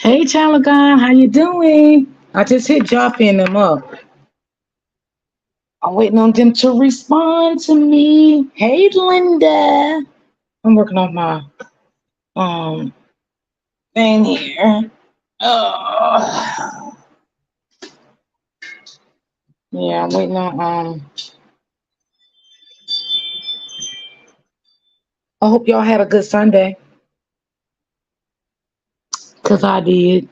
Hey, Talagon, how you doing? I just hit dropping them up. I'm waiting on them to respond to me. Hey, Linda. I'm working on my um thing here. Uh, yeah, I'm waiting on I hope y'all had a good Sunday, cause I did.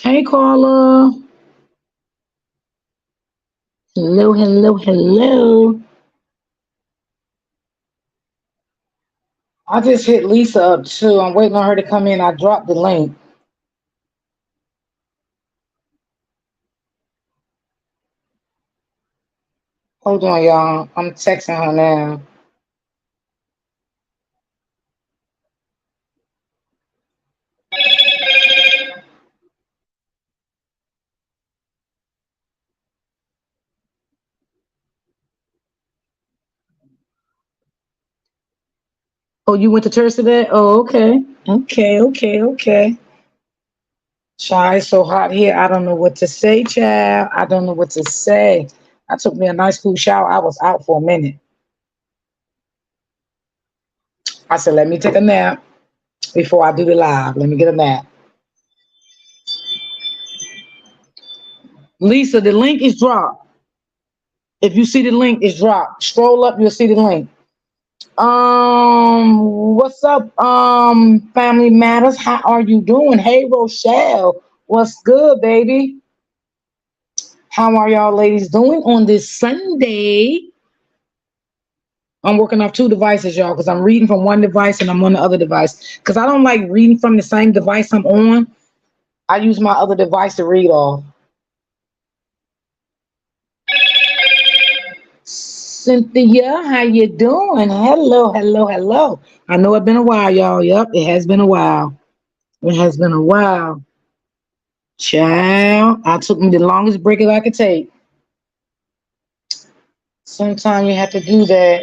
Hey, Carla. Hello, hello, hello. I just hit Lisa up too. I'm waiting on her to come in. I dropped the link. Hold on, y'all. I'm texting her now. Oh, you went to church today? Oh, okay. Okay, okay, okay. Child, it's so hot here. I don't know what to say, child. I don't know what to say. I took me a nice cool shower. I was out for a minute. I said, let me take a nap before I do the live. Let me get a nap. Lisa, the link is dropped. If you see the link, it's dropped. Scroll up, you'll see the link. What's up, Family Matters? How are you doing? Hey, Rochelle, what's good, baby? How are y'all ladies doing on this Sunday? I'm working off two devices, y'all, because I'm reading from one device and I'm on the other device. Because I don't like reading from the same device I'm on. I use my other device to read off. Cynthia, how you doing? Hello, hello, hello. I know it's been a while, y'all. Yep, it has been a while. It has been a while. Child, I took me the longest break that I could take. Sometimes you have to do that.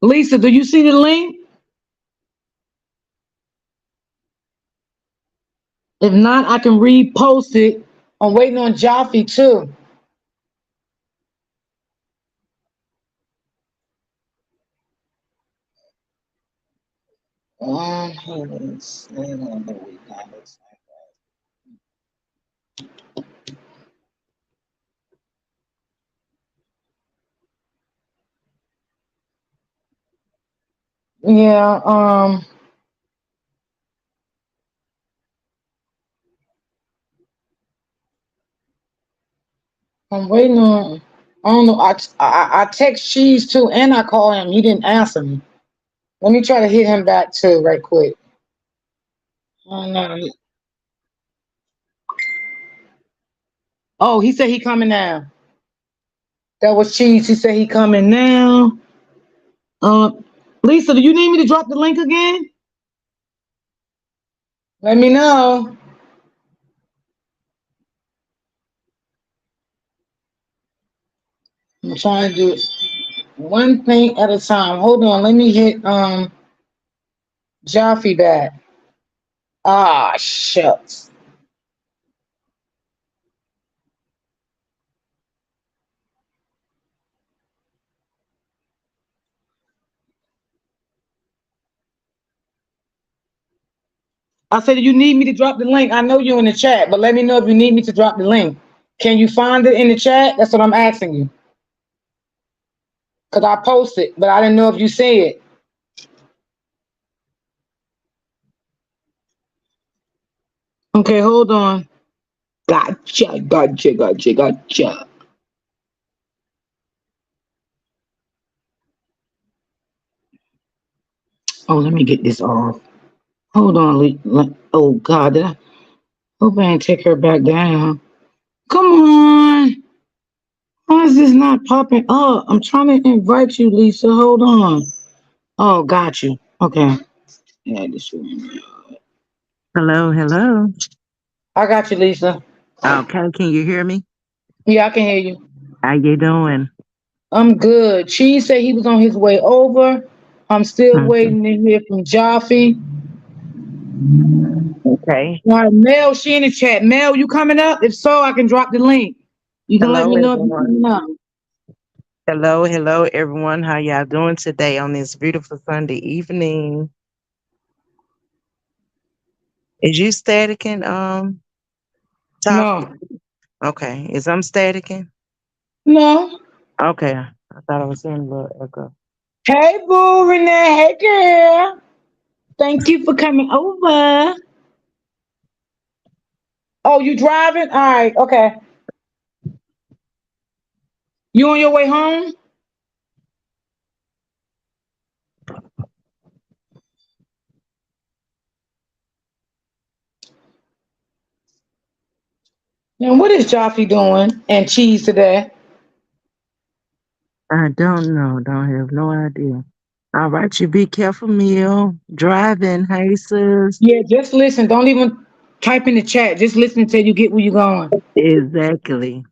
Lisa, do you see the link? If not, I can repost it. I'm waiting on Jaffe too. Yeah, I'm waiting on. I don't know. I text Cheese too, and I call him. He didn't answer me. Let me try to hit him back too, right quick. Oh no. Oh, he said he coming now. That was Cheese. He said he coming now. Uh, Lisa, do you need me to drop the link again? Let me know. I'm trying to do it one thing at a time. Hold on. Let me hit Jaffe back. Ah, shucks. I said, you need me to drop the link. I know you're in the chat, but let me know if you need me to drop the link. Can you find it in the chat? That's what I'm asking you. Because I posted, but I didn't know if you see it. Okay, hold on. Gotcha, gotcha, gotcha, gotcha. Oh, let me get this off. Hold on. Oh, God. Did I hope I ain't take her back down. Come on. Why is this not popping up? I'm trying to invite you, Lisa. Hold on. Oh, got you. Okay. Yeah, this one. Hello, hello. I got you, Lisa. Okay, can you hear me? Yeah, I can hear you. How you doing? I'm good. Cheese said he was on his way over. I'm still Okay. waiting to hear from Jaffe. Okay. All right, Mel, she in the chat. Mel, you coming up? If so, I can drop the link. You can let Hello, me know if you everyone. coming up. Hello, everyone. How y'all doing today on this beautiful Sunday evening? Is you staticking, Toffee? No. Okay. Is I'm staticking? No. Okay. I thought I was hearing a little echo. Hey, boo, Renee. Hey, girl. Thank you for coming over. Oh, you driving? All right. Okay. You on your way home? And what is Jaffe doing and Cheese today? I don't know. Don't have no idea. All right. You be careful, Meal. Driving. Hey, sis. Yeah, just listen. Don't even type in the chat. Just listen until you get where you're going. Exactly.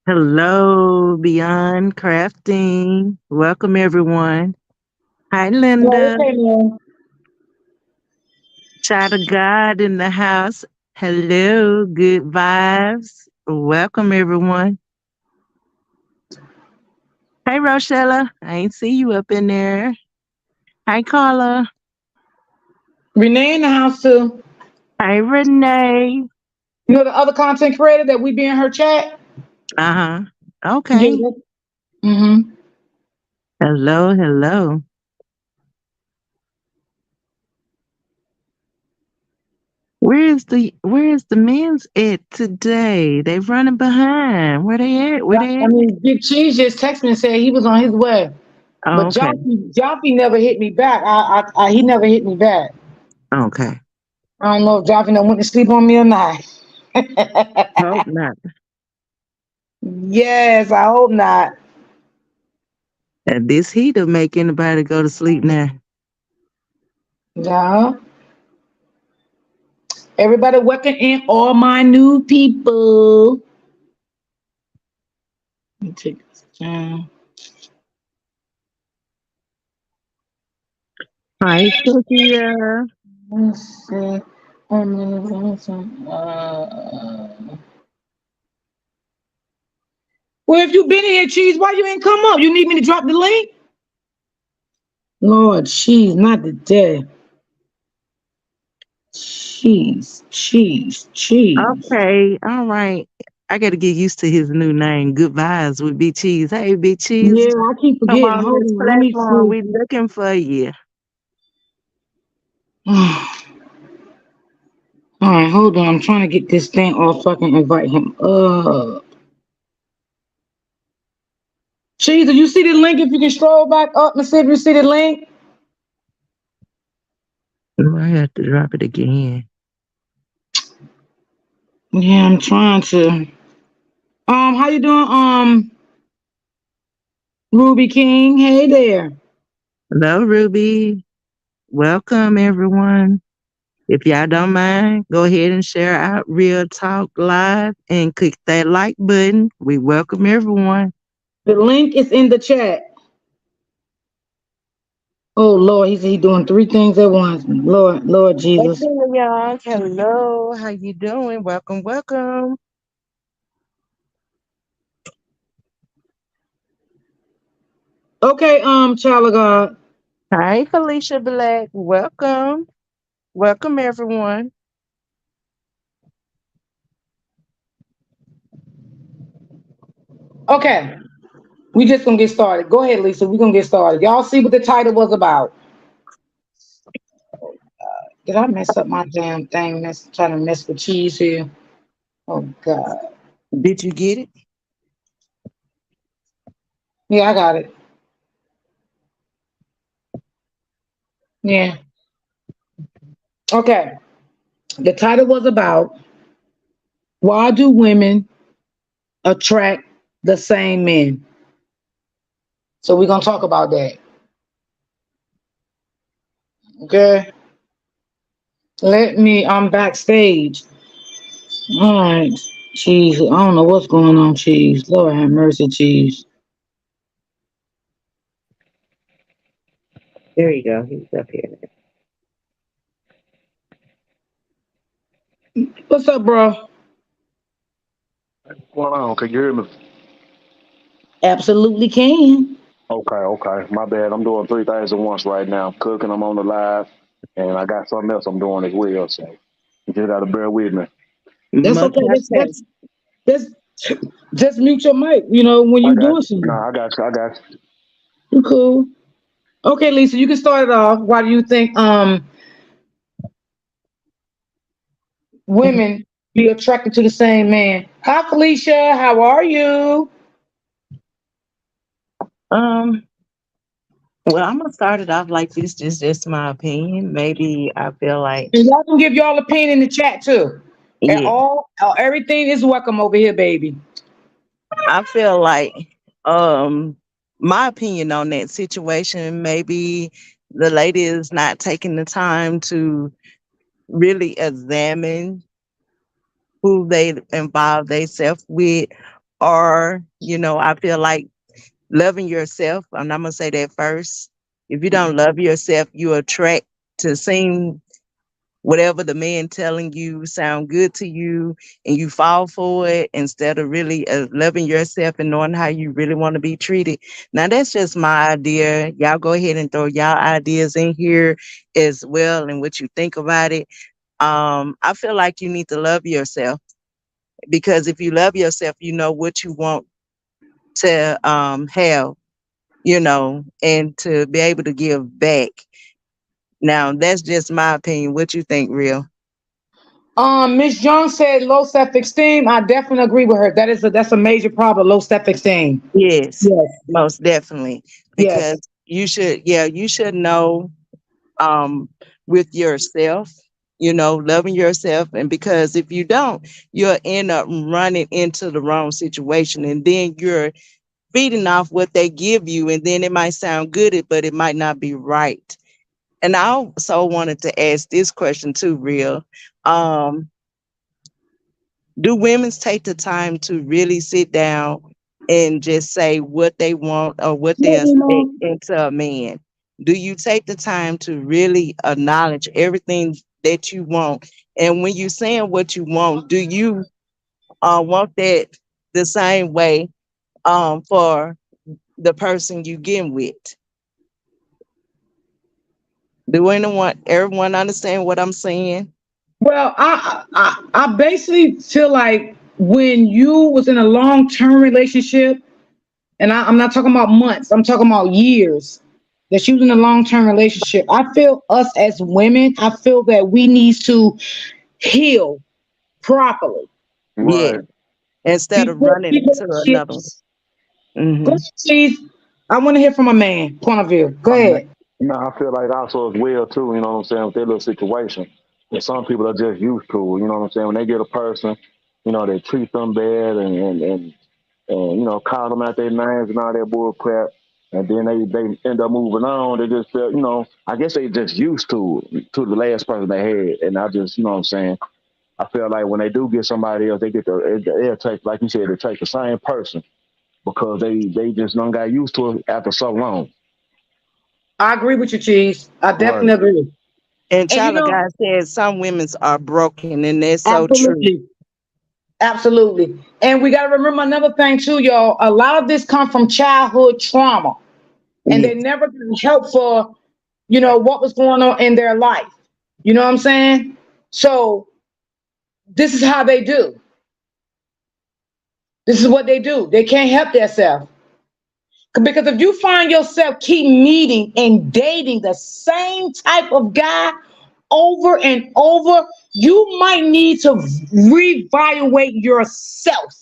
Hello, Beyond Crafting. Welcome, everyone. Hi, Oh, Linda. okay, man. Child of God in the house. Hello, good vibes. Welcome, everyone. Hey, Rochella. I ain't see you up in there. Hi, Carla. Renee in the house too. Hi, Renee. You know the other content creator that we be in her chat? Uh huh. Yeah. Okay. Mm-hmm. Hello. Where's the men's at today? They running behind. Where they at? Where they I at? mean, Big Cheese just texted me and said he was on his way. But Okay. Jaffe never hit me back. He never hit me back. Okay. I don't know if Jaffe done went to sleep on me or not. Hope not. Yes, I hope not. And this heat'll make anybody go to sleep now. Yeah. Everybody welcome in all my new people. Let me take this down. Hi, Cynthia. Let's see. Well, if you been in here, Cheese, why you ain't come up? You need me to drop the link? Lord, Cheese, not today. Cheese. Okay, all right. I got to get used to his new name. Good vibes with Big Cheese. Hey, Big Cheese, Yeah, I keep come forgetting. on Hold this on, let me platform. see. We looking for you. All right, hold on. I'm trying to get this thing off so I can invite him up. Cheese, do you see the link? If you can scroll back up and see if you see the link. Oh, I have to drop it again. Yeah, I'm trying to. How you doing? Ruby King. Hey there. Hello, Ruby. Welcome, everyone. If y'all don't mind, go ahead and share out Real Talk Live and click that like button. We welcome everyone. The link is in the chat. Oh Lord, he doing three things at once. Lord Hey, Jesus. y'all. Hello. How you doing? Welcome. Okay, child of God. Hi, Felicia Black. Welcome, everyone. Okay, we just gonna get started. Go ahead, Lisa. We gonna get started. Y'all see what the title was about? Did I mess up my damn thing? Trying to mess with Cheese here. Oh God. Did you get it? Yeah, I got it. Yeah. Okay. The title was about why do women attract the same men? So we're gonna talk about that. Okay. Let me. I'm backstage. All right. Cheese. I don't know what's going on, Cheese. Lord have mercy, Cheese. There you go. He's up here. What's up, bro? What's going on? Can you hear me? Absolutely can. Okay, okay. My bad. I'm doing three things at once right now. I'm cooking, I'm on the live, and I got something else I'm doing as well. So you just gotta bear with me. That's okay. Multitask. That's just mute your mic. When I you got doing you. No, something, I got you. I got you. you cool. Okay, Lisa, you can start it off. Why do you think women be attracted to the same man? Hi, Felicia. How are you? Um, well, I'm gonna start it off like this. Just my opinion. Maybe I feel like, And y'all can give y'all opinion in the chat too. And yeah, everything is welcome over here, baby. I feel like, um, my opinion on that situation. Maybe the lady is not taking the time to really examine who they involve themselves with, or I feel like loving yourself. And I'm gonna say that first. If you don't love yourself, you attract to seem whatever the man telling you sound good to you, and you fall for it instead of really loving yourself and knowing how you really want to be treated. Now that's just my idea. Y'all go ahead and throw y'all ideas in here as well and what you think about it. I feel like you need to love yourself, because if you love yourself, you know what you want to have, and to be able to give back. Now, that's just my opinion. What you think, Real? Miss Young said low self-esteem. I definitely agree with her. That's a major problem, low self-esteem. Yes, Yes, most definitely. Because yes. you should know, um, with yourself, loving yourself. And because if you don't, you'll end up running into the wrong situation. And then you're feeding off what they give you. And then it might sound good, but it might not be right. And I also wanted to ask this question too, Real. Um, do women take the time to really sit down and just say what they want or what they Yeah, expect into a man? Do you take the time to really acknowledge everything that you want? And when you're saying what you want, do you want that the same way for the person you get with? Do everyone understand what I'm saying? Well, I basically feel like when you was in a long-term relationship, and I'm not talking about months, I'm talking about years, that she was in a long-term relationship. I feel us as women, I feel that we need to heal properly Yeah. Right. Instead of before running we go into to another one. ships. Go Hmm. ahead, please. I want to hear from a man point of view. Go I mean, ahead. no, I feel like also as well too. You know what I'm saying? With their little situation, and some people are just used to it. You know what I'm saying? When they get a person, they treat them bad and call them out their names and all that bull crap. And then they end up moving on. They just feel, I guess they just used to the last person they had. And I just, what I'm saying, I feel like when they do get somebody else, they get they'll take, like you said, they take the same person because they just don't got used to it after so long. I agree with you, Cheese. I Right. definitely agree. And And Child of God said some women's are broken, and that's so true. absolutely, absolutely. And we got to remember another thing too, y'all. A lot of this come from childhood trauma, and they Yes, never got help for, what was going on in their life. You know what I'm saying? So this is how they do. This is what they do. They can't help themselves. Because if you find yourself keep meeting and dating the same type of guy over and over, you might need to reevaluate yourself.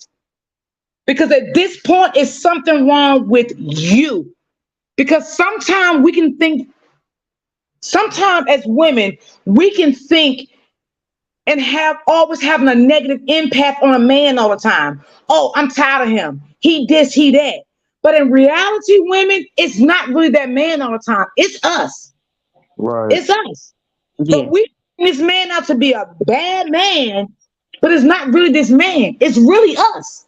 Because at this point, it's something wrong with you. Because sometimes as women, we can think and have always having a negative impact on a man all the time. Oh, I'm tired of him. He this, he that. But in reality, women, it's not really that man all the time. It's us. Right. It's us. But yes, we make this man out to be a bad man, but it's not really this man. It's really us.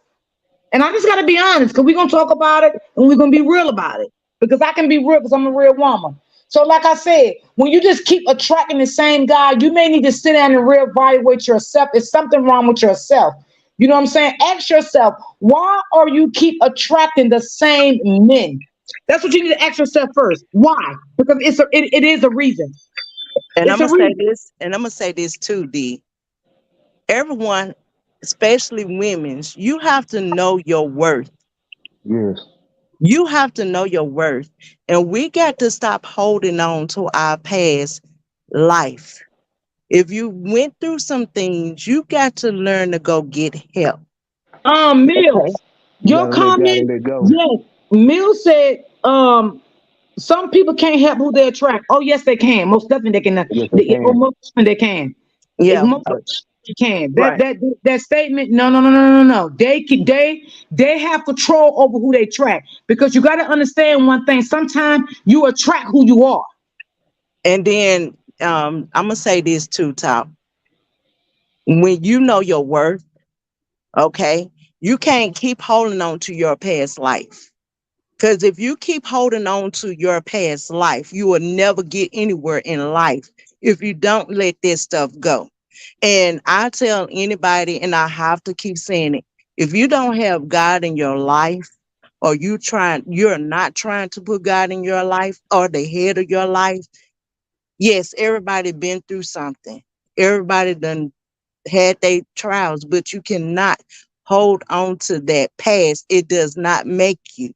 And I just got to be honest because we're going to talk about it and we're going to be real about it. Because I can be real because I'm a real woman. So, like I said, when you just keep attracting the same guy, you may need to sit down and reevaluate yourself. Is something wrong with yourself? You know what I'm saying? Ask yourself, why are you keep attracting the same men? That's what you need to ask yourself first. Why? Because it is a reason. And I'm It's a gonna say reason. this, and I'm gonna say this too, D. Everyone, especially women's, you have to know your worth. Yes. You have to know your worth. And we got to stop holding on to our past life. If you went through some things, you got to learn to go get help. Okay. Mills, You your gotta let God comment, let go. yes. Mills said, some people can't help who they attract. Oh, yes, they can. Most definitely they can. Yes, they Oh, can. most definitely they can. It's Yeah. most definitely they can. Right. That statement. No, no, no, no, no, no. They have control over who they attract because you got to understand one thing. Sometimes you attract who you are. And then I'm gonna say this too, Top. When you know your worth, okay, you can't keep holding on to your past life. Because if you keep holding on to your past life, you will never get anywhere in life if you don't let this stuff go. And I tell anybody, and I have to keep saying it, if you don't have God in your life, or you're not trying to put God in your life or the head of your life, yes, everybody been through something. Everybody done had their trials, but you cannot hold on to that past. It does not make you.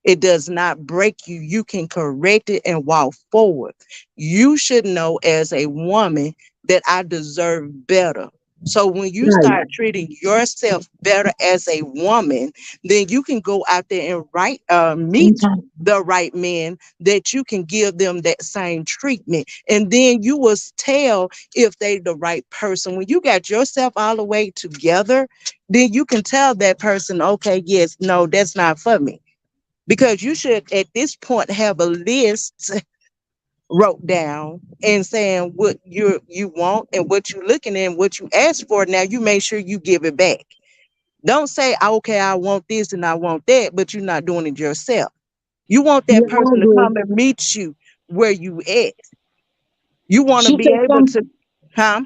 It does not break you. You can correct it and walk forward. You should know as a woman that I deserve better. So when you Right. start treating yourself better as a woman, then you can go out there and meet Sometimes. the right men that you can give them that same treatment. And then you will tell if they the right person. When you got yourself all the way together, then you can tell that person, okay, yes, no, that's not for me, because you should at this point have a list wrote down and saying what you want and what you looking at and what you ask for. Now you make sure you give it back. Don't say, okay, I want this and I want that, but you're not doing it yourself. You want Yeah, that I person to agree. come and meet you where you at. You want to She be said able some. to, huh?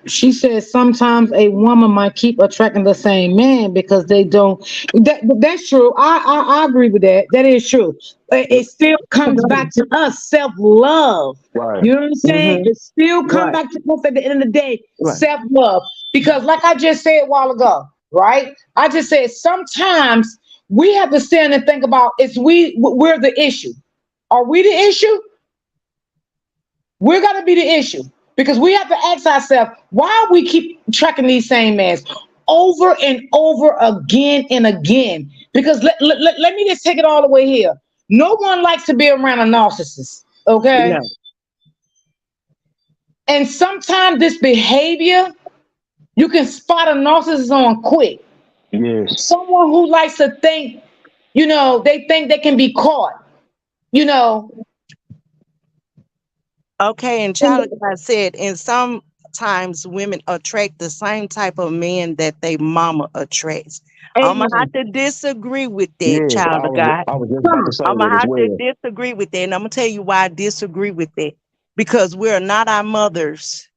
She says sometimes a woman might keep attracting the same man because they don't. That's true. I agree with that. That is true. But it still comes back to us self love. Right. You know what I'm saying? Mm-hmm. It still comes Right, back to us at the end of the day, right. self love. Because like I just said a while ago, right? I just said sometimes we have to stand and think about, is we're the issue. Are we the issue? We're gonna be the issue because we have to ask ourselves why we keep tracking these same men over and over again and again. Because let me just take it all the way here. No one likes to be around a narcissist, okay? No. And sometimes this behavior, you can spot a narcissist on quick. Yes. Someone who likes to think, they think they can be caught, you know. Okay, and And child of God said, and sometimes women attract the same type of men that they mama attracts. I'm gonna have amen. to disagree with that, Yes. child of God. I was just Come about to on. say I'm that gonna as have to well. disagree with that, and I'm gonna tell you why I disagree with that. Because we're not our mothers.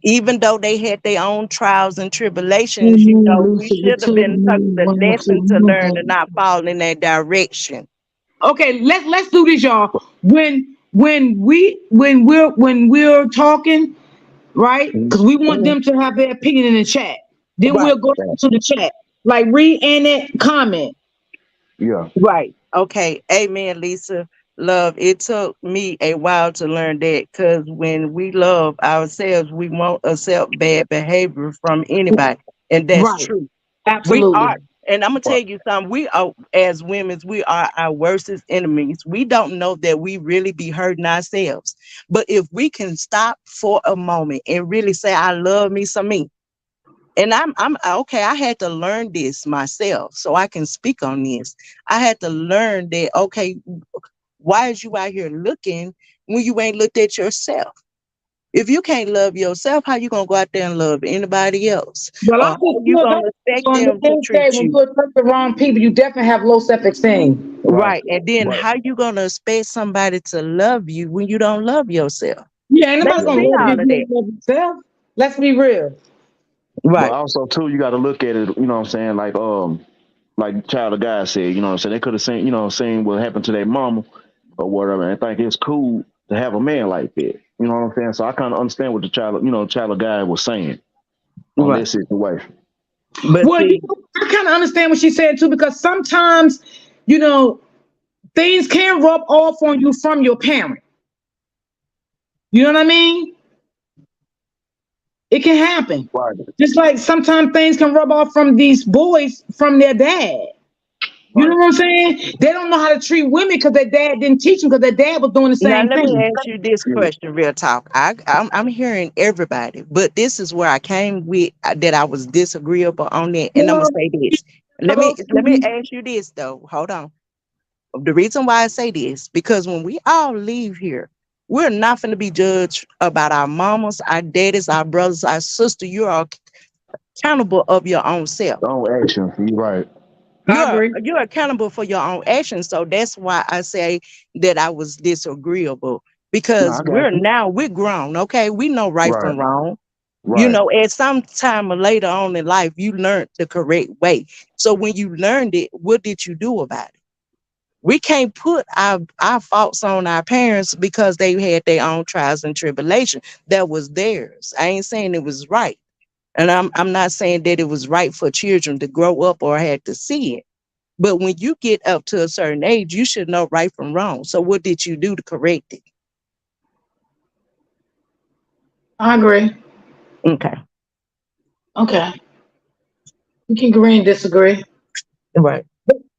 Even though they had their own trials and tribulations, Amen, we Lisa. You should have told been taught me the about lesson to your learn to mother. not fall in that direction. Okay, let's do this, y'all. When we're talking, right? Mhm. Because we want Mhm. them to have their opinion in the chat. Then Right. we'll go Right. to the chat. Like read and it comment. Yeah. Right. Okay. Amen, Lisa. Love. It took me a while to learn that, because when we love ourselves, we won't accept bad behavior from anybody. And that's Right. true. We Absolutely. are. And I'm gonna Right. tell you something. We are, as women, we are our worstest enemies. We don't know that we really be hurting ourselves. But if we can stop for a moment and really say, I love me some me. And I'm okay. I had to learn this myself so I can speak on this. I had to learn that, okay, why is you out here looking when you ain't looked at yourself? If you can't love yourself, how you gonna go out there and love anybody else? Well, Or I how just you feel that gonna expect on the them to thing say treat when you? you attract the wrong people, you definitely have low self-esteem. Right. Right. And then Right. how you gonna expect somebody to love you when you don't love yourself? Yeah, ain't nobody Let's Yeah. gonna see love you all if of you that. don't love yourself. Let's be real. But Right. also too, you got to look at it. You know what I'm saying? Like Child of God said. You know what I'm saying? They could have seen. You know, seen what happened to their mama or whatever, and think it's cool to have a man like that. You know what I'm saying? So I kind of understand what the Child of God was saying on Right. this situation. But Well, see, I kind of understand what she's saying too, because sometimes, you know, things can rub off on you from your parent. You know what I mean? It can happen. Right. Just like sometimes things can rub off from these boys from their dad. You know Right. what I'm saying? They don't know how to treat women because their dad didn't teach them because their dad was doing the now same let me thing. ask you this Yeah. question, real talk. I'm hearing everybody, but this is where I came with that I was disagreeable on it, and I'm gonna Hello, say this. hello, Let me Steve. ask you this though. Hold on. The reason why I say this, because when we all leave here, we're not going to be judged about our mamas, our daddies, our brothers, our sister. You are accountable of your own self. Don't action. You right. I You're agree. you're accountable for your own actions. So that's why I say that I was disagreeable No, because I got you. we're grown. Okay, we know right Right. from wrong. You Right. know, at some time or later on in life, you learned the correct way. So when you learned it, what did you do about it? We can't put our faults on our parents because they had their own trials and tribulation. That was theirs. I ain't saying it was right. And I'm not saying that it was right for children to grow up or had to see it. But when you get up to a certain age, you should know right from wrong. So what did you do to correct it? I agree. Okay. Okay. We can agree and disagree. Right.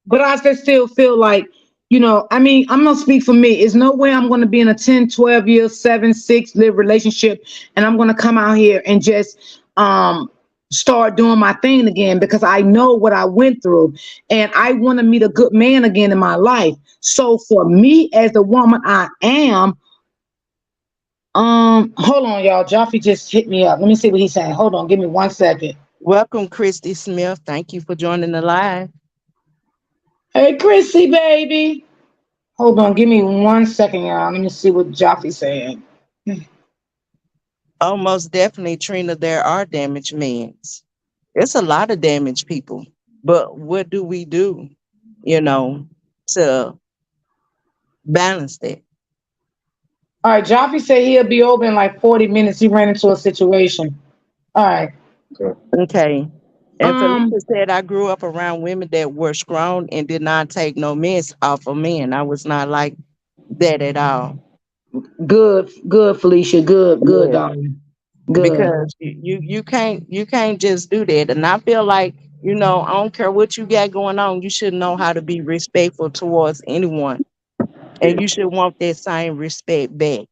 But I just still feel like, I mean, I'm gonna speak for me. It's no way I'm gonna be in a 10, 12 years, 7, 6 live relationship and I'm gonna come out here and just start doing my thing again because I know what I went through and I want to meet a good man again in my life. So for me as the woman I am, hold on, y'all. Joffy just hit me up. Let me see what he's saying. Hold on, give me 1 second. Welcome, Christy Smith. Thank you for joining the live. Hey Chrissy, baby. Hold on, give me 1 second, y'all. Let me see what Joffy's saying. Oh, most definitely, Trina, there are damaged men. It's a lot of damaged people. But what do we do, you know, to balance that? All right, Joffy said he'll be over in like 40 minutes. He ran into a situation. All right. Okay. Okay. And Um, Felicia said, I grew up around women that were strong and did not take no mess off of men. I was not like that at all. good, good, Felicia. Good, good, Yeah. darling. Good. Because you can't just do that. And I feel like, I don't care what you got going on, you should know how to be respectful towards anyone. And Yeah. you should want that same respect back.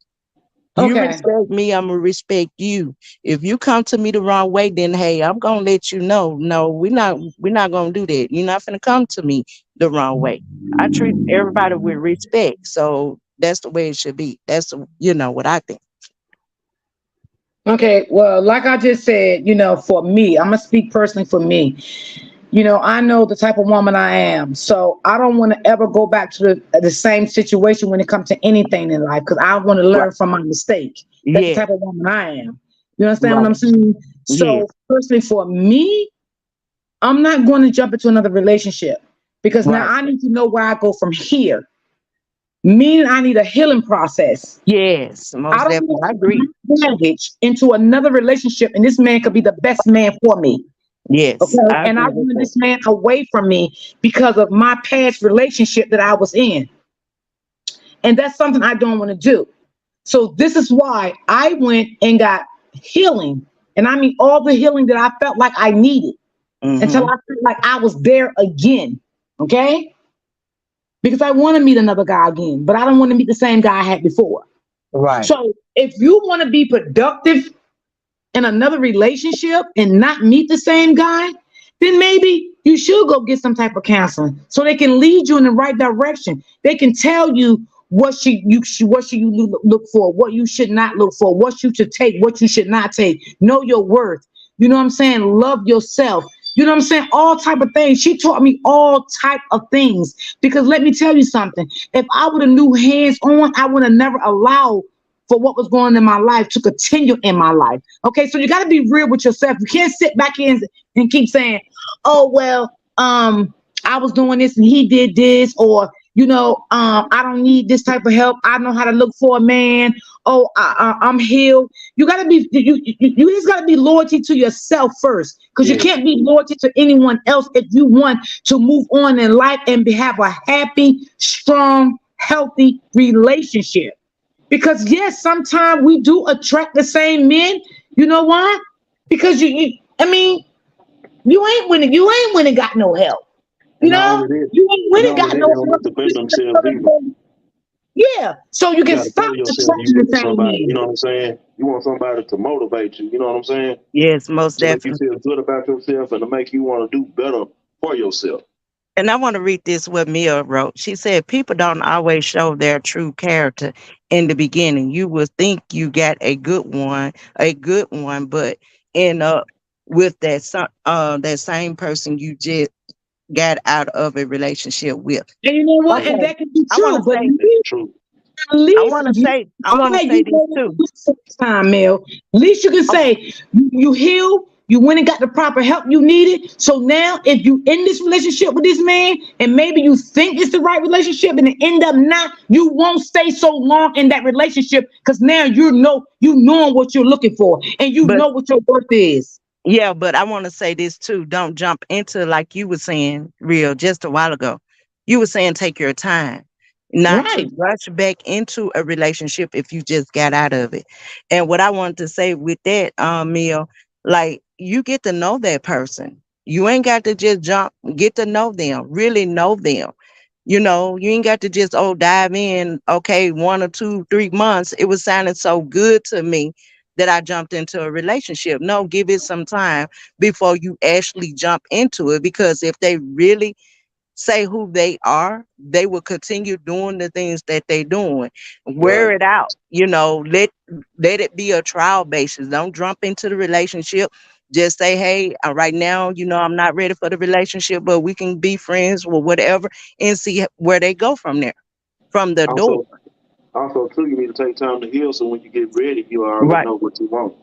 You Okay. respect me, I'm gonna respect you. If you come to me the wrong way, then hey, I'm gonna let you know. No, we're not gonna do that. You're not gonna come to me the wrong way. I treat everybody with respect. So that's the way it should be. That's what I think. Okay. Well, like I just said, for me, I'm gonna speak personally for me. I know the type of woman I am. So I don't want to ever go back to the same situation when it comes to anything in life because I want to Right. learn from my mistake. That's the Yeah, type of woman I am. You understand what right. I'm saying? Yeah. So, personally, for me, I'm not going to jump into another relationship because now Right. I need to know where I go from here. Meaning, I need a healing process. Yes, I most don't definitely. want I to take agree. my baggage into another relationship, and this man could be the best man for me. Yes, Okay. I And I agree with wanted that. this man away from me because of my past relationship that I was in. And that's something I don't want to do. So this is why I went and got healing. And I mean all the healing that I felt like I needed until Mm-hmm. I felt like I was there again. Okay. Because I want to meet another guy again, but I don't want to meet the same guy I had before. Right. So if you want to be productive in another relationship and not meet the same guy, then maybe you should go get some type of counseling so they can lead you in the right direction. They can tell you what should you look for, what you should not look for, what you should take, what you should not take. Know your worth. You know what I'm saying? Love yourself. You know what I'm saying? All type of things. She taught me all type of things. Because let me tell you something. If I would have knew hands on, I would have never allowed for what was going on in my life to continue in my life. Okay, so you got to be real with yourself. You can't sit back in and keep saying, "Oh well, I was doing this and he did this," or I don't need this type of help. I know how to look for a man. Oh, I'm healed. You gotta be you just gotta be loyalty to yourself first, because you Yeah, can't be loyalty to anyone else if you want to move on in life and have a happy, strong, healthy relationship. Because yes, sometimes we do attract the same men. You know why? Because I mean, you ain't winning got no help. and not only that, You ain't and winning not only got that, no they don't help. look to better themselves either. Yeah, so you You can got to stop better yourself when you attracting look the for same somebody. You men. know what I'm saying? You want somebody to motivate you. You know what I'm saying? Yes, most To make you definitely. feel good about yourself and to make you want to do better for yourself. And I want to read this what Mia wrote. She said, people don't always show their true character in the beginning. You will think you got a good one, but end up with that same person you just got out of a relationship with. And you know what? And Okay. that can be I want true. to But say, at least you, I want to okay, say you this know what? too. Next time, Mel. At least you can Oh, say you healed. You went and got the proper help you needed. So now, if you in this relationship with this man, and maybe you think it's the right relationship, and it end up not, you won't stay so long in that relationship, because now you knowing what you're looking for, and you but know what your worth is. yeah, but I want to say this too. Don't jump into, like you were saying, real just a while ago. You were saying take your time, not to Right. rush back into a relationship if you just got out of it. And what I wanted to say with that, Mel, like you get to know that person. You ain't got to just jump, get to know them, really know them. You ain't got to just dive in. Okay, 1 or 2, 3 months. It was sounding so good to me that I jumped into a relationship. No, give it some time before you actually jump into it. Because if they really say who they are, they will continue doing the things that they doing. Wear Right. it out. Let it be a trial basis. Don't jump into the relationship. Just say, hey, right now, I'm not ready for the relationship, but we can be friends or whatever, and see where they go from there, from the door. Also, also too, you need to take time to heal. So when you get ready, you already Right, know what you want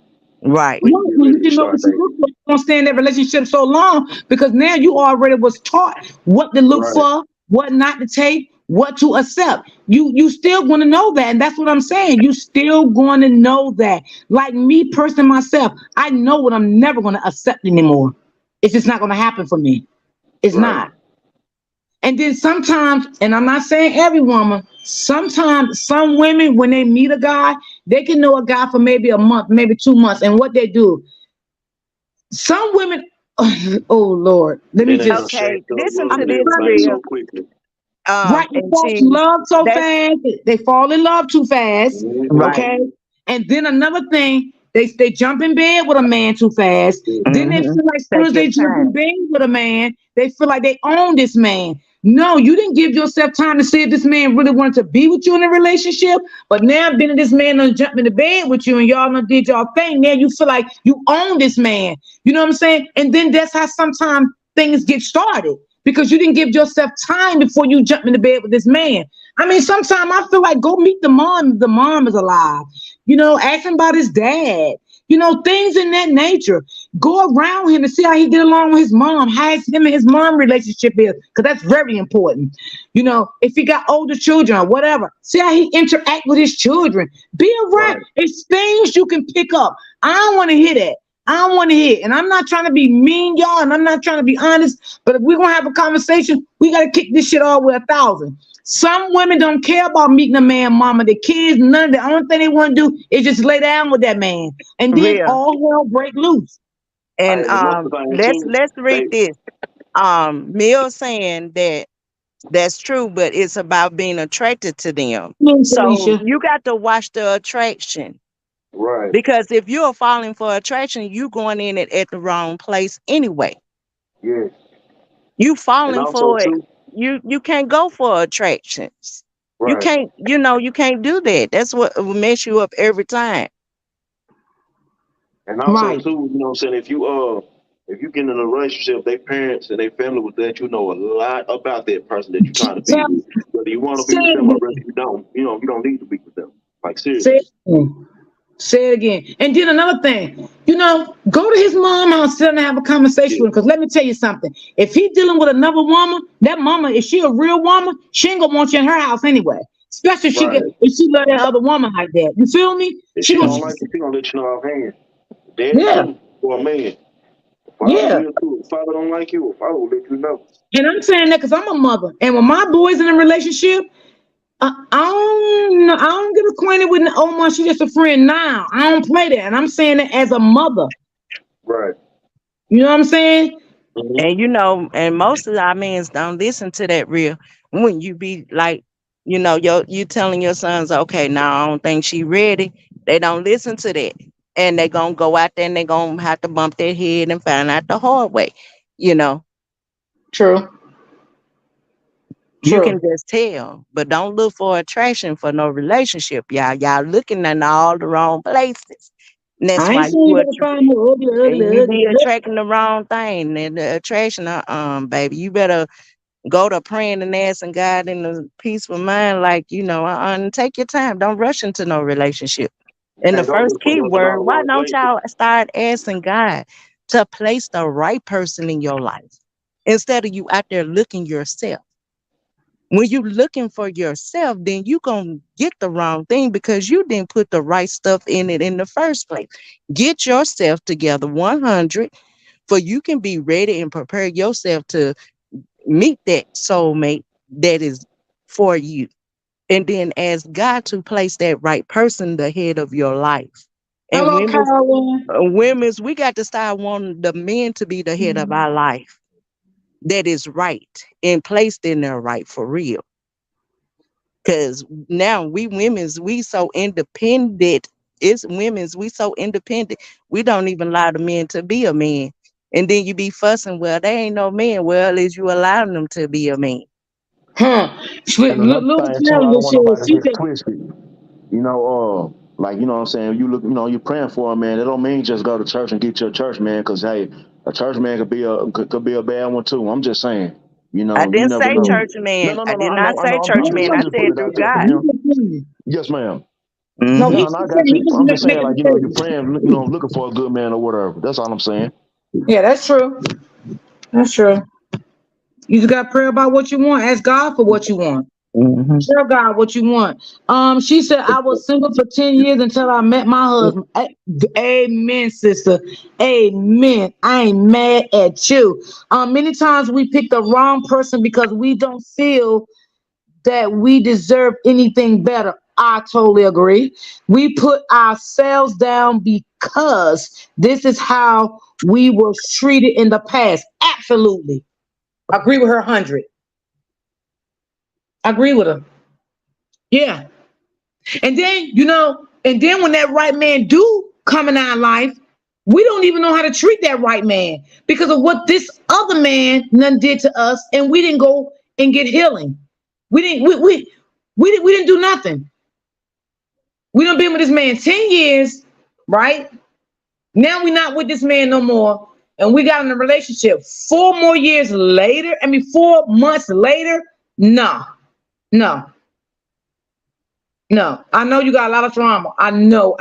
right, when you Right, get when you ready to didn't know start what you dating. look for, you don't stay in that relationship so long, because now you already was taught what to look Right. for, what not to take, what to accept. You still going to know that, and that's what I'm saying. You still going to know that. Like me, person myself, I know what I'm never going to accept anymore. It's just not going to happen for me. It's Right. not. And then sometimes, and I'm not saying every woman, sometimes some women, when they meet a guy, they can know a guy for maybe a month, maybe 2 months, and what they do, some women, oh Lord, let me Then they done just, okay. shacked up Listen love to and this, everything real. so quickly. right, they And fall she, in love so that's fast, they fall in love too fast, Mm-hmm. right. okay? And then another thing, they jump in bed with a man too fast. Then they Hmm. feel like as soon Take as your they jump in time. bed with a man, they feel like they own this man. No, you didn't give yourself time to see if this man really wanted to be with you in a relationship. But now, being this man done jump into bed with you and y'all done did y'all thing, now you feel like you own this man. You know what I'm saying? And then that's how sometimes things get started, because you didn't give yourself time before you jump into bed with this man. I mean, sometimes I feel like go meet the mom if the mom is alive. Ask him about his dad. Things in that nature. Go around him and see how he get along with his mom, how him and his mom relationship is, because that's very important. If he got older children or whatever, see how he interact with his children. Be around. Right. It's things you can pick up. I don't want to hear that. I don't want to hear it. And I'm not trying to be mean, y'all, and I'm not trying to be honest, but if we're going to have a conversation, we got to kick this shit all the way 1,000. Some women don't care about meeting a man, mama, the kids, none of the only thing they want to do is just lay down with that man. And then Real. all hell break loose. And Hey, and another thing too, let's read they this. Mill saying that that's true, but it's about being attracted to them. So Felicia. you got to watch the attraction. right. Because if you're falling for attraction, you going in it at the wrong place anyway. Yes. You And falling also for it. too, You can't go for attractions. You Right. can't, you can't do that. That's what will mess you up every time. And also Right. too, you know what I'm saying, if you get in a relationship, their parents and their family will let you know a lot about that person that you're trying to be Tell, with. Whether you want to say be with it them or whether again. you don't, you don't need to be with them. Like Say seriously. it again. Say it again. And then another thing, go to his mom house, sit and have a conversation Yeah. with him. Because let me tell you something. If he dealing with another woman, that mama, if she a real woman, she ain't gonna want you in her house anyway. Especially Right. if she love that other woman like that. You feel me? If She she gonna don't like it, she gonna let you know offhand. Daddy yeah, too, or a man. Father yeah. will too. If father don't like you, father will let you know. And I'm saying that because I'm a mother. And when my boys in a relationship, I don't get acquainted with oh my, she just a friend now. I don't play that. And I'm saying that as a mother. Right. You know what I'm saying? Hmm. And and most of our men don't listen to that real when you be like, you telling your sons, okay, now I don't think she ready. They don't listen to that. And they gonna go out there and they gonna have to bump their head and find out the hard way. You know, True. you can True. just tell, but don't look for attraction for no relationship. Y'all looking in all the wrong places. And that's I ain't why saying you better find no ugly, ugly, and you ugly. be attracting the wrong thing. And the attraction, baby, you better go to praying and asking God in a peaceful mind, like, and take your time. Don't rush into no relationship. You And the can't go first just for key nothing all word, the why wrong don't places. y'all start asking God to place the right person in your life instead of you out there looking yourself? When you looking for yourself, then you gonna get the wrong thing because you didn't put the right stuff in it in the first place. Get yourself together 100 for you can be ready and prepare yourself to meet that soulmate that is for you. And then ask God to place that right person the head of your life. And Hello, Carolyn. women's, we got to start wanting the men to be the head of our life that is right and placed in there right for real. Cause now we women's, we so independent. It's women's, we so independent. We don't even allow the men to be a man. And then you be fussing, well, they ain't no man. Well, is you allowing them to be a man? Huh. And Look, another look what thing too, I Carolyn don't want said. nobody to She get said, twisted. Like you know what I'm saying. You look, you're praying for a man. It don't mean just go to church and get your church man. Because hey, a church man could be a bad one too. I'm just saying. I You didn't never say know. hmm. church No, man. no, I no, no. did I not know, I say know. church No, I'm just, man. I'm I just said putting it through out there. God. he just saying. Yes, ma'am. No, Hmm. No, he's no, I just got saying. He you. just I'm just saying, making a like you're statement. praying, looking for a good man or whatever. That's all I'm saying. Yeah, that's true. That's true. You just got to pray about what you want. Ask God for what you want. Hmm. Tell God what you want. She said, I was single for 10 years until I met my husband. Amen, sister. Amen. I ain't mad at you. Many times we pick the wrong person because we don't feel that we deserve anything better. I totally agree. We put ourselves down because this is how we were treated in the past. Absolutely. Agree with her 100. Agree with her. Yeah. And then when that right man do come in our life, we don't even know how to treat that right man because of what this other man none did to us, and we didn't go and get healing. We didn't do nothing. We done been with this man 10 years, right? Now we not with this man no more. And we got in a relationship 4 more years later. I mean 4 months later. No, no. No, I know you got a lot of trauma. I know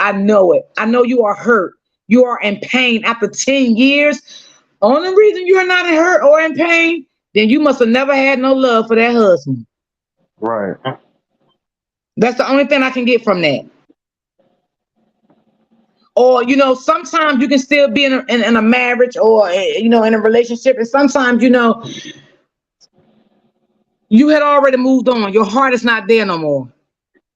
it. I know you are hurt. You are in pain after 10 years. Only reason you're not in hurt or in pain, then you must have never had no love for that husband. Right. That's the only thing I can get from that. Or, sometimes you can still be in a marriage or, in a relationship. And sometimes, you had already moved on. Your heart is not there no more.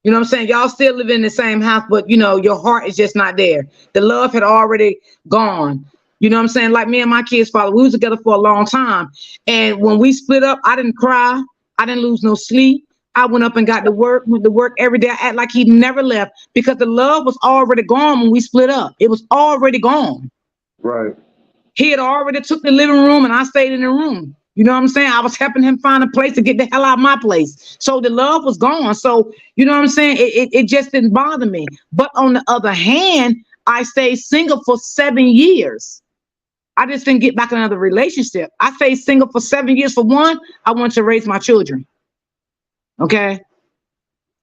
You know what I'm saying? Y'all still live in the same house, but your heart is just not there. The love had already gone. You know what I'm saying? Like me and my kids' father, we was together for a long time. And when we split up, I didn't cry. I didn't lose no sleep. I went up and went to work every day. I act like he never left because the love was already gone when we split up. It was already gone. Right. He had already took the living room and I stayed in the room. You know what I'm saying? I was helping him find a place to get the hell out of my place. So the love was gone. So, you know what I'm saying? It just didn't bother me. But on the other hand, I stayed single for 7 years. I just didn't get back in another relationship. I stayed single for 7 years. For one, I wanted to raise my children. Okay.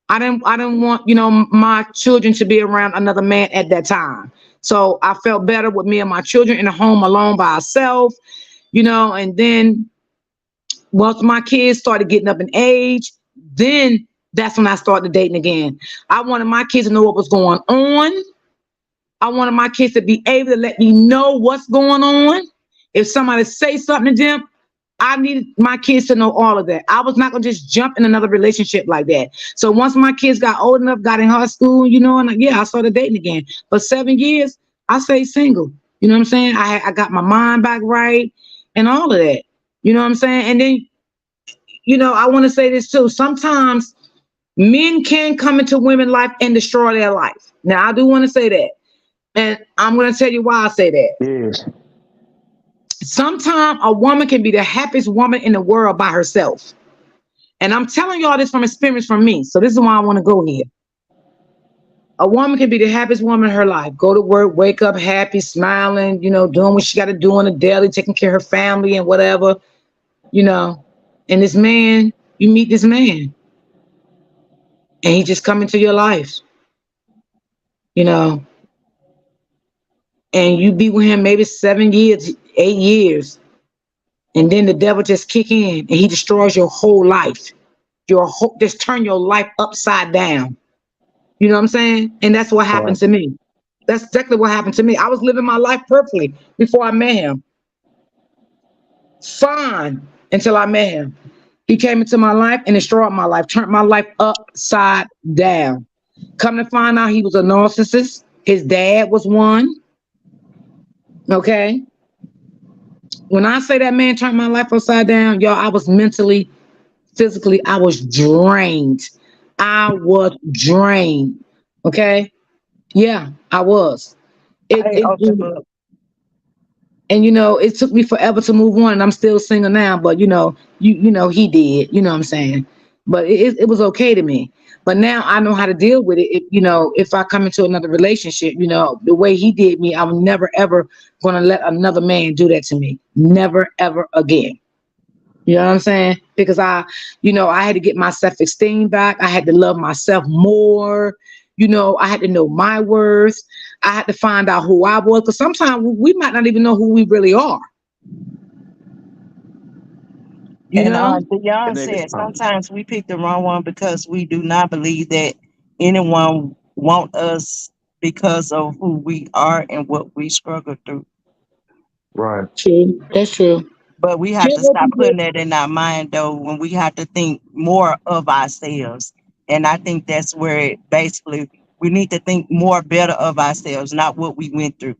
I didn't want, my children to be around another man at that time. So I felt better with me and my children in the home alone by ourselves, and then once my kids started getting up in age, then that's when I started dating again. I wanted my kids to know what was going on. I wanted my kids to be able to let me know what's going on. If somebody say something to them, I needed my kids to know all of that. I was not gonna just jump in another relationship like that. So once my kids got old enough, got in high school, and yeah, I started dating again. For 7 years, I stayed single. You know what I'm saying? I got my mind back right and all of that. You know what I'm saying? And then, I want to say this too. Sometimes men can come into women's life and destroy their life. Now, I do want to say that. And I'm going to tell you why I say that. Yes. Sometimes a woman can be the happiest woman in the world by herself. And I'm telling y'all this from experience from me. So this is why I want to go here. A woman can be the happiest woman in her life. Go to work, wake up happy, smiling, doing what she got to do on the daily, taking care of her family and whatever, you know. And this man, you meet this man, and he just come into your life, you know, and you be with him maybe 7 years, 8 years, and then the devil just kick in and he destroys your whole life. Just turn your life upside down. You know what I'm saying? And that's what happened Right. to me. That's exactly what happened to me. I was living my life perfectly before I met him. Fine until I met him. He came into my life and destroyed my life, turned my life upside down. Come to find out he was a narcissist. His dad was one. Okay. When I say that man turned my life upside down, y'all, I was mentally, physically, I was drained. I was drained. Okay. Yeah, I was. It, Hey, it, open book. and it took me forever to move on, and I'm still single now. But he did. You know what I'm saying? But it was okay to me. But now I know how to deal with it. If I come into another relationship, the way he did me, I'm never ever gonna let another man do that to me. Never ever again. You know what I'm saying? Because I had to get my self-esteem back. I had to love myself more. I had to know my worth. I had to find out who I was. Because sometimes we might not even know who we really are. You And know? Dion And they said sometimes we pick the wrong one because we do not believe that anyone want us because of who we are and what we struggle through. right. True. That's true. But we have Feel to what stop you putting did. that in our mind though when we have to think more of ourselves. And I think that's where it basically we need to think more better of ourselves, not what we went through.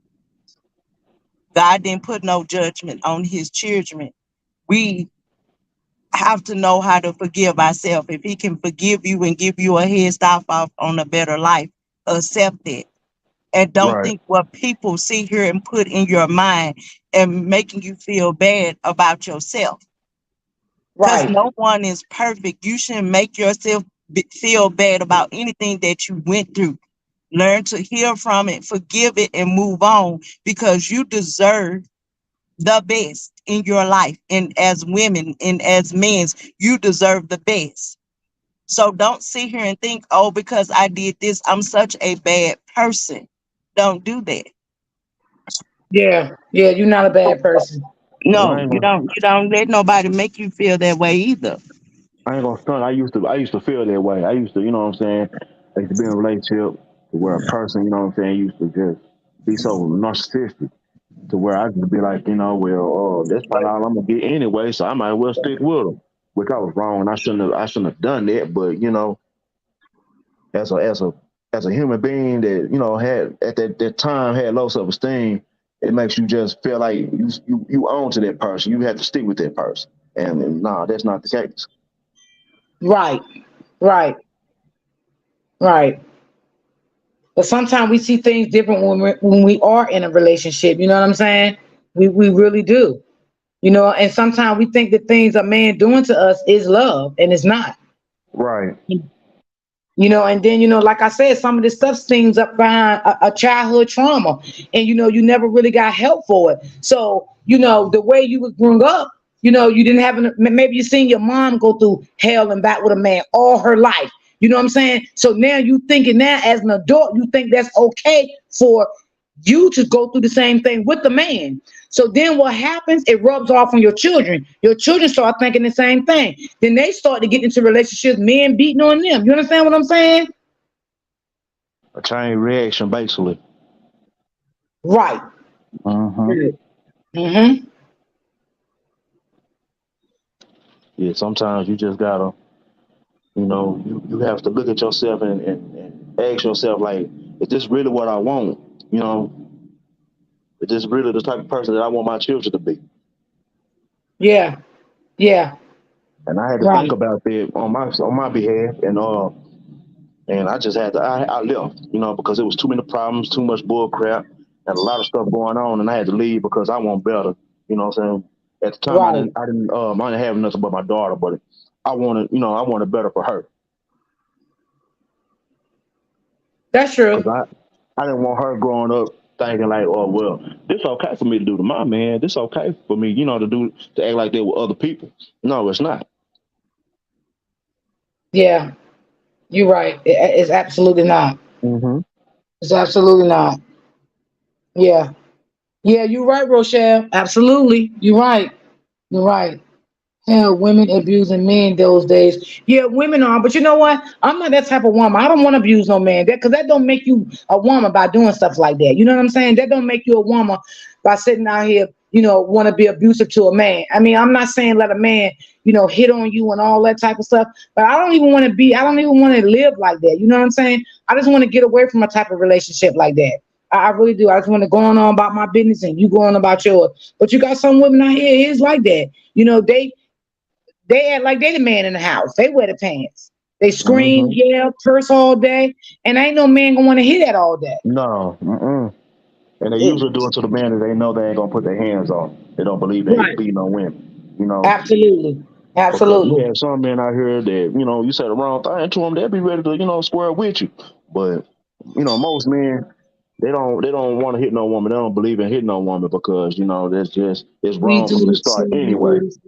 God didn't put no judgment on his children. We have to know how to forgive ourselves. If he can forgive you and give you a head start off on a better life, accept it. And don't Right. think what people see here and put in your mind and making you feel bad about yourself. Because Right. no one is perfect. You shouldn't make yourself feel bad about anything that you went through. Learn to heal from it, forgive it, and move on because you deserve the best in your life. And as women and as men, you deserve the best. So don't sit here and think, oh, because I did this, I'm such a bad person. Don't do that. Yeah. Yeah. You're not a bad person. Well, No, you don't let nobody make you feel that way either. I ain't gonna stunt. I used to feel that way. I used to, you know what I'm saying? I used to be in a relationship where a person, you know what I'm saying, used to just be so narcissistic to where I could be like, well, that's probably all I'm gonna get anyway, so I might as well stick with them. Which I was wrong. I shouldn't have done that. But as a human being that had at that time had low self esteem, it makes you just feel like you own to that person. You have to stick with that person, and nah, that's not the case. Right. Right. Right. But sometimes we see things different when we are in a relationship. You know what I'm saying? We really do. And sometimes we think the things a man doing to us is love, and it's not. Right. And then like I said, some of this stuff steams up behind a childhood trauma, and you never really got help for it. So the way you was growing up, you didn't have maybe you seen your mom go through hell and back with a man all her life. You know what I'm saying? So now you thinking now as an adult, you think that's okay for you to go through the same thing with the man. So then what happens? It rubs off on your children. Your children start thinking the same thing. Then they start to get into relationships, men beating on them. You understand what I'm saying? A chain reaction, basically. Right. Uh-huh. Mm-hmm. Yeah, sometimes you just gotta, you have to look at yourself and ask yourself, like, is this really what I want? You know, is this really the type of person that I want my children to be? Yeah. Yeah. And I had to think Right. about that on my behalf, and I just had to I left, because it was too many problems, too much bull crap, and a lot of stuff going on, and I had to leave because I want better. You know what I'm saying? At the time, Right. I didn't have nothing but my daughter, but I wanted better for her That's because true. I didn't want her growing up thinking like, oh well, this okay for me to do to my man, this okay for me, to act like that with other people. No, it's not. Yeah. You're right. It's absolutely not. Hmm. It's absolutely not. Yeah. Yeah, you're right, Rochelle. Absolutely. You're right. You're right. Hell, women abusing men those days. Yeah, women are, but you know what? I'm not that type of woman. I don't want to abuse no man. Because that don't make you a woman by doing stuff like that. You know what I'm saying? That don't make you a woman by sitting out here, want to be abusive to a man. I mean, I'm not saying let a man, hit on you and all that type of stuff. But I don't even want to be. I don't even want to live like that. You know what I'm saying? I just want to get away from a type of relationship like that. I really do. I just want to go on about my business and you go on about yours. But you got some women out here is like that. They act like they the man in the house. They wear the pants. They scream, Hmm. yell, curse all day, and ain't no man gonna want to hear that all day. No. Mm-mm. And they It- usually do it to the man that they know they ain't gonna put their hands on. They don't believe in right. beating on women. Absolutely. Because you Absolutely. have some men out here that, you say the wrong thing to them, they'll be ready to, square with you. But, most men, they don't want to hit no woman. They don't believe in hitting no woman because, it's We wrong from the do start 2 anyway. years.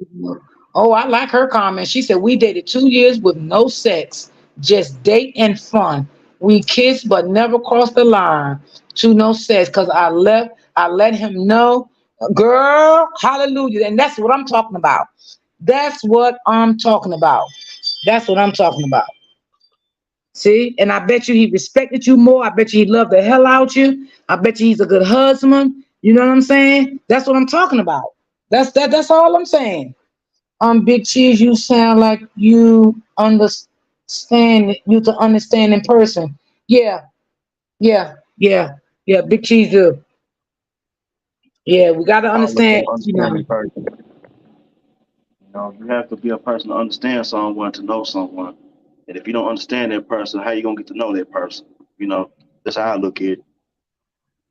Oh, I like her comment. She said we dated 2 years with no sex, just date and fun. We kissed but never crossed the line to no sex because I left. I let him know, girl, hallelujah. And that's what I'm talking about. That's what I'm talking about. That's what I'm talking about. See, and I bet you he respected you more. I bet you he loved the hell out you. I bet you he's a good husband. You know what I'm saying? That's what I'm talking about. That's all I'm saying. Big Cheese, you sound like you to understand in person. Yeah, yeah, yeah, yeah. Big Cheese, do. Yeah, we gotta I look understand. for understanding person. You have to be a person to understand someone to know someone. And if you don't understand that person, how you gonna get to know that person? You know, that's how I look at it.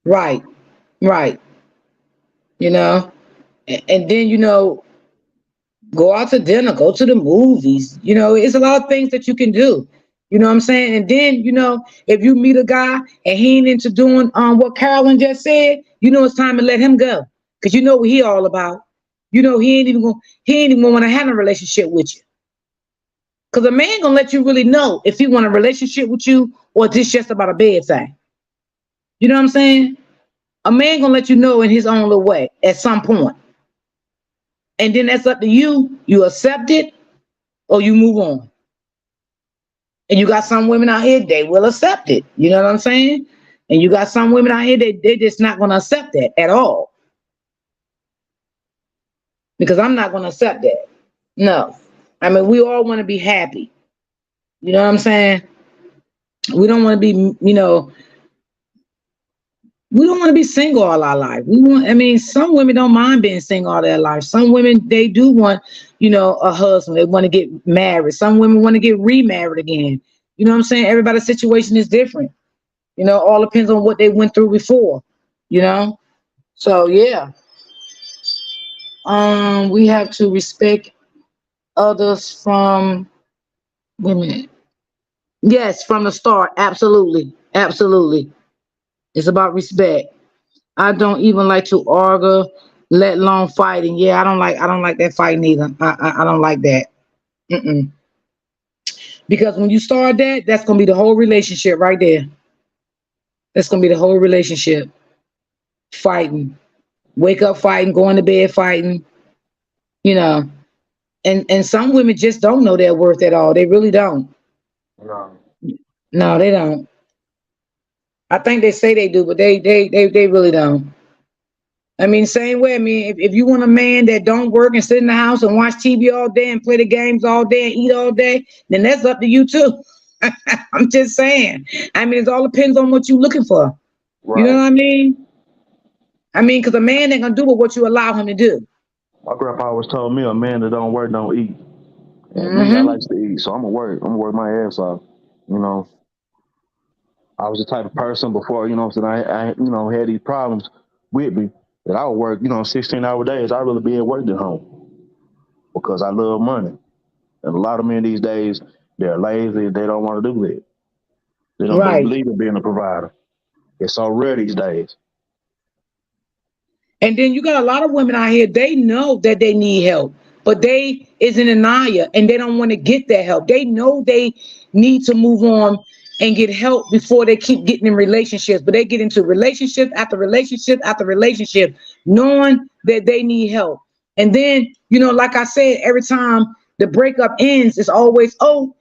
Right, right. You know, and then go out to dinner, go to the movies. It's a lot of things that you can do. You know what I'm saying? And then, if you meet a guy and he ain't into doing what Carolyn just said, it's time to let him go. Cause you know what he all about. He ain't even want to have a relationship with you. Cause a man gonna let you really know if he want a relationship with you or this just about a bed thing. You know what I'm saying? A man gonna let you know in his own little way at some point. And then that's up to you. You accept it or you move on. And you got some women out here, they will accept it. You know what I'm saying? And you got some women out here, they just not going to accept that at all. Because I'm not going to accept that. No. I mean, we all want to be happy. You know what I'm saying? We don't want to be, we don't want to be single all our life. I mean, some women don't mind being single all their life. Some women, they do want, a husband. They want to get married. Some women want to get remarried again. You know what I'm saying? Everybody's situation is different. All depends on what they went through before. you know. So yeah, We have to respect others from. Wait a minute. Yes, from the start. Absolutely, absolutely. It's about respect. I don't even like to argue, let alone fighting. Yeah, I don't like that fighting either. I don't like that. Mm-mm. Because when you start that, that's gonna be the whole relationship right there. That's gonna be the whole relationship. Fighting. Wake up fighting, going to bed fighting, you know. And some women just don't know their worth at all. They really don't. No. No, they don't. I think they say they do, but they really don't. I mean, same way. I mean, if you want a man that don't work and sit in the house and watch TV all day and play the games all day and eat all day, then that's up to you too. I'm just saying. I mean, it all depends on what you're looking for. You know Right. what I mean? I mean, because a man ain't gonna do what you allow him to do. My grandpa always told me a man that don't work don't eat. And me, I like Hmm. to eat, so I'm gonna work. I'm gonna work my ass off. You know, I was the type of person before, I had these problems with me that I would work, 16-hour days. I really be at work at home because I love money. And a lot of men these days, they're lazy. They don't want to do that. They don't Right. believe in being a provider. It's so rare these days. And then you got a lot of women out here, they know that they need help, but they is in denial and they don't want to get that help. They know they need to move on and get help before they keep getting in relationships, but they get into relationship after relationship after relationship, knowing that they need help. And then, like I said, every time the breakup ends, it's always, oh,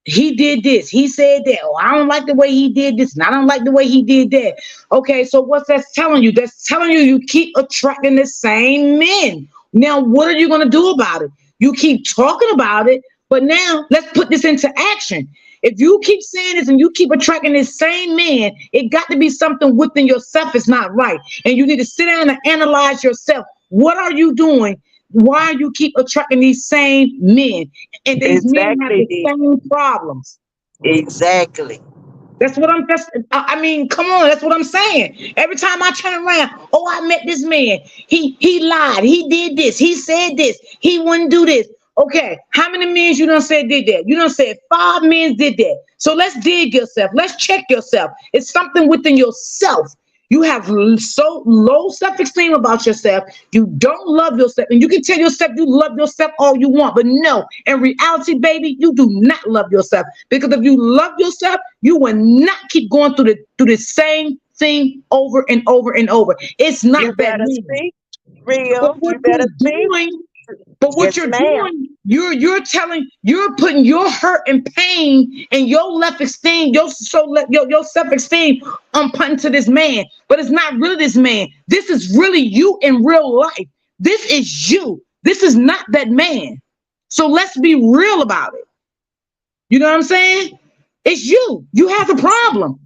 he did this. He said that. Oh, I don't like the way he did this, and I don't like the way he did that. Okay, so what's that telling you? That's telling you you keep attracting the same men. Now, what are you going to do about it? You keep talking about it, but now let's put this into action. If you keep saying this and you keep attracting this same man, it got to be something within yourself is not right. And you need to sit down and analyze yourself. What are you doing? Why you keep attracting these same men? And these men have Exactly, the D. same problems. Exactly. I mean, come on, that's what I'm saying. Every time I turn around, oh, I met this man. He lied. He did this. He said this. He wouldn't do this. Okay, how many men you done said did that? You done said 5 men did that. So let's dig yourself. Let's check yourself. It's something within yourself. You have so low self-esteem about yourself. You don't love yourself. And you can tell yourself you love yourself all you want. But no, in reality, baby, you do not love yourself. Because if you love yourself, you will not keep going through the same thing over and over and over. It's not You that better mean. speak But real. what You better you're speak. doing but what Yes, you're ma'am. doing, you're putting your hurt and pain and your left esteem, your self-esteem on putting to this man. But it's not really this man. This is really you in real life. This is you. This is not that man. So let's be real about it. You know what I'm saying? It's you. You have the problem.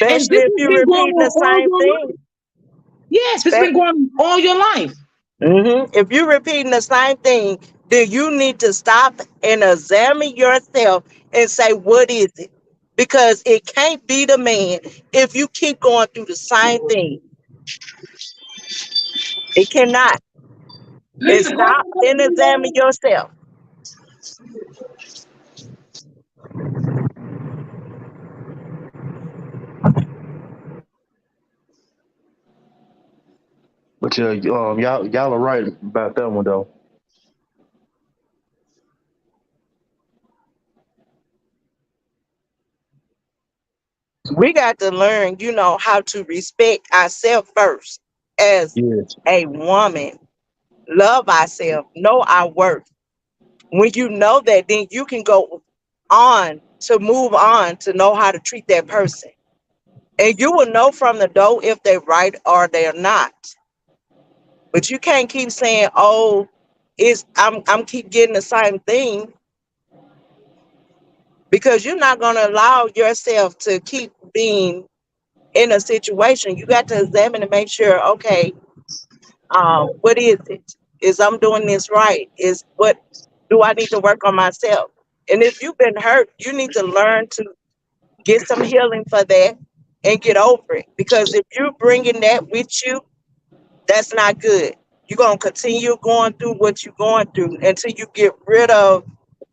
And Especially this if has you're been going repeating on the all same your thing. life. Yes, this has been going on all your life. If you're repeating the same thing, then you need to stop and examine yourself and say, what is it? Because it can't be the man if you keep going through the same thing. It cannot. And stop and examine yourself. But yeah, y'all are right about that one though. We got to learn, how to respect ourselves first as Yes. a woman. Love ourselves, know our worth. When you know that, then you can go on to move on to know how to treat that person. And you will know from the door if they're right or they're not. But you can't keep saying, "Oh, I'm keep getting the same thing," because you're not gonna allow yourself to keep being in a situation. You got to examine and make sure, okay, what is it? Is I'm doing this right? Is what do I need to work on myself? And if you've been hurt, you need to learn to get some healing for that and get over it. Because if you're bringing that with you, that's not good. You're gonna continue going through what you're going through until you get rid of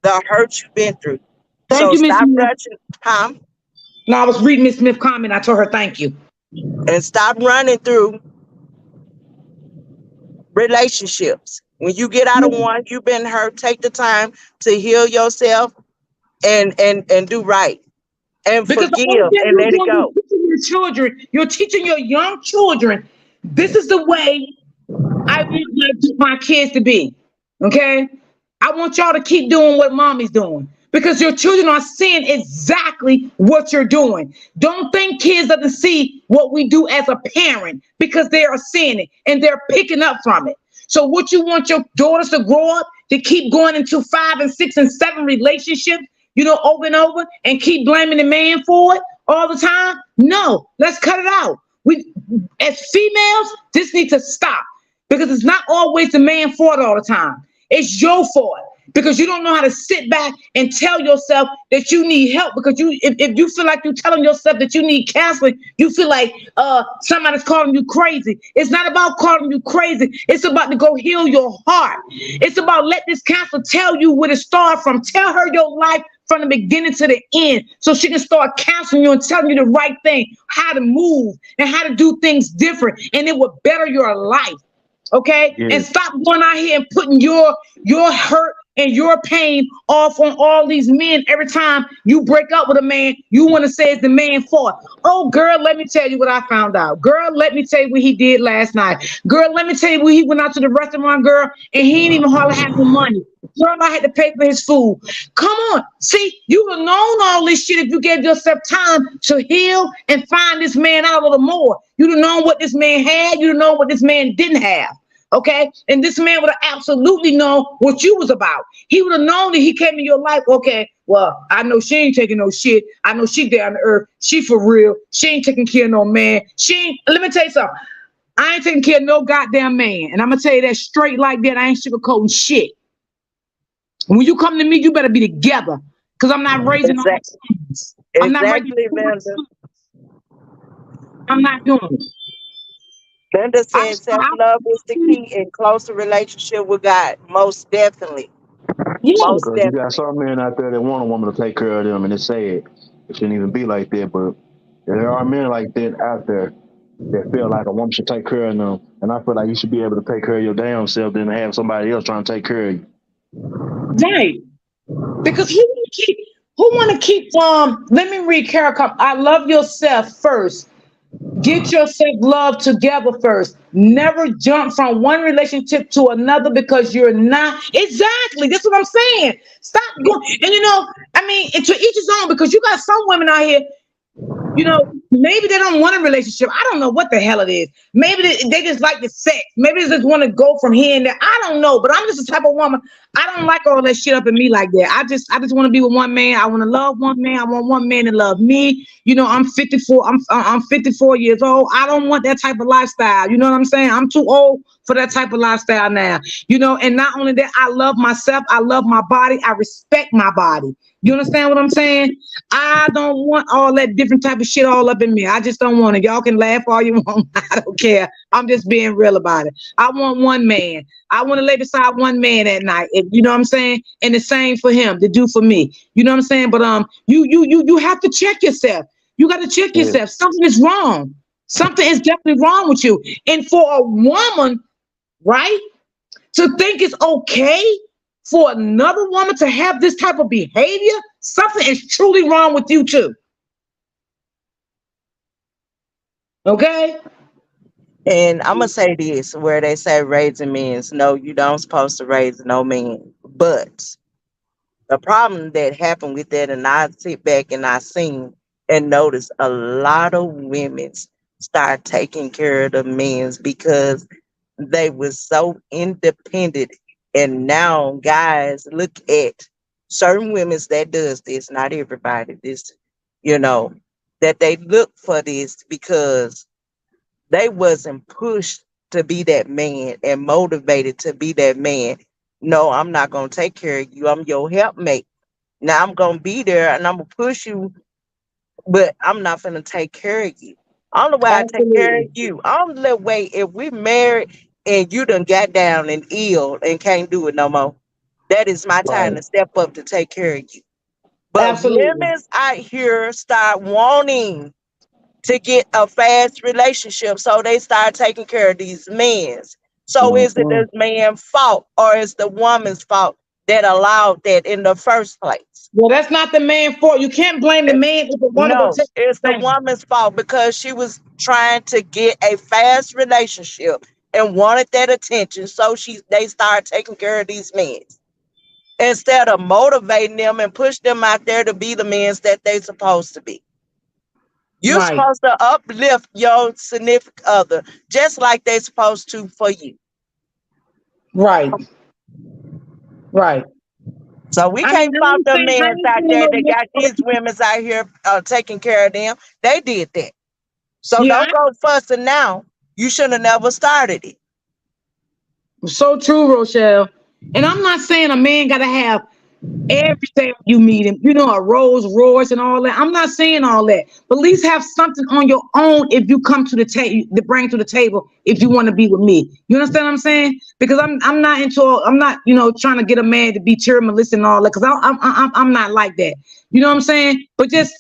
the hurt you've been through. Thank So you, Miss stop Smith. rushing, huh? No, I was reading Miss Smith comment. I told her thank you. And stop running through relationships. When you get out of one, you've been hurt. Take the time to heal yourself and do right and Because the only forgive thing and you're let it doing, go. you're teaching your children, you're teaching your young children, this is the way I want my kids to be. Okay? I want y'all to keep doing what mommy's doing because your children are seeing exactly what you're doing. Don't think kids doesn't see what we do as a parent because they are seeing it and they're picking up from it. So what you want your daughters to grow up to keep going into 5 and 6 and 7 relationships, over and over and keep blaming the man for it all the time? No, let's cut it out. We as females, this needs to stop because it's not always the man's fault all the time. It's your fault because you don't know how to sit back and tell yourself that you need help because if you feel like you're telling yourself that you need counseling, you feel like somebody's calling you crazy. It's not about calling you crazy. It's about to go heal your heart. It's about let this counselor tell you where to start from. Tell her your life from the beginning to the end so she can start counseling you and telling you the right thing, how to move and how to do things different, and it will better your life. Okay, Yeah, and stop going out here and putting your hurt and your pain off on all these men. Every time you break up with a man, you want to say it's the man's fault. Oh, girl, let me tell you what I found out. Girl, let me tell you what he did last night. Girl, let me tell you when he went out to the restaurant, girl, and he ain't even hardly had no money. Girl, I had to pay for his food. Come on. See, you would have known all this shit if you gave yourself time to heal and find this man out a little more. You'd have known what this man had. You'd have known what this man didn't have. Okay. And this man would have absolutely known what you was about. He would have known that he came in your life. Okay. Well, I know she ain't taking no shit. I know she down to earth. She for real. She ain't taking care of no man. She ain't, let me tell you something. I ain't taking care of no goddamn man. And I'm going to tell you that straight like that. I ain't sugarcoating shit. When you come to me, you better be together. Because I'm not raising all my Exactly, sons. I'm not raising exactly, all my Linda. sons. I'm not doing it. Linda I, said self I, love is the key in closer relationship with God. Most definitely. yeah. Most because you got definitely. some men out there that want a woman to take care of them, and it's sad. It shouldn't even be like that, but there are men like that out there that feel like a woman should take care of them, and I feel like you should be able to take care of your damn self than to have somebody else trying to take care of you. Right. Because who want to keep let me read Carol. I love yourself first. Get yourself love together first. Never jump from one relationship to another because you're not exactly. That's what I'm saying. Stop going. And I mean, and to each his own because you got some women out here maybe they don't want a relationship. I don't know what the hell it is. Maybe they just like the sex. Maybe they just want to go from here and there. I don't know. But I'm just the type of woman. I don't like all that shit up in me like that. I just want to be with one man. I want to love one man. I want one man to love me. I'm 54. I'm 54 years old. I don't want that type of lifestyle. You know what I'm saying? I'm too old for that type of lifestyle now. And not only that, I love myself. I love my body. I respect my body. You understand what I'm saying? I don't want all that different type of shit all up in me. I just don't want it. Y'all can laugh all you want. I don't care. I'm just being real about it. I want one man. I want to lay beside one man at night. You know what I'm saying? And the same for him to do for me. You know what I'm saying? But you have to check yourself. You got to check Yeah, yourself. Something is wrong. Something is definitely wrong with you. And for a woman, right, to think it's okay for another woman to have this type of behavior, something is truly wrong with you too. Okay? And I'm gonna say this where they say raising means no, you don't supposed to raise no man. But the problem that happened with that, and I sit back and I seen and notice a lot of women start taking care of the men's because they were so independent. And now guys look at certain women's that does this, not everybody, this, you know, that they look for this because they wasn't pushed to be that man and motivated to be that man. No, I'm not gonna take care of you. I'm your helpmate. Now I'm gonna be there and I'm gonna push you, but I'm not gonna take care of you. Only way I take care of Absolutely. you. Only way if we married, and you done got down and ill and can't do it no more. That is my time Right. to step up to take care of you. But Absolutely. women's out here start wanting to get a fast relationship, so they start taking care of these men. So is it Mm-hmm. the man's fault or is the woman's fault that allowed that in the first place? Well, that's not the man fault. You can't blame the man if the woman go No, take it's the things. woman's fault because she was trying to get a fast relationship and wanted that attention. So they started taking care of these men instead of motivating them and push them out there to be the men that they supposed to be. You're Right, supposed to uplift your significant other just like they supposed to for you. right, right. So we I mean, can't fault the I men ain't out saying there no that got these man. women out here taking care of them. They did that. So Yeah, don't go fussing now. You should have never started it. so true, Rochelle. And I'm not saying a man got to have everything you meet him, a Rolls Royce and all that. I'm not saying all that, but at least have something on your own if you come to the table, to bring to the table if you want to be with me. You understand what I'm saying? Because I'm not trying to get a man to be materialistic and all that. Because I'm not like that. You know what I'm saying? But just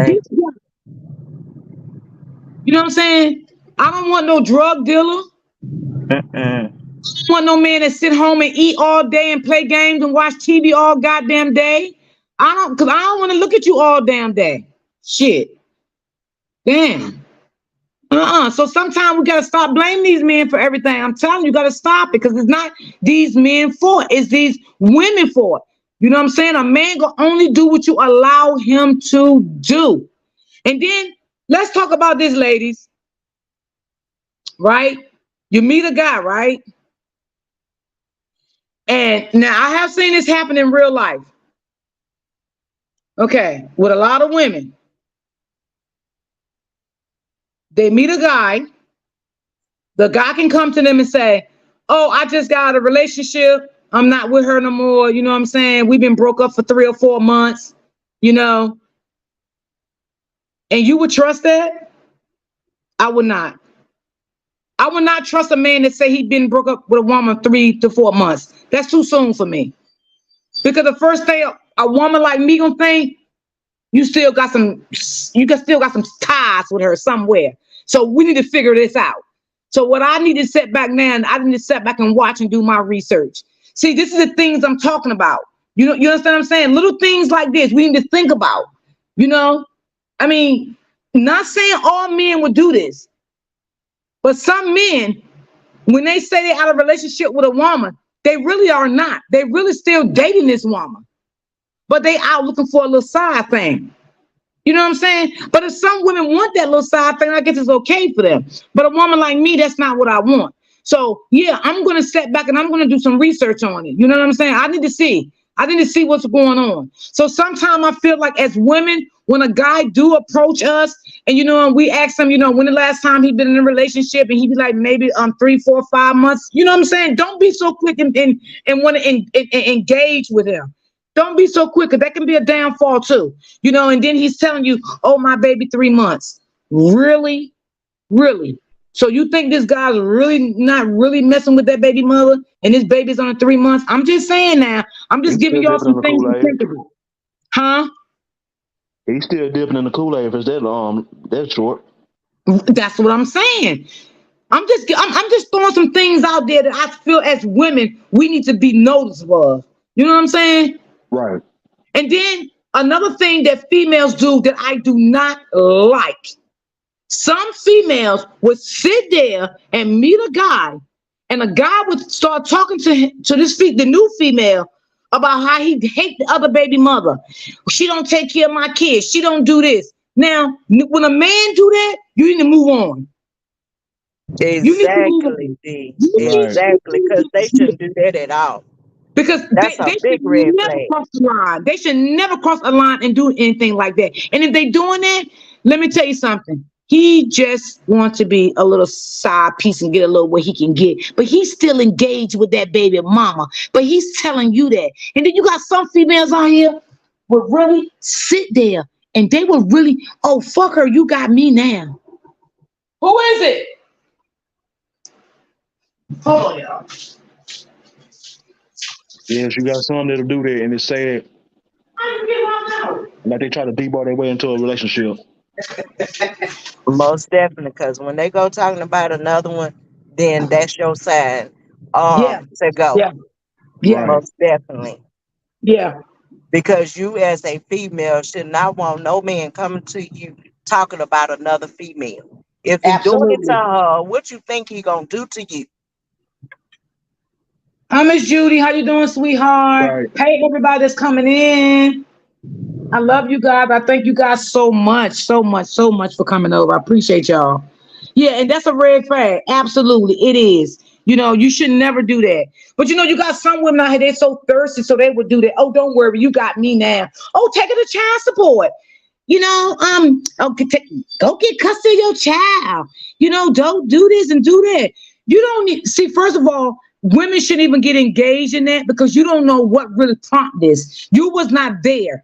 be, Exactly. you know what I'm saying? I don't want no drug dealer. Mm-mm. I don't want no man that sit home and eat all day and play games and watch TV all goddamn day. Cause I don't want to look at you all damn day. Shit. Damn. So sometimes we gotta stop blaming these men for everything. I'm telling you, you gotta stop it because it's not these men for it, it's these women for it. You know what I'm saying? A man gonna only do what you allow him to do. And then let's talk about this, ladies. Right? You meet a guy, right? And now I have seen this happen in real life. Okay, with a lot of women. They meet a guy, the guy can come to them and say, "Oh, I just got a relationship. I'm not with her no more. You know what I'm saying? We've been broke up for 3 or 4 months, you know." And you would trust that? I would not. I would not trust a man that say he'd been broke up with a woman 3 to 4 months. That's too soon for me. Because the first thing a woman like me gonna think, still got some ties with her somewhere. So we need to figure this out. So what I need to set back now, I need to set back and watch and do my research. See, this is the things I'm talking about. You understand what I'm saying? Little things like this we need to think about. You know, I mean, not saying all men would do this, but some men, when they say they're out of a relationship with a woman, they really are not. They really still dating this woman, but they out looking for a little side thing. You know what I'm saying? But if some women want that little side thing, I guess it's okay for them. But a woman like me, that's not what I want. So yeah, I'm gonna step back and I'm gonna do some research on it. You know what I'm saying? I need to see. I need to see what's going on. So sometimes I feel like as women, when a guy do approach us and and we ask him, when the last time he been in a relationship and he be like maybe 3, 4, 5 months, you know what I'm saying? Don't be so quick and want to engage with him. Don't be so quick, because that can be a downfall too. And then he's telling you, "Oh, my baby, 3 months." Really? Really? So you think this guy's really not really messing with that baby mother and this baby's on 3 months? I'm just saying now. I'm just He's giving still y'all dipping some in the things Kool to Aid. think about. Huh? He's still dipping in the Kool Aid if it's that short. That's what I'm saying. I'm just throwing some things out there that I feel as women we need to be noticeable of. You know what I'm saying? Right. And then another thing that females do that I do not like. Some females would sit there and meet a guy, and a guy would start talking to the new female about how he hate the other baby mother. She don't take care of my kids. She don't do this. Now, when a man do that, you need to move on. You need to move Exactly, on. D. You Right. Exactly, because they shouldn't do that at all. Because That's a they should big red never flag. cross the line. They should never cross a line and do anything like that. And if they doing that, let me tell you something. He just wants to be a little side piece and get a little what he can get. But he's still engaged with that baby mama. But he's telling you that. And then you got some females out here would really sit there and they would really, "Oh, fuck her, you got me now." Who is it? Hold on, y'all. Yes, you got some that'll do that, and it's sad. How you get one out? Like they try to debug their way into a relationship. Most definitely, because when they go talking about another one, then that's your sign Yeah, to go. yeah, yeah, Right. Most definitely. yeah. Because you as a female should not want no man coming to you talking about another female. If he doing it to Absolutely. her, what you think he gonna do to you? Hi, Miss Judy. How you doing, sweetheart? Right. Hey, everybody that's coming in. I love you guys. I thank you guys so much, so much, so much for coming over. I appreciate y'all. Yeah, and that's a red flag. Absolutely, it is. You should never do that. But you got some women out here, they're so thirsty, so they would do that. Oh, don't worry, you got me now. Oh, take it to child support. Go get custody of your child. Don't do this and do that. You don't need see, first of all, women shouldn't even get engaged in that because you don't know what really prompted this. You was not there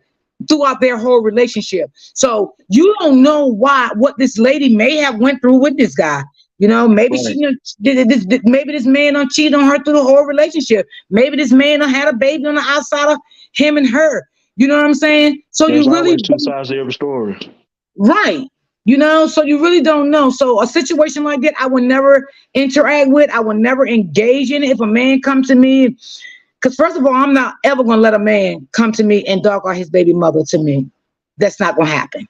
throughout their whole relationship. So you don't know what this lady may have went through with this guy. Maybe she Right. maybe this man done cheated on her through the whole relationship. Maybe this man done had a baby on the outside of him and her. You know what I'm saying? So There's you really always two don't. sides to every story. Right. So you really don't know. So a situation like that, I would never interact with. I would never engage in it. If a man comes to me, because first of all, I'm not ever gonna let a man come to me and dog out his baby mother to me. That's not gonna happen.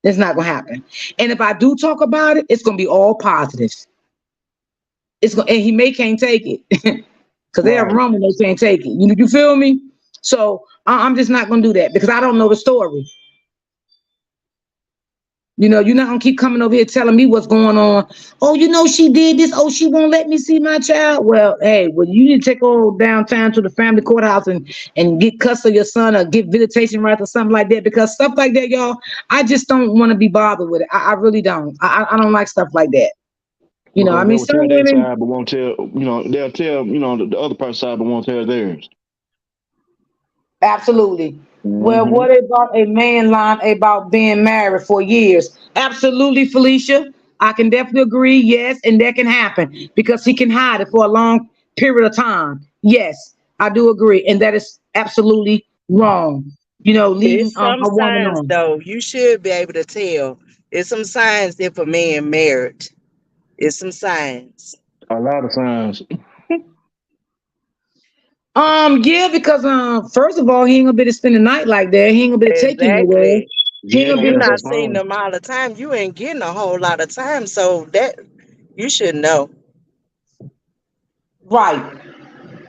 It's not gonna happen. And if I do talk about it, it's gonna be all positive. And he may can't take it because they're Right. wrong when they can't take it. You feel me? So I'm just not gonna do that because I don't know the story. You're not gonna keep coming over here telling me what's going on. Oh, she did this. Oh, she won't let me see my child. Well, hey, you need to take her downtown to the family courthouse and get custody of your son or get visitation rights or something like that. Because stuff like that, y'all, I just don't want to be bothered with it. I really don't. I don't like stuff like that. I Because they mean, will some tell their women, side, but won't tell. They'll tell the other person's side, but won't tell theirs. absolutely. Well, Hmm. what about a man lying about being married for years? Absolutely, Felicia. I can definitely agree. Yes, and that can happen because he can hide it for a long period of time. Yes, I do agree, and that is absolutely wrong. Leading It's some a woman signs on. though. You should be able to tell. It's some signs if a man married. It's some signs. A lot of signs. Yeah, because first of all, he ain't gonna be able to spend the night like that. He ain't gonna be able to take you nowhere. Exactly. He ain't Yeah, And gonna he be you got to able have not to. seeing phones. them all the time. You ain't getting a whole lot of time. So that you should know. Right,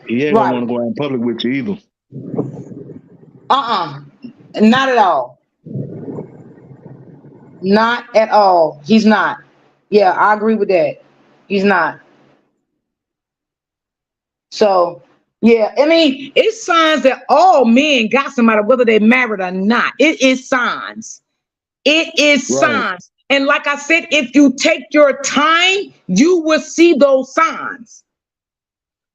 He ain't gonna right. want to go out in public with you either. Uh-uh. Not at all. Not at all. He's not. Yeah, I agree with that. He's not. So, yeah, I mean, it's signs that all men got somebody, whether they married or not. It is signs. It is Right. signs. And like I said, if you take your time, you will see those signs.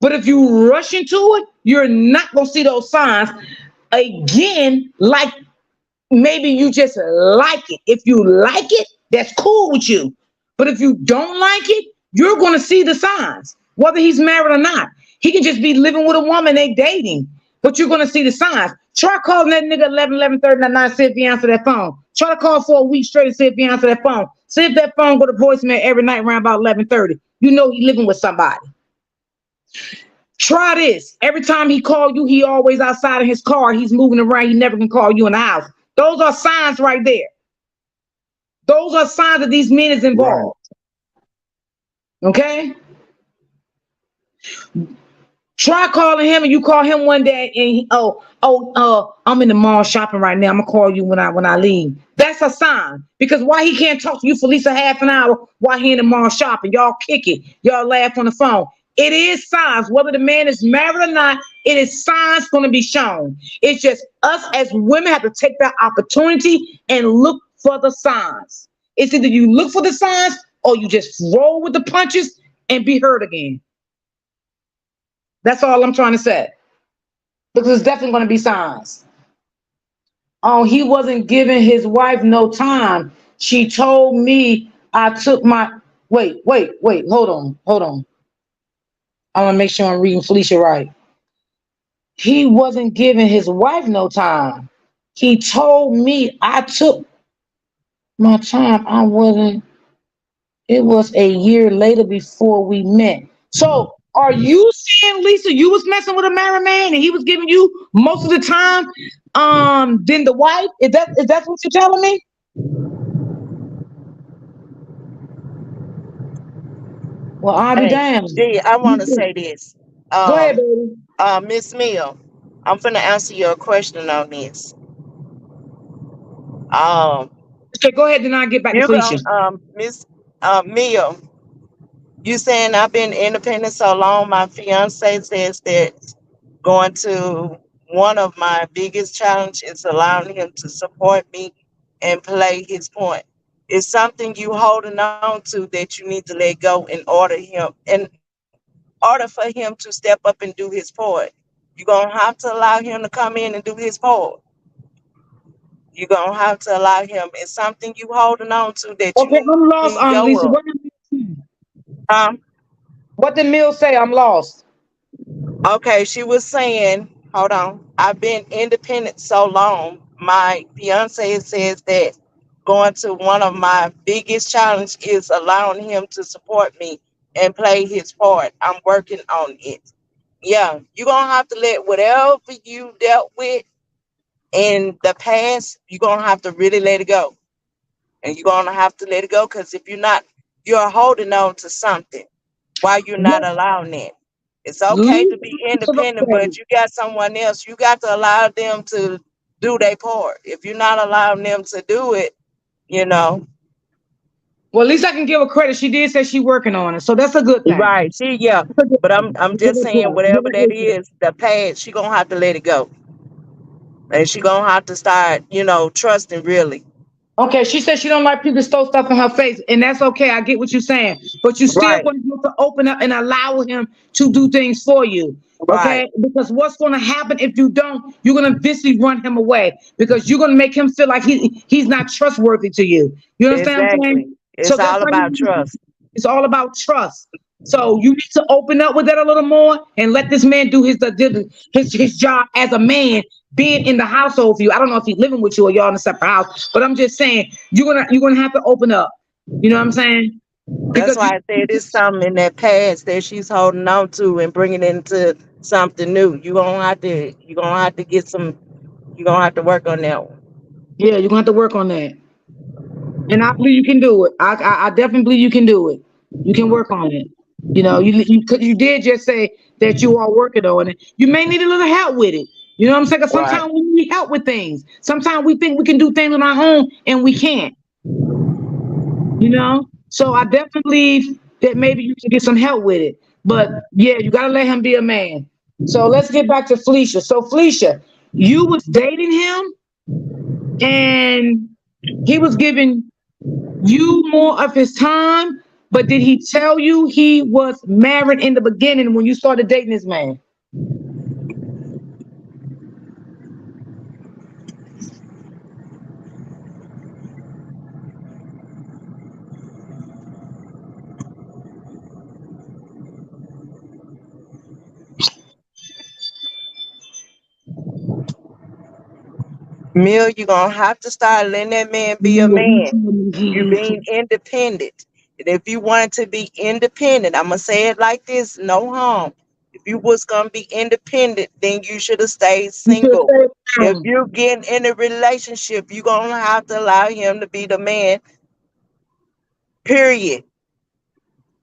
But if you rush into it, you're not going to see those signs. Again, like maybe you just like it. If you like it, that's cool with you. But if you don't like it, you're going to see the signs, whether he's married or not. He can just be living with a woman they dating, but you're going to see the signs. Try calling that nigga 11:30 at night, see if he answer that phone. Try to call for a week straight and see if he answer that phone. See if that phone go to voicemail every night around about 11:30. You know he living with somebody. Try this. Every time he call you, he always outside of his car. He's moving around. He never can call you in the house. Those are signs right there. Those are signs that these men is Right. involved. Okay? Try calling him and you call him one day and I'm in the mall shopping right now. I'm gonna call you when I leave. That's a sign. Because why he can't talk to you for at least a half an hour while he in the mall shopping? Y'all kick it. Y'all laugh on the phone. It is signs. Whether the man is married or not, it is signs going to be shown. It's just us as women have to take that opportunity and look for the signs. It's either you look for the signs or you just roll with the punches and be hurt again. That's all I'm trying to say. Because it's definitely going to be signs. Oh, he wasn't giving his wife no time. She told me I took my. Wait. Hold on. I want to make sure I'm reading Felicia right. He wasn't giving his wife no time. He told me I took my time. I wasn't. It was a year later before we met. So, are you saying, Lisa, you was messing with a married man and he was giving you most of the time, than the wife? Is that what you're telling me? Well, I'll be Hey, damned. D, I want to say this. Go ahead, Um, baby. Miss Mill, I'm finna answer your question on this. Um, Okay, go ahead, then I'll get back to you Felicia. go, Miss Mill. You saying I've been independent so long? My fiance says that going to one of my biggest challenges is allowing him to support me and play his point. It's something you holding on to that you need to let go in order for him to step up and do his part. You're gonna have to allow him to come in and do his part. You're gonna have to allow him. It's something you holding on to that you Okay, need to I'm let lost, go of. Lisa. Um, What did Mill say? I'm lost. okay, she was saying, hold on. I've been independent so long. My fiance says that going to one of my biggest challenge is allowing him to support me and play his part. I'm working on it. Yeah, you're gonna have to let whatever you dealt with in the past, you're gonna have to really let it go. And you're gonna have to let it go because if you're not, you're holding on to something while you're not allowing it. It's okay to be Lisa, independent, but you got someone else. You got to allow them to do their part. If you're not allowing them to do it, you know, well, at least I can give her credit. She did say she working on it, so that's a good thing. right? See, yeah. That's a good But thing. I'm That's a just good saying, point. Give whatever her that credit. is, the past, she gonna have to let it go, and she gonna have to start, trusting really. Okay, she said she don't like people to throw stuff in her face, and that's okay. I get what you're saying, but you still Right, want him to open up and allow him to do things for you. right, Okay, because what's going to happen if you don't? You're going to visibly run him away because you're going to make him feel like he's not trustworthy to you. You understand what I'm exactly. saying? So It's that's all why about trust. it's all about trust. So you need to open up with that a little more and let this man do his job as a man, being in the household for you. I don't know if he's living with you or y'all in a separate house, but I'm just saying you're gonna have to open up. You know what I'm saying? That's Because why I said it's something in that past that she's holding on to and bringing it into something new. You gonna have to get some. You gonna have to work on that one. yeah, you're gonna have to work on that. And I believe you can do it. I definitely believe you can do it. You can work on it. You know, you did just say that you are working on it. You may need a little help with it. You know what I'm saying? 'Cause Right. sometimes we need help with things. Sometimes we think we can do things on our own and we can't. You know, so I definitely believe that maybe you can get some help with it. But yeah, you got to let him be a man. So let's get back to Felicia. So Felicia, you was dating him and he was giving you more of his time, but did he tell you he was married in the beginning when you started dating this man? Mill, you're gonna have to start letting that man be a No, he man. told me You he being independent. And if you wanted to be independent, I'm gonna say it like this, no harm. If you was gonna be independent, then you should have stayed you should single. stay If around. you're getting in a relationship, you're gonna have to allow him to be the man, period.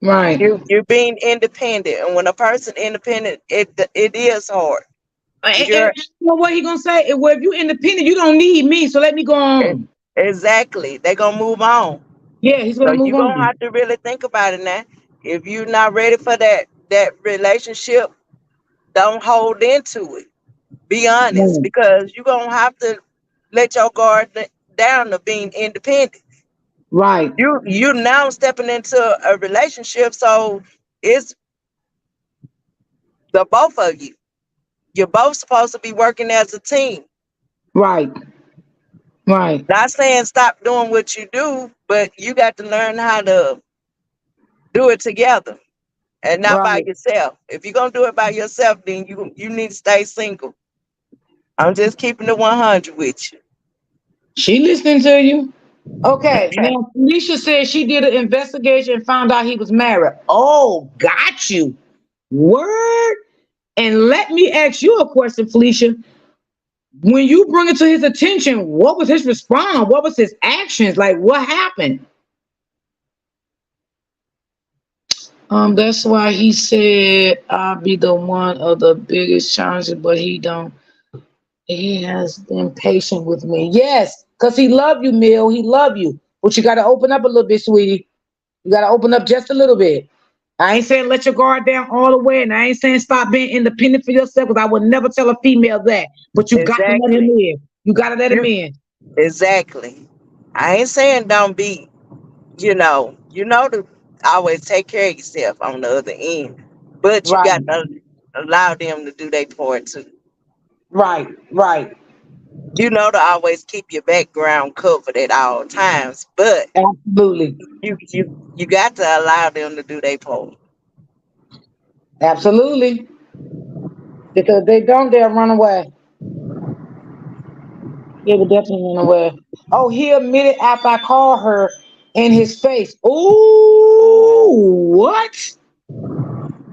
Right. You're being independent. And when a person independent, it is hard. And You're you know what he gonna say? Well, if you independent, you don't need me, so let me go e- on. exactly, they're gonna move on. Yeah, he's So gonna move you're gonna on. have to really think about it now. If you're not ready for that relationship, don't hold into it. Be honest, Right. because you're gonna have to let your guard down to being independent. Right. You now stepping into a relationship, so it's the both of you. You're both supposed to be working as a team. Right. Right. Not saying stop doing what you do, but you got to learn how to do it together and not by Right. yourself. If you're gonna do it by yourself, then you need to stay single. I'm just keeping it 100 with you. She listening to you. Okay, Okay. now Felicia said she did an investigation and found out he was married. Oh, got you. Word. And let me ask you a question, Felicia. When you bring it to his attention, what was his response? What was his actions? Like, what happened? That's why he said I'll be the one of the biggest challenges, but he don't. He has been patient with me. Yes, because he love you, Mill. He love you. But you gotta open up a little bit, sweetie. You gotta open up just a little bit. I ain't saying let your guard down all the way, and I ain't saying stop being independent for yourself, because I would never tell a female that. But you got to let him Exactly. in. You gotta let him You in. exactly. I ain't saying don't be, to always take care of yourself on the other end. But you Right, got to allow them to do their part too. right, right. To always keep your background covered at all times. But Absolutely. you got to allow them to do their part. Absolutely. Because they don't, they'll run away. They would definitely run away. Oh, he admitted after I called her in his face. Ooh, what?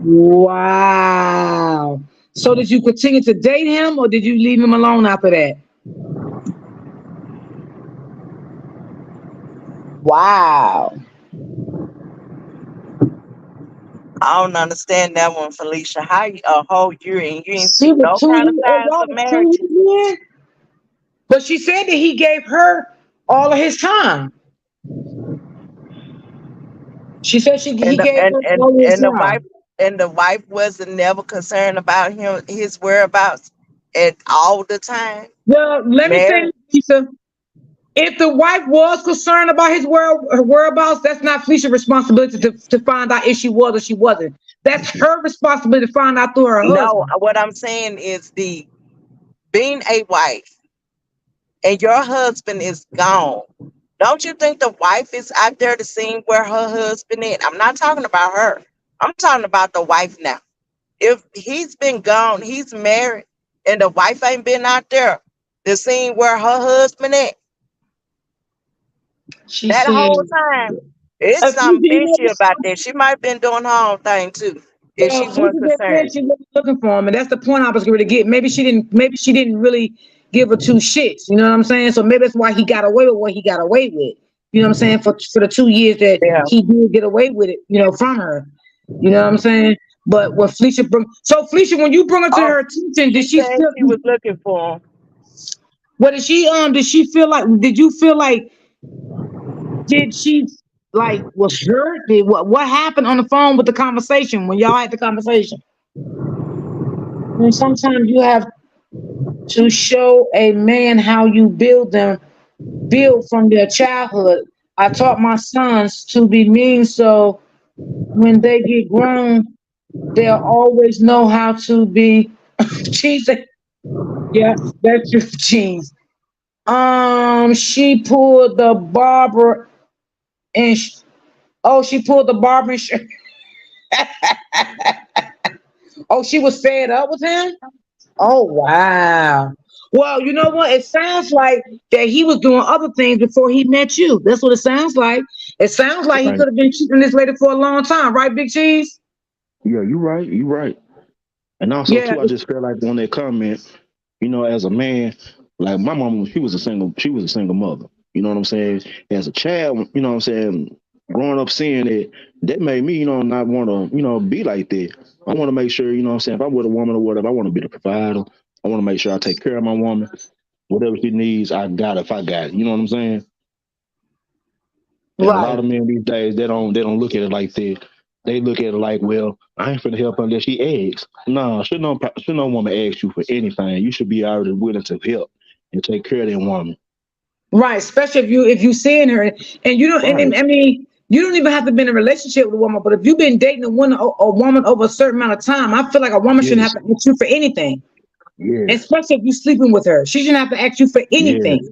Wow. So did you continue to date him or did you leave him alone after that? Wow. I don't understand that one, Felicia. How you a whole year and you ain't She see was no two kind of years, oh, signs y'all of was marriage? 2 years in? But she said that he gave her all of his time. She said he And the gave and her and all of his and the wife time. and the wife wasn't never concerned about his whereabouts at all the time. Well, let me say Married? this, Lisa. If the wife was concerned about her whereabouts, that's not Felicia's responsibility to find out if she was or she wasn't. That's her responsibility to find out through her No, husband. what I'm saying is the being a wife and your husband is gone. Don't you think the wife is out there to see where her husband is? I'm not talking about her. I'm talking about the wife now. If he's been gone, he's married, and the wife ain't been out there to see where her husband at She that said, whole time. It's something fishy about that. She might have been doing her own thing too, if well, she Felicia wasn't just said concerned. she wasn't looking for him, and that's the point I was going to get. Maybe she didn't. Maybe she didn't really give her two shits. You know what I'm saying? So maybe that's why he got away with what he got away with. You know what I'm saying? For the 2 years that Yeah. he did get away with it, from her. You know what I'm saying? But when Felicia Felicia, when you bring it to Oh, her attention, did she she said still? she was looking for him. What did she? Did she feel like? Did you feel like? Did she like was hurt? Did what happened on the phone with the conversation when y'all had the conversation? And sometimes you have to show a man how you build from their childhood. I taught my sons to be mean, so when they get grown, they'll always know how to be. Cheese. Yeah, that's just cheese. She pulled the barber and she pulled the barber and oh, she was fed up with him. Oh wow. Well, you know what? It sounds like that he was doing other things before he met you. That's what it sounds like. It sounds like he Right. could have been cheating this lady for a long time, right, Big Cheese? Yeah, you're right. You're right. And also Yeah. too, I just feel like on that comment, as a man, like my mom, she was a single mother. You know what I'm saying? As a child, you know what I'm saying, growing up seeing it, that made me, not want to, be like that. I want to make sure, what I'm saying, if I'm with a woman or whatever, I want to be the provider. I want to make sure I take care of my woman. Whatever she needs, I got it if I got it. You know what I'm saying? And a lot Right. of men these days, they don't look at it like that. They look at it like, well, I ain't finna help her unless she asks. No, should no woman ask you for anything. You should be already willing to help and take care of that woman. Right. Especially if you seeing her and you don't and Right. I mean you don't even have to be in a relationship with a woman, but if you've been dating a woman over a certain amount of time, I feel like a woman shouldn't have Yes. to ask you for anything. Yes. Especially if you're sleeping with her. She shouldn't have to ask you for Yes. anything.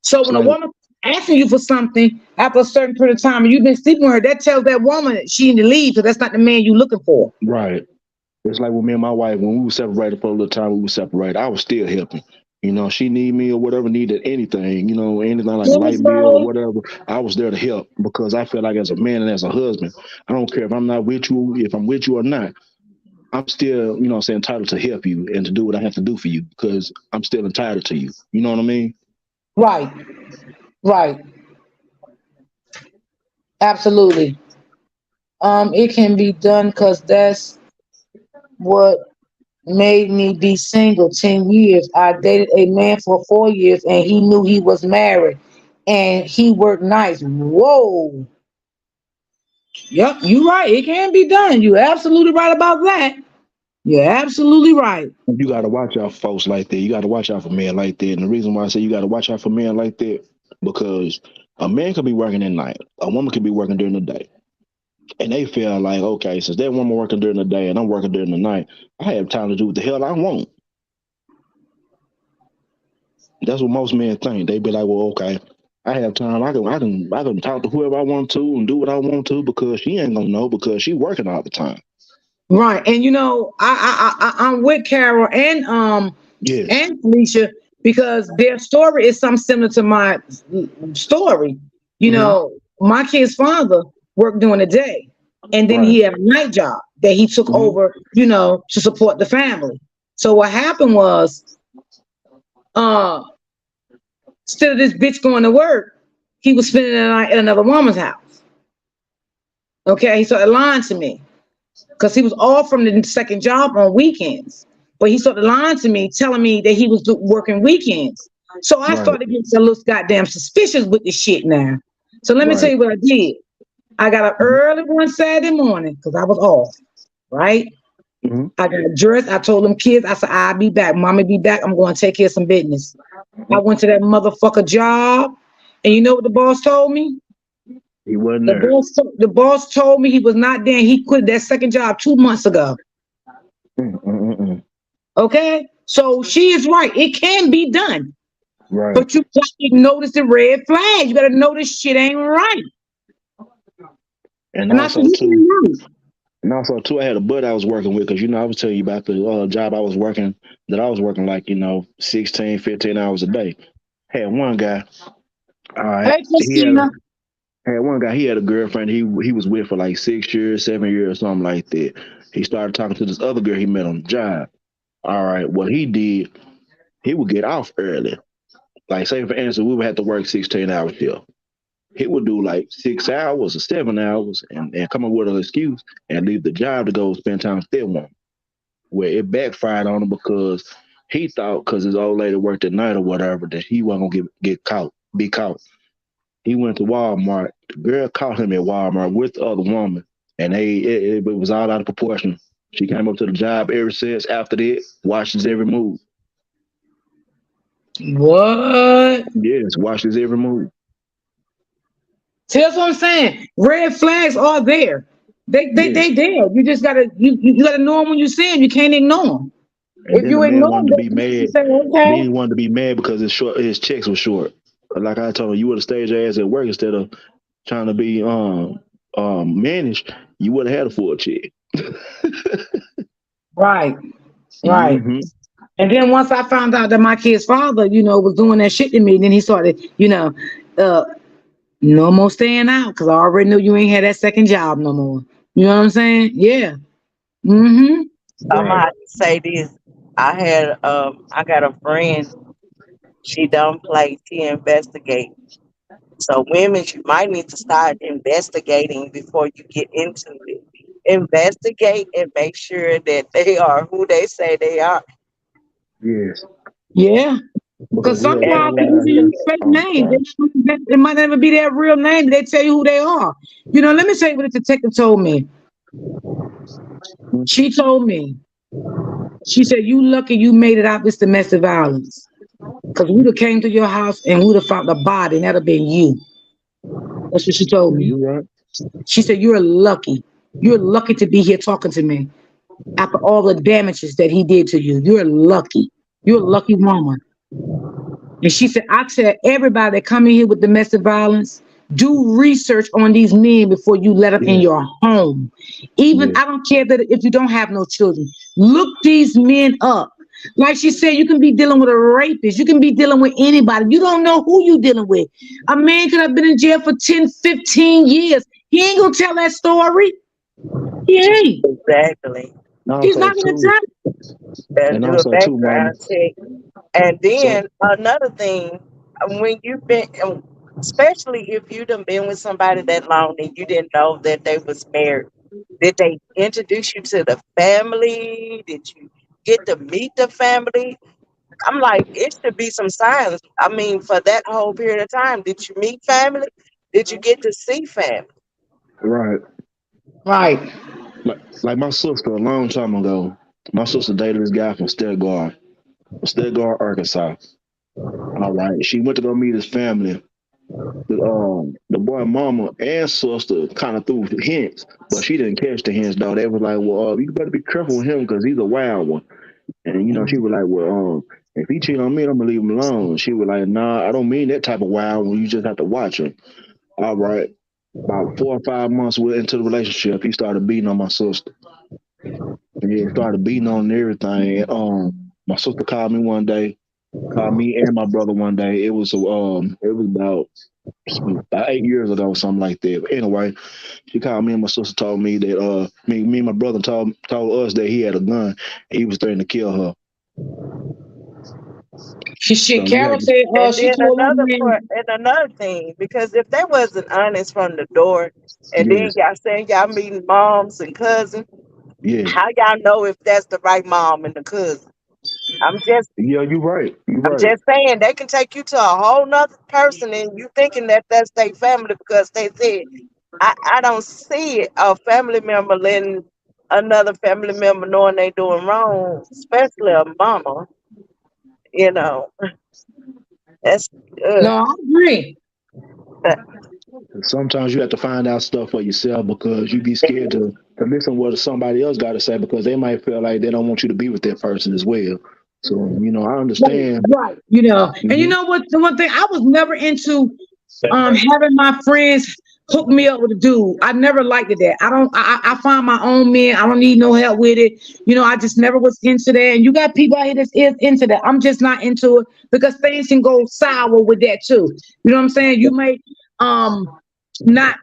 So It's when a like woman asking you for something after a certain period of time and you've been sleeping with her, that tells that woman that she need to leave because that's not the man you looking for. Right. It's like with me and my wife, when we were separated for a little time, we were separated. I was still helping. You know, she need me or whatever, needed anything, you know, anything like a Yes, light bill or bro. whatever. I was there to help because I feel like as a man and as a husband, I don't care if I'm not with you, if I'm with you or not. I'm still, you know, what I'm saying, entitled to help you and to do what I have to do for you because I'm still entitled to you. You know what I mean? Right, right. Absolutely. It can be done because that's what made me be single 10 years. I dated a man for 4 years and he knew he was married and he worked nights. Whoa. Yep, you right. It can be done. You absolutely right about that. You're absolutely right. You got to watch out for folks like that. You got to watch out for men like that. And the reason why I say you got to watch out for men like that, because a man could be working at night, a woman could be working during the day. And they feel like, okay, since that woman working during the day and I'm working during the night, I have time to do what the hell I want. That's what most men think. They be like, well, okay, I have time. I can talk to whoever I want to and do what I want to because she ain't gonna know because she working all the time. Right. And you know, I'm with Carol Yes. and Felicia because their story is something similar to my story. You Hmm. know, my kid's father worked during the day and then Right. he had a night job that he took Hmm. over, you know, to support the family. So what happened was, uh, instead of this bitch going to work, he was spending the night at another woman's house. Okay, he started lying to me because he was off from the second job on weekends. But he started lying to me, telling me that he was working weekends. So I Right. started getting a little goddamn suspicious with this shit now. So let me tell Right. you what I did. I got up Hmm. early one Saturday morning because I was off, right? Hmm. I got dressed. I told them kids, I said, I'll be back. Mommy be back. I'm going to take care of some business. I went to that motherfucker job. And you know what the boss told me? He wasn't there. The boss told me he was not there. He quit that second job 2 months ago. Mm-mm-mm-mm. Okay? So she is right. It can be done. Right. But you got to notice the red flags. You got to know this shit ain't right. And And I said, also you too, ain't right. I had a bud I was working with because you know I was telling you about the job I was working that I was working like 16, 15 hours a day. Had one guy. All right. Hey, Christina. Had one guy. He had a girlfriend. He was with for like 6 years, 7 years, something like that. He started talking to this other girl he met on the job. All right. What he did, he would get off early. Like say for instance, we would have to work 16 hours here. He would do like 6 hours or 7 hours and come up with an excuse and leave the job to go spend time with that woman. Where it backfired on him because he thought because his old lady worked at night or whatever that he wasn't gonna get caught, be caught. He went to Walmart. The girl caught him at Walmart with the other woman, and it was all out of proportion. She came up to the job ever since. After that, watched his every move. What? Yes, watched his every move. See, that's what I'm saying. Red flags are there. Yes, They there. You just gotta you gotta know them when you see them. You can't ignore them. and If then the you man ignore them, wanted to be you mad. say, Then okay, he wanted to be mad because his checks were short. Like I told him, you would have stayed your ass at work instead of trying to be managed. You would have had a full check. right, right. Hmm. And then once I found out that my kid's father, you know, was doing that shit to me, then he started, uh, no more staying out because I already knew you ain't had that second job no more. You know what I'm saying? Yeah. Mm-hmm. I'm gonna Right. have to say this. I got a friend. She don't play. She investigate. So women, you might need to start investigating before you get into it. Investigate and make sure that they are who they say they are. Yes. Yeah. Because Because we had And sometimes they someone use out a here. fake Oh, name. sorry. It might not even be their real name. They tell you who they are. You know, let me tell you what the detective told me. She told me, she said, you lucky you made it out this domestic violence. Because we'd have came to your house and we'd have found the body, and that'd have been you. That's what she told Yeah, me. you right. She said, you're lucky. You're lucky to be here talking to me after all the damages that he did to you. You're lucky. You're a lucky woman. And she said, I tell everybody that come in here with domestic violence, do research on these men before you let them in Yeah, your home. Even yeah, I don't care that if you don't have no children, look these men up. Like she said, you can be dealing with a rapist. You can be dealing with anybody. You don't know who you dealing with. A man could have been in jail for 10, 15 years. He ain't gonna tell that story. He ain't. Exactly. and He's also not gonna too, tell. Better and do a also too, mama. background check. And So then another thing, when you've been, especially if you done been with somebody that long and you didn't know that they was married, did they introduce you to the family? Did you get to meet the family? I'm like, it should be some signs. I mean, for that whole period of time, did you meet family? Did you get to see family? right, Right. like my sister a long time ago. My sister dated this guy from Stuttgart, Arkansas. All right, she went to go meet his family. The boy mama and sister kind of threw hints, but she didn't catch the hints though. They was like, "Well, you better be careful with him because he's a wild one." And she was like, "Well, if he cheat on me, I'm gonna leave him alone." She was like, "Nah, I don't mean that type of wild one. You just have to watch him." All right. About 4 or 5 months into the relationship, he started beating on my sister. And he started beating on her and everything. And, my sister called me one day, called me and my brother one day. It was about 8 years ago or something like that. But anyway, she called me and my sister told me that me and my brother told us that he had a gun and he was threatening to kill her. She So you Carol have to said And she then told that another part, man. and another thing, because if they wasn't honest from the door, and then yes, y'all saying y'all meeting moms and cousins, yes. how y'all know if that's the right mom and the cousin? I'm just, Yeah, you're right. You're I'm right. just saying they can take you to a whole nother person, and you thinking that that's their family because they said, I don't see a family member letting another family member knowing they doing wrong, especially a mama. You know, that's uh, No, I agree. Sometimes you have to find out stuff for yourself because you be scared to listen what somebody else got to say because they might feel like they don't want you to be with that person as well. So I Right, understand. right. And you Hmm. know what? The one thing I was never into having my friends hook me up with a dude. I never liked that. I don't. I find my own men. I don't need no help with it. I just never was into that. And you got people out here that is into that. I'm just not into it because things can go sour with that too. You know what I'm saying? You may um not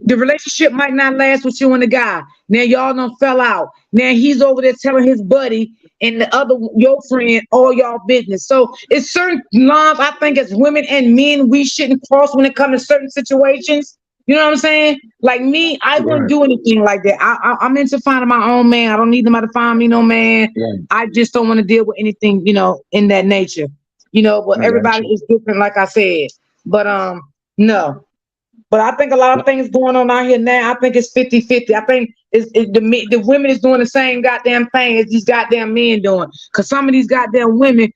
the relationship might not last with you and the guy. Now y'all done fell out. Now he's over there telling his buddy and the other your friend all y'all business. So it's certain lines I think as women and men we shouldn't cross when it comes to certain situations. You know what I'm saying? Like me, I wouldn't Right. do anything like that. I'm into finding my own man. I don't need nobody to find me no man. Right. I just don't want to deal with anything, in that nature. But I got everybody you. is different, like I said. But no. But I think a lot of things going on out here now. I think it's 50-50. I think the women is doing the same goddamn thing as these goddamn men doing. Because some of these goddamn women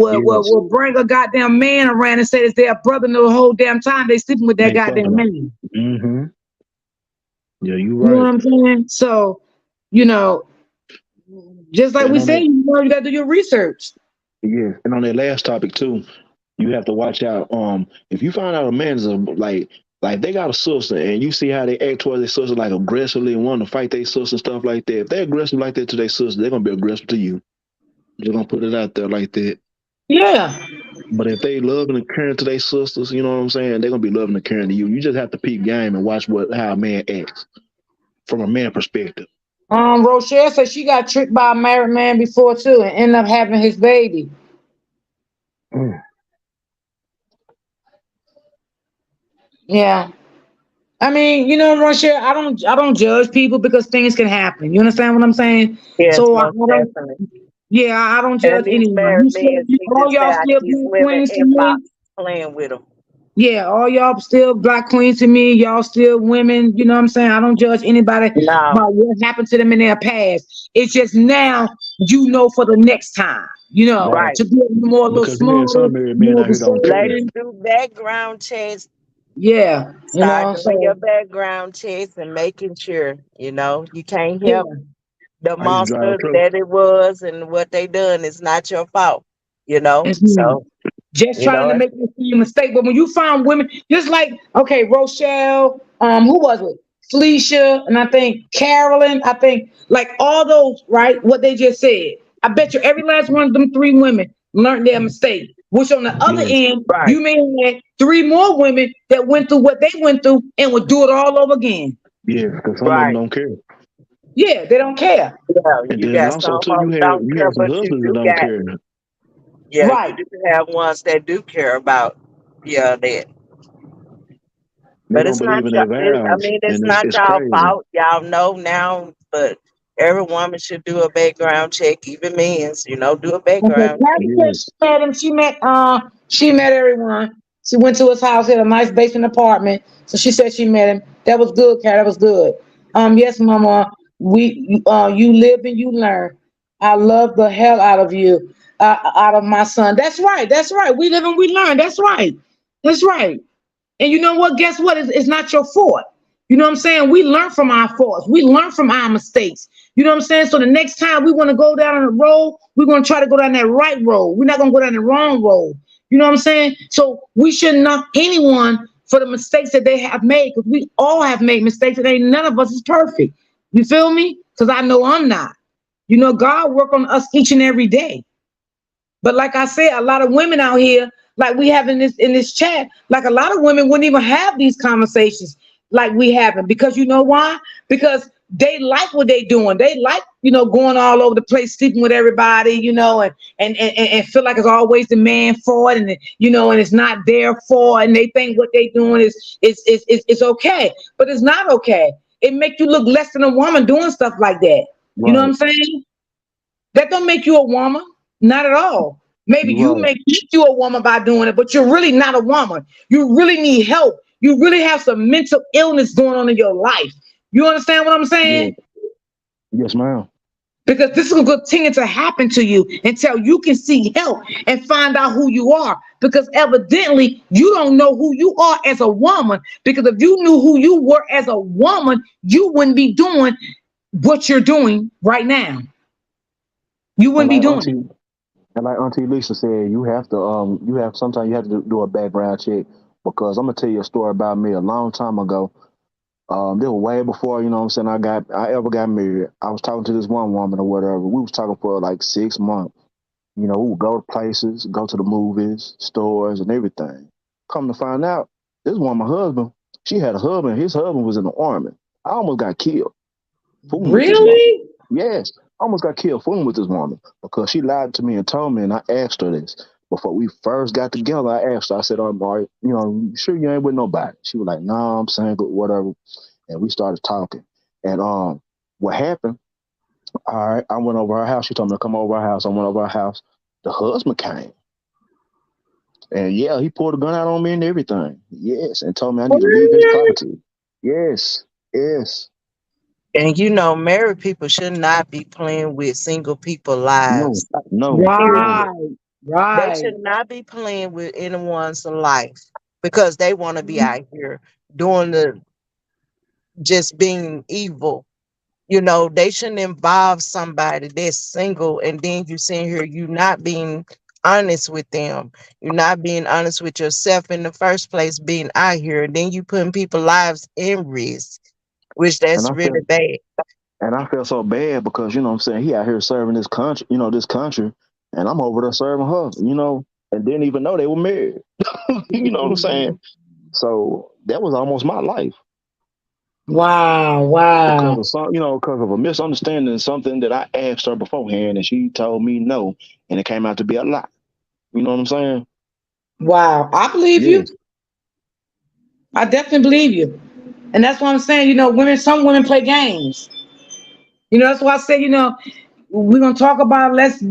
Yes. will bring a goddamn man around and say it's their brother the whole damn time they sleeping with that They fucking goddamn them. man. Hmm. Yeah, you You know what right. I'm saying? So, you know, just like And we on say, that, you gotta do your research. yeah, and on that last topic too, you have to watch out. If you find out a man is like they got a sister, and you see how they act towards their sister, like aggressively and wanting to fight their sister and stuff like that. If they're aggressive like that to their sister, they're gonna be aggressive to you. Just gonna put it out there like that. Yeah. But if they loving and caring to their sisters, you know what I'm saying, they're gonna be loving and caring to you. You just have to peep game and watch how a man acts from a man perspective. Rochelle said she got tricked by a married man before too and ended up having his baby. Mm, Yeah. I mean, Rochelle, I don't judge people because things can happen. You understand what I'm saying? yes, So I most don't, definitely. yeah, I don't And judge these anyone. married men need to All stay y'all out still these black women queens to inbox me. playing with them. Yeah, all y'all still black queens to me. Y'all still women. You know what I'm saying? I don't judge anybody No, about what happened to them in their past. It's just now for the next time. right. To be a little Because you had smarter, some married men more out here don't care. ladies discerning. do background checks. Yeah, Start doing your so background checks and making sure, you can't help yeah. the I used to drive a monster truck. that it was and what they done is not your fault, It's So not. just You trying know to it. make the same mistake. But when you find women, just like okay, Rochelle, who was it? Felicia, and I think Carolyn, I think like all those, right? What they just said. I bet you every last one of them three women learned their mistake. Which on the other Yes, end, Right. you may have three more women that went through what they went through and would do it all over again. yes, because some of them Right. don't care. Yeah, they don't care. Yeah, And you then got also some too, folks don't you care, have some but you husbands that do don't got, care. yeah, you Right. do have ones that do care about, yeah, that. They But don't it's not believe in y'all. their I vows, mean, it's and not it's y'all crazy. fault. Y'all know now, but every woman should do a background check. Even men's, do a Okay, background check. Patty said Yes, she met him. She met everyone. She went to his house. He had a nice basement apartment. So she said she met him. That was good, Kat. That was good. Yes, Mama. You live and you learn. I love the hell out of you, out of my son. That's right. That's right. We live and we learn. That's right. That's right. And you know what? Guess what? It's not your fault. You know what I'm saying? We learn from our faults. We learn from our mistakes. You know what I'm saying? So the next time we want to go down the road, we're going to try to go down that right road. We're not going to go down the wrong road. You know what I'm saying? So we shouldn't knock anyone for the mistakes that they have made because we all have made mistakes and ain't none of us is perfect. You feel me? Because I know I'm not. You know, God work on us each and every day. But like I said, a lot of women out here, like we have in this chat, like a lot of women wouldn't even have these conversations like we having because you know why? Because they like what they doing. They like going all over the place, sleeping with everybody, and feel like it's always the man for it, and it's not their fault, and they think what they doing is okay, but it's not okay. It make you look less than a woman doing stuff like that. You know what I'm right. saying? That don't make you a woman. Not at all. Maybe You're you right. make you a woman by doing it, but you're really not a woman. You really need help. You really have some mental illness going on in your life. You understand what I'm saying? Yes, yes, ma'am. Because this is going to continue to happen to you until you can seek help and find out who you are. Because evidently, you don't know who you are as a woman. Because if you knew who you were as a woman, you wouldn't be doing what you're doing right now. You And wouldn't be like doing it. Auntie, and like Auntie Lisa said, you have sometimes you have to do a background check because I'm gonna tell you a story about me a long time ago. This was way before, you know what I'm saying, I ever got married. I was talking to this one woman or whatever. We was talking for like 6 months. You know, we would go to places, go to the movies, stores, and everything. Come to find out, this one, my husband, she had a husband. His husband was in the army. I almost got killed fooling with this woman. Really? Yes, I almost got killed fooling with this woman because she lied to me and told me, and I asked her this. Before we first got together, I asked her, I said, "Oh, Mark, you sure you ain't with nobody?" She was like, "No, I'm single, whatever." And we started talking. And what happened? All right, I went over her house. She told me to come over her house. I went over her house. The husband came, and yeah, he pulled a gun out on me and everything. Yes, and told me I need to leave his property. Yes, yes. And married people should not be playing with single people No, lives. no, Period. no. Right, They right. should not be playing with anyone's life because they want to be out here doing the just being evil. They shouldn't involve somebody that's single and then you sitting here, you not being honest with them. You're not being honest with yourself in the first place, being out here, and then you putting people's lives in risk, which And that's I really felt bad. and I felt so bad because what I'm saying, he out here serving this country, this country, and I'm over there serving her, and didn't even know they were married. You know what I'm saying? So that was almost my life Wow, because wow, of because of a misunderstanding, something that I asked her beforehand, and she told me no, and it came out to be a lie. You know what I'm saying? wow. I believe you. Yes. I definitely believe you. And that's what I'm saying. Some women play games. That's why I say, we're gonna talk about less, I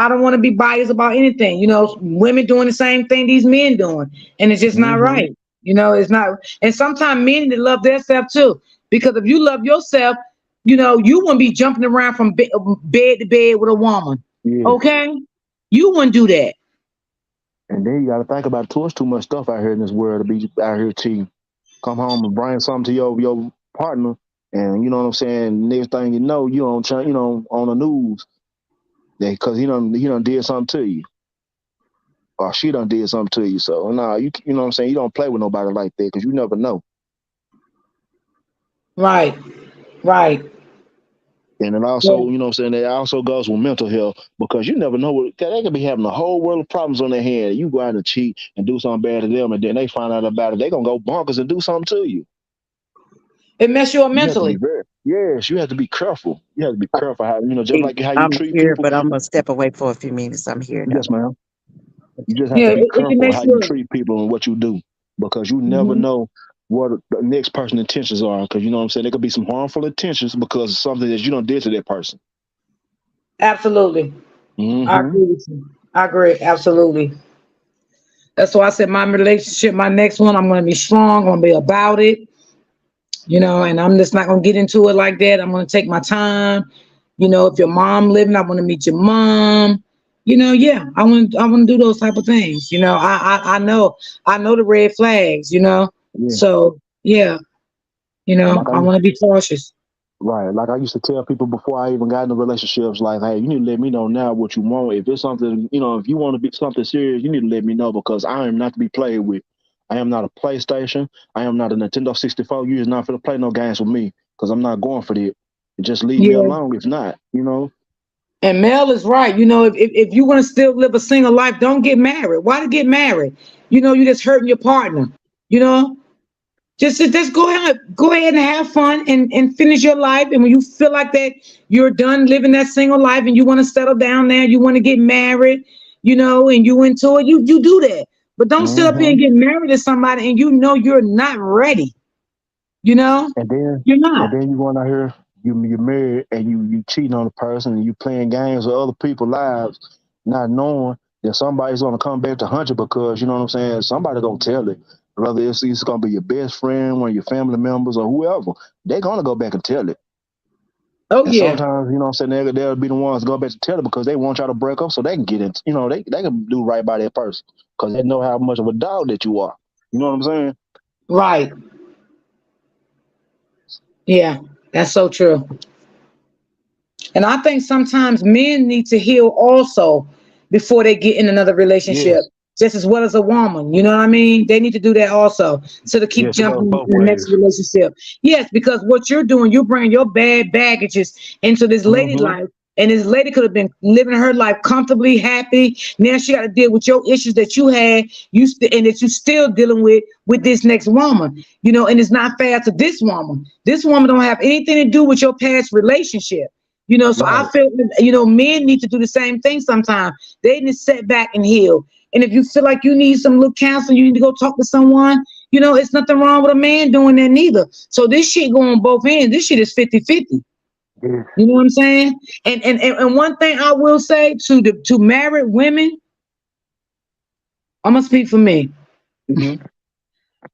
don't want to be biased about anything. Women doing the same thing these men doing. And it's just not Hmm. right. It's not and sometimes men that love themselves too. Because if you love yourself, you wouldn't be jumping around from bed to bed with a woman. Yes. Okay? You wouldn't do that. And then you got to think about it too. There's too much stuff out here in this world to be out here to come home and bring something to your partner, and you know what I'm saying. Next thing you know, you on on the news because he done did something to you. or she done did something to you. So nah, you know what I'm saying. You don't play with nobody like that because you never know. Right. Right. And it Yeah. also, you know what I'm saying, it also goes with mental health because you never know what they could be having a whole world of problems on their hand. You go out and cheat and do something bad to them, and then they find out about it. They gonna go bonkers and do something to you. It mess you up You have to be mentally. very yes. You have to be careful. You have to be careful how just like how you I'm treat here, people. but I'm gonna step away for a few minutes. I'm here though. Yes, ma'am. You just have Yeah, to be it can careful how mess you you up. treat people and what you do because you never Hmm. know what the next person's intentions are. Because you know what I'm saying, there could be some harmful intentions because of something that you don't did to that person. Absolutely. I Hmm. agree with you. I agree. Absolutely. That's why I said my relationship, my next one, I'm gonna be strong, I'm gonna be about it, and I'm just not gonna get into it like that. I'm gonna take my time. If your mom living, I want to meet your mom. Yeah, I want to do those type of things. I know the red flags. Yeah. So yeah, Like I want to be cautious. right. Like I used to tell people before I even got into relationships, like, hey, you need to let me know now what you want. If it's something, if you want to be something serious, you need to let me know because I am not to be played with. I am not a PlayStation. I am not a Nintendo 64. You is not for to play no games with me because I'm not going for that. Just leave me Yeah. alone if not. And Mel is right. If you want to still live a single life, don't get married. Why to get married? You just hurting your partner. You know, just go ahead and have fun and finish your life. And when you feel like that you're done living that single life and you want to settle down there, you want to get married, and you into it, you do that. But don't sit up here Hmm. and get married to somebody and you're not ready. You know, And then you're not. and then you going out here, you married and you cheating on the person and you playing games with other people's lives, not knowing that somebody's gonna come back to hunt you because you know what I'm saying, somebody gonna tell it. Whether it's gonna be your best friend, one of your family members or whoever, they're gonna go back and tell it. Oh And yeah. sometimes, you know what I'm saying, they'll be the ones to go back to tell it because they want y'all to break up so they can get it, they can do right by that person because they know how much of a dog that you are. You know what I'm saying? Right. Yeah. That's so true. And I think sometimes men need to heal also before they get in another relationship, Yes. just as well as a woman. You know what I mean? They need to do that also, so to keep Yes, it goes jumping both in the next ways. relationship. Yes, because what you're doing, you're bringing your bad baggages into this lady Hmm. life. And this lady could have been living her life comfortably, happy. Now she got to deal with your issues that you had, and that you still dealing with this next woman. And it's not fair to this woman. This woman don't have anything to do with your past relationship. So I Right. feel men need to do the same thing sometimes. They need to sit back and heal. And if you feel like you need some little counseling, you need to go talk to someone. It's nothing wrong with a man doing that neither. So this shit go on both ends. This shit is 50-50. Yeah. You know what I'm saying? And one thing I will say to married women, I'm gonna speak for me. Hmm.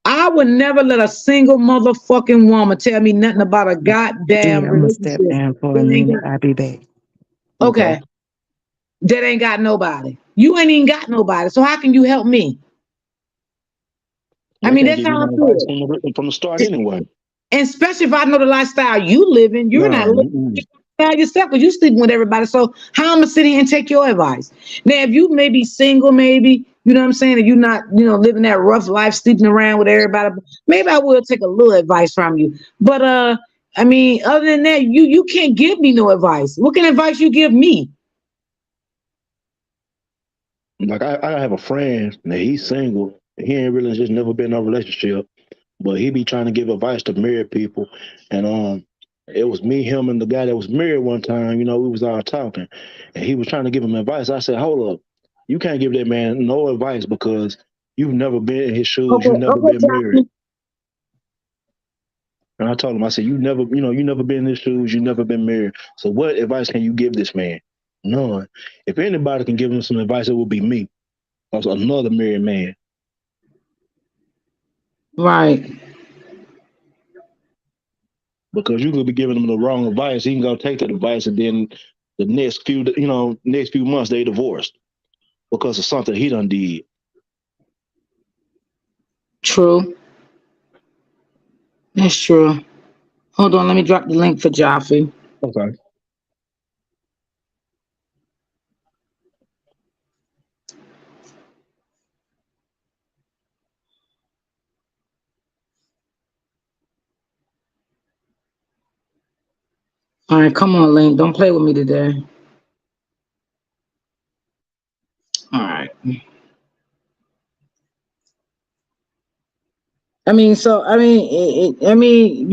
I would never let a single motherfucking woman tell me nothing about a Hey, goddamn I'm gonna step relationship down for a that ain't minute. got I'll be back. Okay. okay. That ain't got nobody. You ain't even got nobody. So how can you help me? I They mean, can't that's give you how I no advice feel. from the start anyway. And especially if I know the lifestyle you living, you're not No. living Mm-mm. by yourself because you sleeping with everybody. So how I'm gonna sit here and take your advice? Now, if you may be single, maybe you know what I'm saying, and you're not, living that rough life, sleeping around with everybody, maybe I will take a little advice from you. But I mean, other than that, you can't give me no advice. What kind of advice you give me? Like I have a friend that he's single. He ain't really just never been in a relationship, but he be trying to give advice to married people. And it was me, him, and the guy that was married one time. We was all talking, and he was trying to give him advice. I said, "Hold up, you can't give that man no advice because you've never been in his shoes. Okay, You've never okay, been married." Johnny. And I told him, I said, you never been in his shoes. You never been married. So what advice can you give this man? None. If anybody can give him some advice, it would be me. Also, another married man. Right. Because you could be giving him the wrong advice. He can go take that advice, and then the next few months they divorced because of something he done did. True. That's true. Hold on, let me drop the link for Jaffe. Okay. All right, come on, Link. Don't play with me today. All right. I mean, so I mean, I mean,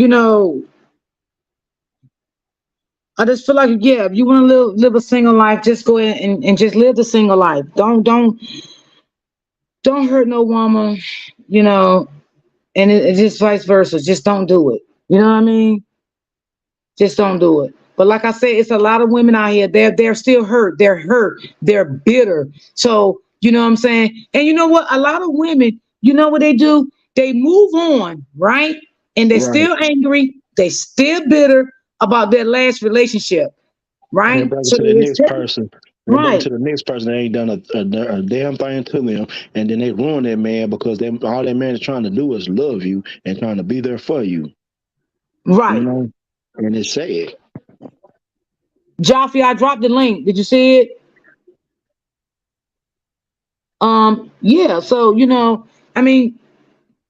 I just feel like, yeah, if you want to live a single life, just go ahead and just live the single life. Don't hurt no woman, you know, and it just vice versa. Just don't do it. You know what I mean? Just don't do it. But like I said, it's a lot of women out here. They're still hurt. They're hurt. They're bitter. So you know what I'm saying. And you know what? A lot of women, you know what they do? They move on, right? And they're Right. still angry. They still bitter about their last relationship, And they're right? brother So to the they next still, person. They're brother right, to the next person that ain't done a damn thing to them, and then they ruin that man because all that man is trying to do is love you and trying to be there for you. You right. know, and it's sad. Joffrey, I dropped the link. Did you see it? Yeah. So I mean,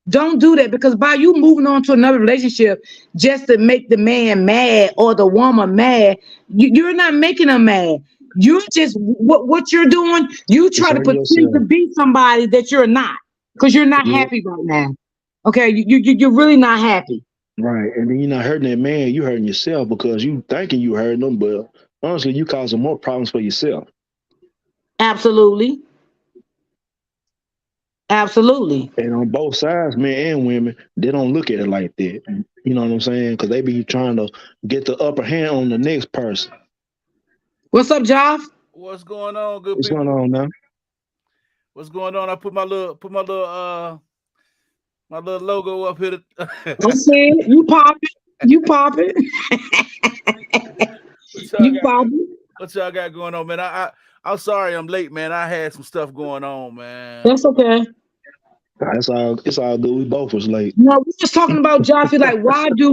don't do that because by you moving on to another relationship just to make the man mad or the woman mad, you're not making them mad. You're just what you're doing. You It's try to hurting pretend to yourself. be somebody that you're not because you're not Yeah. happy right now. Okay, you're really not happy. Right. And then you're not hurting that man, you hurting yourself because you thinking you hurting them, but honestly you causing more problems for yourself. Absolutely, absolutely. And on both sides, men and women, they don't look at it like that. You know what I'm saying? Because they be trying to get the upper hand on the next person. What's up, Joff? What's going on, good What's going people? on now? What's going on? I my little logo up here. I see it. You pop it. You pop it. what y'all You got? pop it. What y'all got going on, man? I'm sorry I'm late, man. I had some stuff going on, man. That's okay. It's all good. We both was late. No, we just talking about Joffrey. Like, why do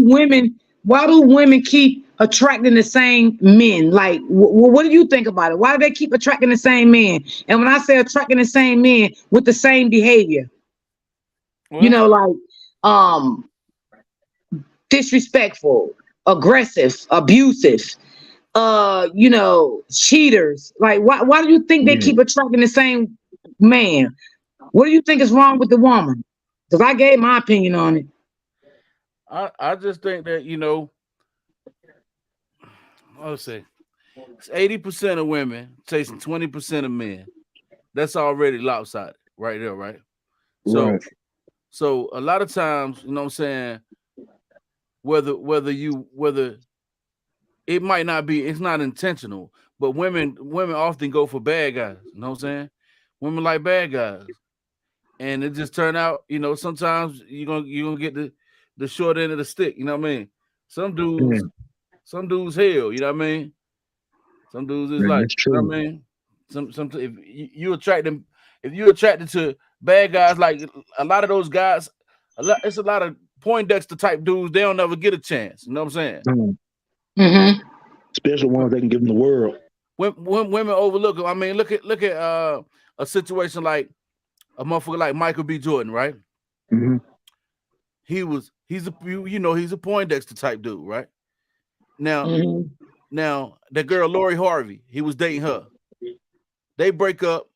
women keep attracting the same men? Like, what do you think about it? Why do they keep attracting the same men? And when I say attracting the same men with the same behavior, Well, like, um, disrespectful, aggressive, abusive, cheaters. Like, why do you think they Yeah. keep attracting the same man? What do you think is wrong with the woman? Because I gave my opinion on it. I just think that let's say it's 80% of women chasing 20% of men. That's already lopsided right there, right? So Right. so a lot of times, what I'm saying, whether it might not be, it's not intentional, but women often go for bad guys. You know what I'm saying? Women like bad guys, and it just turn out, sometimes you're gonna get the short end of the stick. You know what I mean? Some Yeah. dudes, some dudes hell. You know what I mean? Some dudes is Yeah, like, that's you know true. what I mean? Some if you attract them, if you're attracted to bad guys, like a lot of those guys, it's a lot of Poindexter type dudes. They don't ever get a chance. You know what I'm saying? Mm-hmm. Special ones they can give them the world. When women overlook it, I mean, look at a situation like a motherfucker like Michael B. Jordan, right? Hmm. He's a Poindexter type dude, right? Now, Mm-hmm. now the girl Lori Harvey, he was dating her. They break up,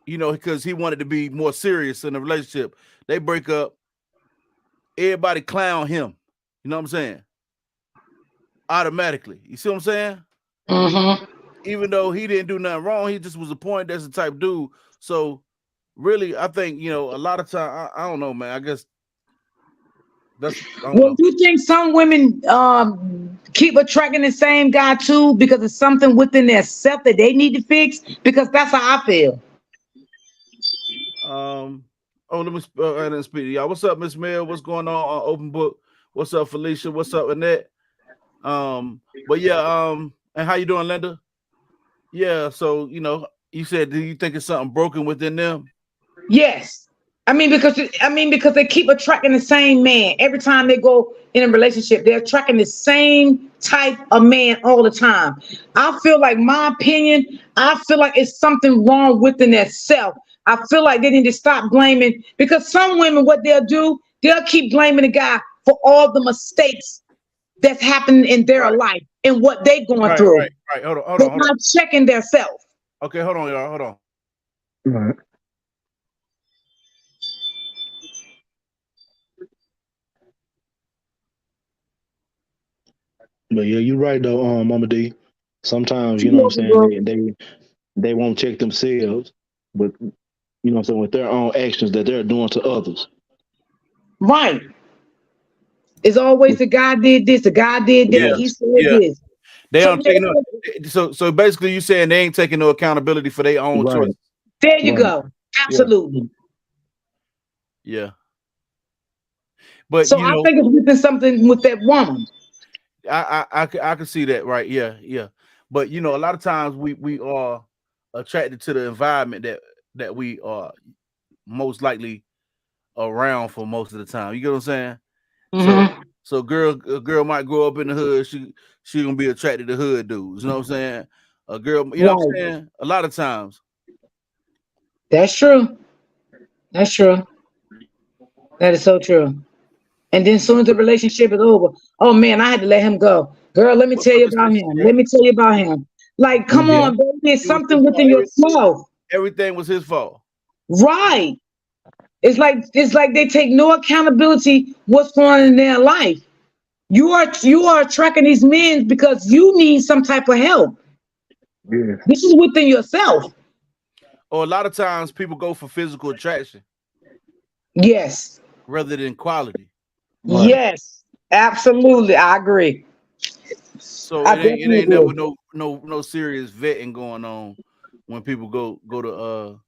because he wanted to be more serious in the relationship. They break up. Everybody clown him. You know what I'm saying? Automatically. You see what I'm saying? Mm-hmm. Even though he didn't do nothing wrong, he just was a Poindexter type dude. So really, I think a lot of time, I don't know, man. I guess I don't Well, know. you think some women keep attracting the same guy too because it's something within their self that they need to fix? Because that's how I feel. Let me go ahead and speak to y'all. What's up, Miss Mill? What's going on Open Book? What's up, Felicia? What's up, Annette? But yeah, and how you doing, Linda? Yeah, so you said, do you think it's something broken within them? Yes. I mean because they keep attracting the same man every time they go in a relationship. They're attracting the same type of man all the time. I feel like my opinion. I feel like it's something wrong within their self. I feel like they need to stop blaming because some women, what they'll do, they'll keep blaming the guy for all the mistakes. that's happening in their Right, life and what they going right, through. right, right. Hold on, hold They're on, hold on. not checking their self. Okay, hold on, y'all. Hold on. Right. But yeah, you're right though, Mama D. Sometimes, you know what I'm saying, they won't check themselves, but you know what I'm saying, with their own actions that they're doing to others. Right. It's always the guy did this, the guy did that, Yeah, he said yeah. this. They So don't yeah, take no. So basically, you saying they ain't taking no accountability for their own Right, choices. there you right. go. Yeah, Absolutely. yeah. But So you I know, think it's within something with that woman. I can see that, right? Yeah, yeah. But you know, a lot of times we are attracted to the environment that we are most likely around for most of the time. You get what I'm saying? So Hmm. a girl might grow up in the hood. She gonna be attracted to hood dudes. You know what I'm saying? A girl, you know what Right. I'm saying? A lot of times, That's true. That's true. That is so true. And then soon as the relationship is over, oh man, I had to let him go. Girl, let me well, tell you about listen, him. Let me tell you about him. Like, come Yeah. on, baby, it's it was his something fault. within yourself. Everything was his fault. Right. It's like they take no accountability what's going on in their life. You are attracting these men because you need some type of help. Yeah. This is within yourself. Or a lot of times people go for physical attraction Yes. rather than quality. Right. Yes. Absolutely. I agree. So I it definitely ain't never agree. no serious vetting going on when people go to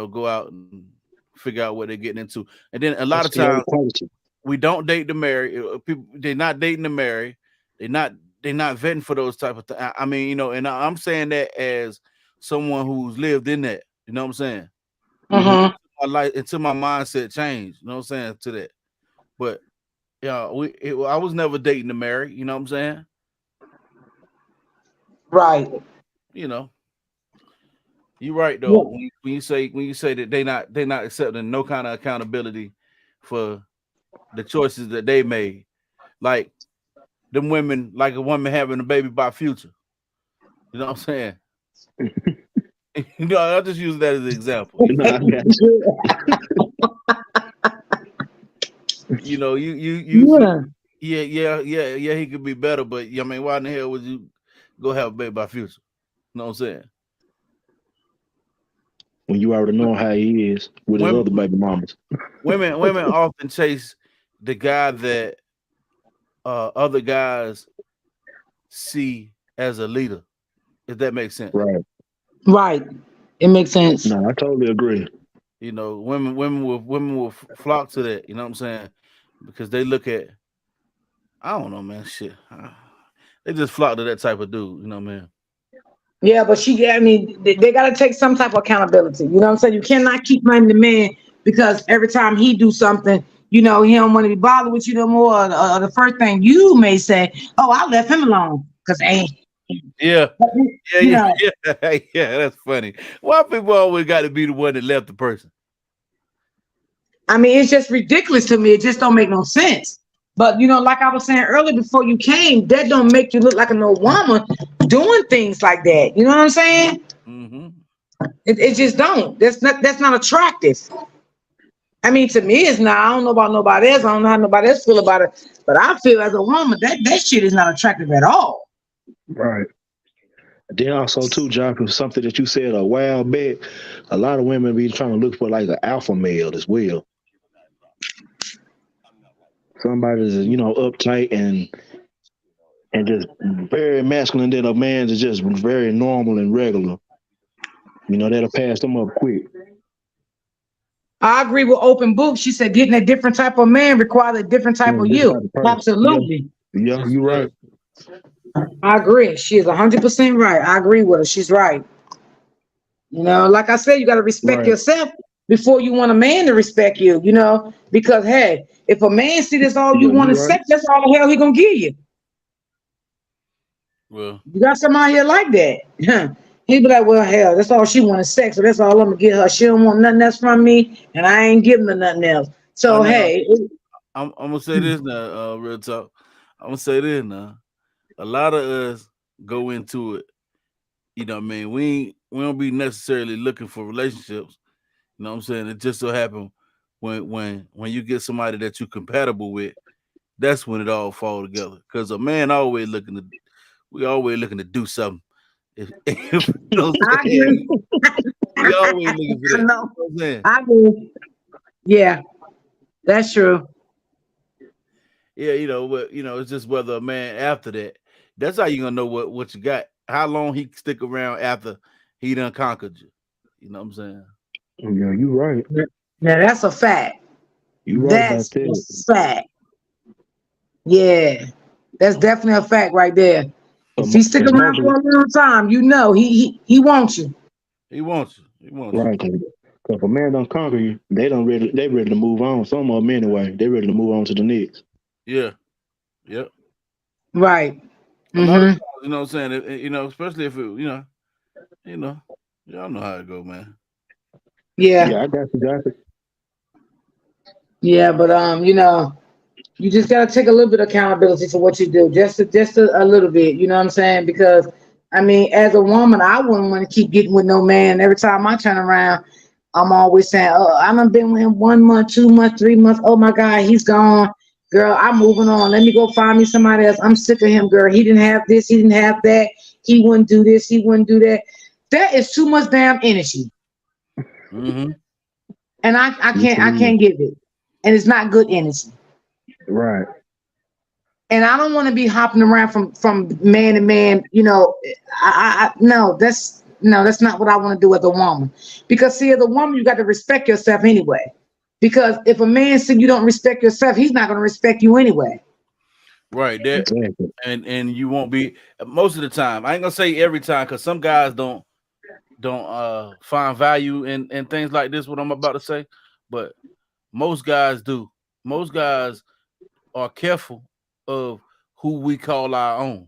go out and figure out what they're getting into. And then a lot of That's low times quality. we don't date to marry. People they're not dating to marry. They're not they're not vetting for those type of things. I mean, and I'm saying that as someone who's lived in that. You know what I'm saying? Hmm. Hmm. My life until my mindset changed. You know what I'm saying to that. But yeah, I was never dating to marry. You know what I'm saying? Right. You know, you're right though. Yeah. When you say that they not accepting no kind of accountability for the choices that they made. Like them women, like a woman having a baby by future. You know what I'm saying? I'll just use that as an example. No, I got you. You see, Yeah. yeah. He could be better, but I mean, why in the hell would you go have a baby by future? You know what I'm saying? When you already know how he is with his Women, other baby mamas. women often chase the guy that other guys see as a leader. If that makes sense. Right. Right. It makes sense. No, I totally agree. Women will flock to that. You know what I'm saying? Because they look at I don't know, man. Shit, they just flock to that type of dude. You know, man. Yeah, but I mean, they got to take some type of accountability. You know what I'm saying? You cannot keep running the man because every time he do something, he don't want to be bothered with you no more. Or the first thing you may say, "Oh, I left him alone," because ain't Yeah, yeah, you yeah, know. yeah, yeah. That's funny. Why people always got to be the one that left the person? I mean, it's just ridiculous to me. It just don't make no sense. But like I was saying earlier before you came, that don't make you look like a no woman doing things like that. You know what I'm saying? Hmm. It just don't. That's not attractive. I mean, to me, it's not. I don't know about nobody else. I don't know how nobody else feel about it. But I feel as a woman that shit is not attractive at all. Right. Then also too, John, was something that you said a while back. A lot of women be trying to look for like an alpha male as well. Somebody that's uptight and just very masculine. Then a man that's just very normal and regular. That'll pass them up quick. I agree with Open Book. She said getting a different type of man requires a different type Yeah, of different you. type of person. Yeah, Absolutely. yeah, Yes, you're it right. does. I agree. She is 100% right. I agree with her. She's right. Like I said, you got to respect Right. yourself before you want a man to respect you, because hey, if a man see this all you Yeah, want you're is right. sex, that's all the hell he gonna give you. Well, You got somebody here like that. He'd be like, well, hell, that's all she wants is sex, so that's all I'm gonna get her. She don't want nothing else from me, and I ain't giving her nothing else. So now hey, I'm gonna say this now, real talk. I'm gonna say this now. A lot of us go into it. You know what I mean? We don't be necessarily looking for relationships. You know what I'm saying? It just so happen when you get somebody that you're compatible with, that's when it all fall together. Cause a man always looking to we always looking to do something. If you know what I'm I saying? agree. We always looking for I that. know. You know what I'm saying? I agree. Yeah, that's true. Yeah, but it's just whether a man after that. That's how you gonna know what you got. How long he stick around after he done conquered you. You know what I'm saying? Yeah, you right. Now that's a fact. You right about That's a that. fact. Yeah, that's definitely a fact right there. If he stick Because around most of for a long time, he wants you. He wants you. He wants you. right, because if a man don't conquer you, they ready to move on. Some of them anyway, they ready to move on to the next. Yeah. Yep. Right. A lot of Mm-hmm. times, you know what I'm saying? Especially if you know, y'all know how it go, man. Yeah. Yeah, I got you. Yeah, but you just gotta take a little bit of accountability for what you do, just a little bit. You know what I'm saying? Because I mean, as a woman, I wouldn't want to keep getting with no man. Every time I turn around, I'm always saying, "Oh, I done been with him 1 month, 2 months, 3 months. Oh my God, he's gone, girl. I'm moving on. Let me go find me somebody else. I'm sick of him, girl. He didn't have this, he didn't have that. He wouldn't do this, he wouldn't do that. That is too much damn energy, Mm-hmm. and I Yes, can't it I is. can't give it, and it's not good energy. Right. And I don't want to be hopping around from man to man. No, that's not what I want to do as a woman. Because see, as a woman, you got to respect yourself anyway. Because if a man see you don't respect yourself, he's not going to respect you anyway. Right. That Exactly. and you won't be most of the time. I ain't gonna say every time because some guys don't find value in things like this, what I'm about to say. But most guys do. Most guys are careful of who we call our own.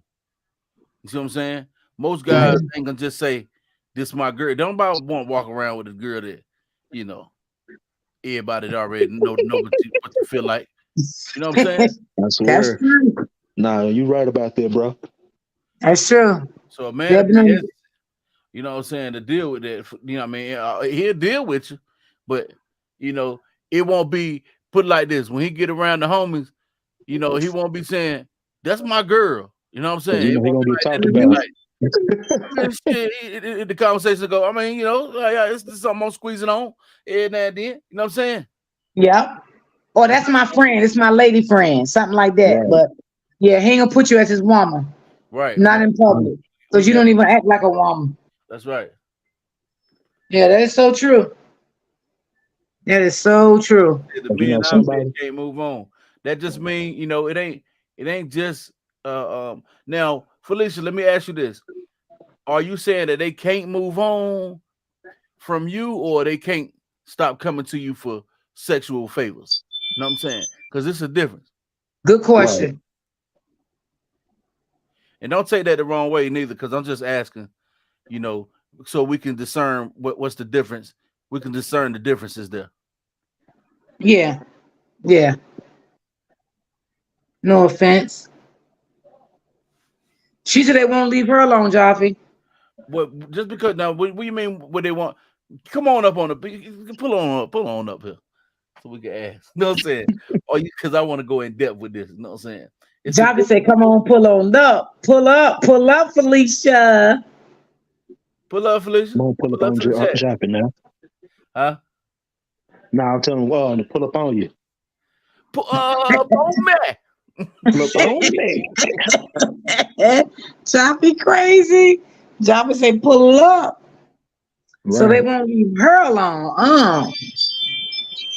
You see what I'm saying? Most guys Mhm. ain't gonna just say, "This my girl." Don't about want to walk around with a girl that you know everybody already know what you feel like. You know what I'm saying? I That's swear. true. Nah, you right about that, bro. That's true. So a man Yeah, to be you know what I'm saying, to deal with that. You know what I mean? He'll deal with you, but you know, it won't be put like this. When he get around the homies, he won't be saying, "That's my girl." You know what I'm Because saying? you It know he won't gonna be get like that. talked It'll be about. Mhm. like, I mean, shit, the conversation go, I mean, yeah, it's something I'm squeezing on every now and then. You know what I'm saying? Yep. Or that's my friend. It's my lady friend. Something like that. Right. But yeah, he ain't gonna put you as his woman. Right. Not in public. We Because you got don't even act like a woman. that's right. Yeah, that is so true. That is so true. The But you men know, out there somebody, can't move on. That just mean, it ain't just now, Felicia, let me ask you this. Are you saying that they can't move on from you or they can't stop coming to you for sexual favors? You know what I'm saying? Because it's a difference. Good right. question. And don't take that the wrong way neither, because I'm just asking, you know, so we can discern what's the difference. We can discern the differences there. Yeah. Yeah. No offense. She said they won't leave her alone, Jaffe. What just because now what do you mean what they want? Come on up on the you can pull on up here so we can ask. You know what I'm saying? Or you because I want to go in depth with this. You know what I'm saying? It's a Jaffe difference. said, come on, pull on up. Pull up, Felicia. Pull up, Felicia. I'm gonna pull up Pull up on to the chat. shopping now. Huh? Now I'm telling to pull up on you. Pull up on me. Pull up on me. Jaffe crazy. Jaffe say, pull up. So they Right. won't leave her alone.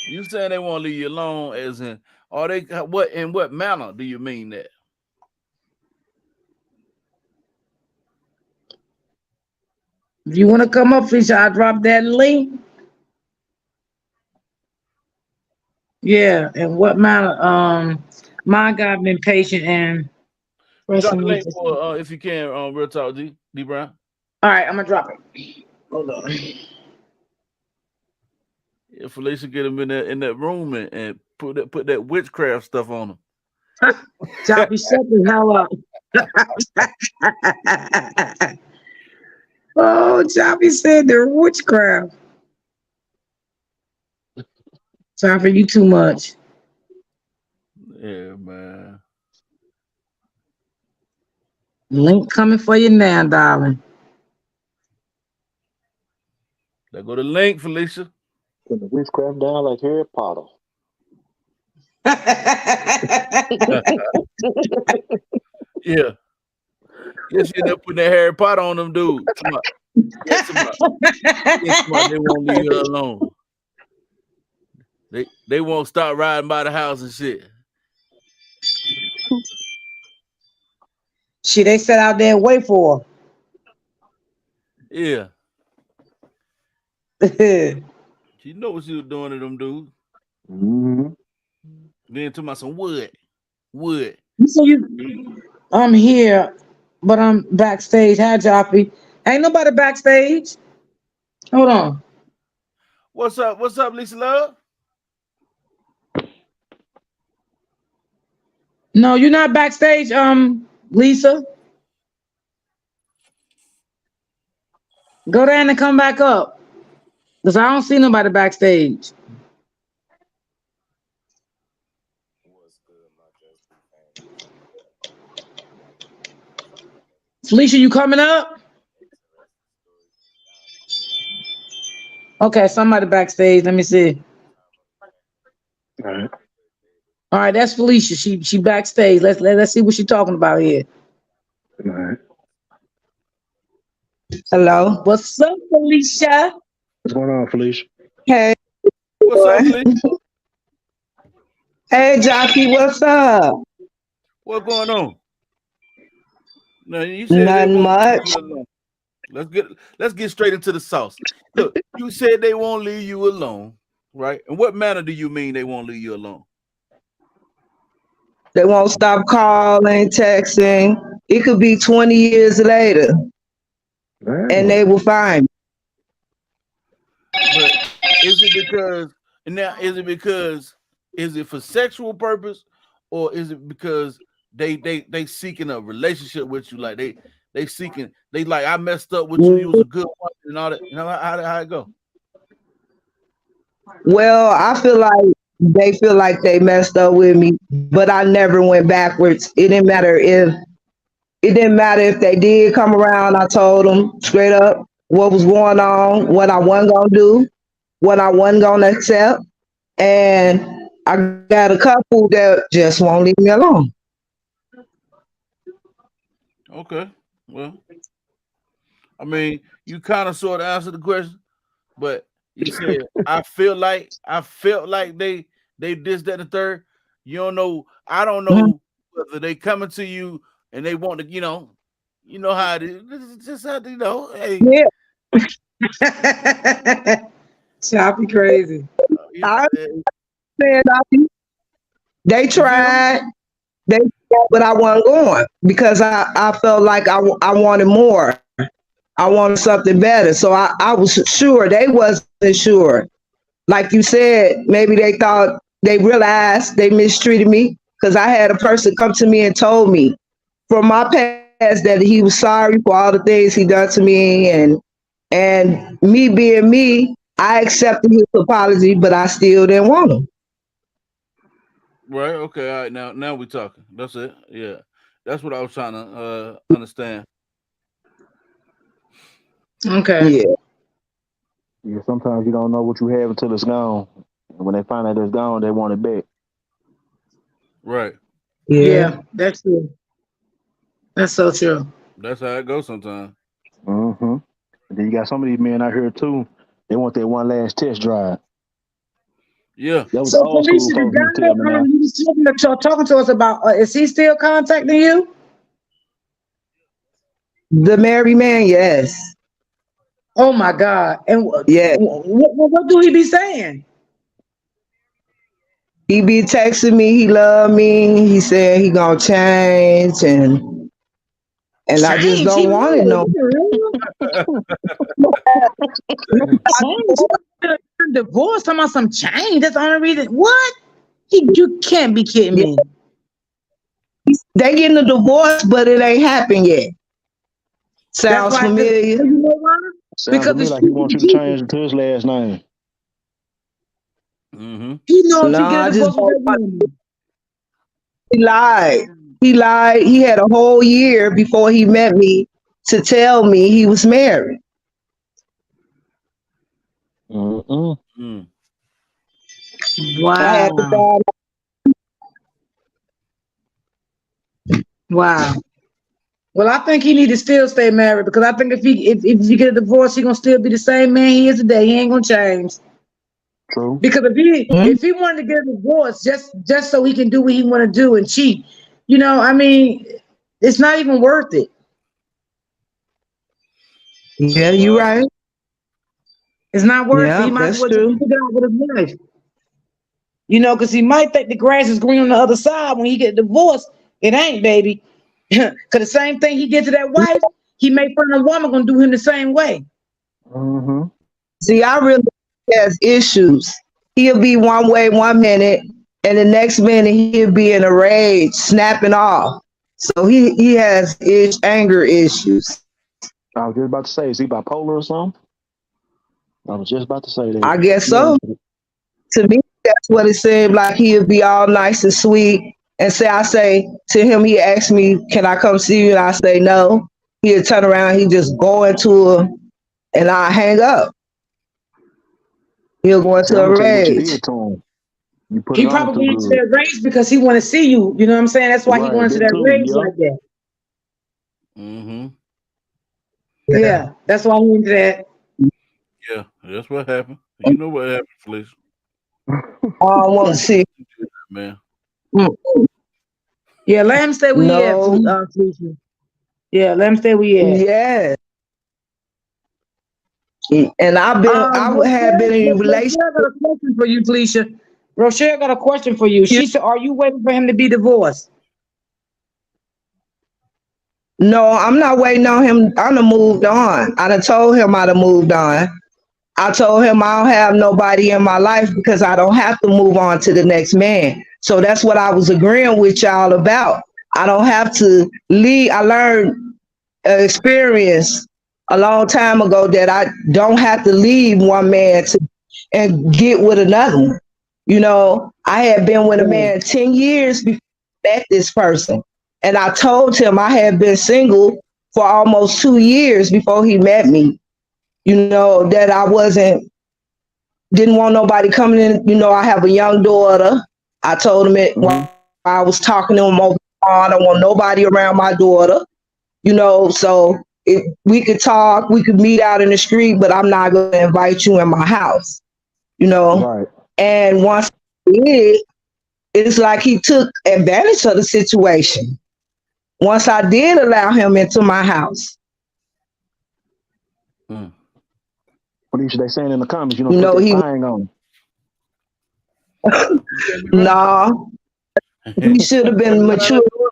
You saying they want to leave you alone as in are they what in what manner do you mean that? If you want to come up, Felicia, I'll drop that link. Yeah. And what matter? My God been patient and Drop pressing the me. link for if you can real talk D Brown. All right, I'm gonna drop it. Hold on. If Felicia get him in that room and put that witchcraft stuff on him. Choppy, shut the hell up. Oh, Choppy said the witchcraft. Choppy, you too much. Yeah, man. Link coming for you now, darling. There go the link, Felicia. Put the witchcraft down like Harry Potter. Yeah. Yeah, she ended up putting that Harry Potter on them dude. Yeah, they won't leave her alone. They won't start riding by the house and shit. She they sat out there and wait for Yeah. her. She know what she was doing to them dudes. Mm-hmm. Then to my some wood. Wood. So I'm here, but I'm backstage. Hi, Joffy. Ain't nobody backstage. Hold on. What's up? What's up, Lisa Love? No, you're not backstage, Lisa. Go down and come back up. Because I don't see nobody backstage. Felicia, you coming up? Okay, somebody backstage. Let me see. All right. All right, that's Felicia. She backstage. Let's see what she's talking about here. All right. Hello. What's up, Felicia? What's going on, Felicia? Hey, What's boy. up, Felicia? Hey, Jockey, what's up? What's going on? No, you said they Nothing won't leave much. you alone. Let's get straight into the sauce. Look, you said they won't leave you alone, right? And what manner do you mean they won't leave you alone? They won't stop calling, texting. It could be 20 years later, and Damn. they will find me. But is it because and now is it for sexual purpose or is it because they seeking a relationship with you? Like they seeking they like I messed up with you, you was a good one and all that. You know how it go? Well, I feel like they feel like they messed up with me, but I never went backwards. It didn't matter if they did come around. I told them straight up what was going on, what I wasn't gonna do, what I wasn't gonna accept, and I got a couple that just won't leave me alone. Okay. Well, I mean, you kind of sort of answered the question, but you said I felt like they this, that, and the third. You don't know, I don't Mhm. know whether they coming to you and they want to, you know how it is. This is just how hey, Yeah, Choppy crazy. I eh, understand. They you feel me? tried, but I wasn't going because I felt like I wanted more. I wanted something better. So I was sure they wasn't sure. Like you said, maybe they thought they realized they mistreated me because I had a person come to me and told me from my past that he was sorry for all the things he done to me, and me being me, I accepted his apology, but I still didn't want him. Right? Okay, all right, now we talking. That's it. Yeah. That's what I was trying to understand. Okay. Yeah, Yeah, sometimes you don't know what you have until it's gone. And when they find out it's gone, they want it back. Right. yeah. Yeah, that's true. That's so true. That's how it goes sometimes. Mm-hmm. And then you got some of these men out here too. They want that one last test drive. Yeah. That was So old school Felicia, the folks used to guy tell me now. you was talking to us about, is he still contacting you? The married man, yes, Oh my God! And yeah. what do he be saying? He be texting me, he love me. He said he gonna change, and I just Change. He don't want it married. no You real? Change. Divorce. Talking about some change. That's the only reason. What? You can't be kidding more. me. they getting a divorce, but it ain't happened yet. That's Sounds why, familiar? you know why? Sounds to Because me it's like he truth wants and you to Jesus. change it to his last name. Mm-hmm. He know if he Nah, get I a just divorce with don't that want. woman. He lied. He lied. He had a whole year before he met me to tell me he was married. Mm-mm. Mm. I had to Wow. find. Wow. Well, I think he need to still stay married because I think if he get a divorce, he gonna still be the same man he is today. He ain't gonna change. True. Because Hmm? if he wanted to get a divorce just so he can do what he want to do and cheat, I mean, it's not even worth it. Yeah, you Well, right. It's not worth it. He Yeah, might as that's well just true. stick it out with his life. Because he might think the grass is green on the other side when he get divorced. It ain't, baby. Because the same thing he did to that wife, he may find a woman gonna do him the same way. Mm-hmm. See, I really has issues. He'll be one way one minute, and the next minute he'll be in a rage, snapping off. So he has anger issues. I was just about to say, is he bipolar or something? I was just about to say that. I guess Yeah. so. To me, that's what it seemed like. He'll be all nice and sweet, and I say to him, he asks me, "Can I come see you?" And I say no. He'll turn around, he just go into a, and I hang up. He'll go See, into I'm a gonna tell you what you rage. did to him. You put it He on him probably too went into good. that rage because he want to see you. You know what I'm saying? That's why he Right, going into that that too. rage Yeah. like that. mm-hmm. Yeah. Yeah, that's why he went into that. Yeah, that's what happened. You know what happened, Felicia. I don't want to see. Man. Mm, Yeah, let him stay where he at, no. Felicia. Yeah, let him stay where he at. Yeah. And I would have been in a relationship. Rochelle got a question for you, Felicia. Rochelle got a question for you. She said, "Are you waiting for him to be divorced?" No, I'm not waiting on him. I done moved on. I done told him I done moved on. I told him I don't have nobody in my life because I don't have to move on to the next man. So that's what I was agreeing with y'all about. I don't have to leave. I learned experience a long time ago that I don't have to leave one man to and get with another one. I had been with a Right. man 10 years before I met this person. And I told him I had been single for almost 2 years before he met me. That I didn't want nobody coming in. I have a young daughter. I told him it Mm-hmm. while I was talking to him over the phone. I don't want nobody around my daughter. So we could talk, we could meet out in the street, but I'm not going to invite you in my house. You know. Right. And once he did, it's like he took advantage of the situation. Once I did allow him into my house, Mm. What they saying in the comments? You don't put that he thing on. You can't be running. nah, he should have Can't been be running out mature. that door.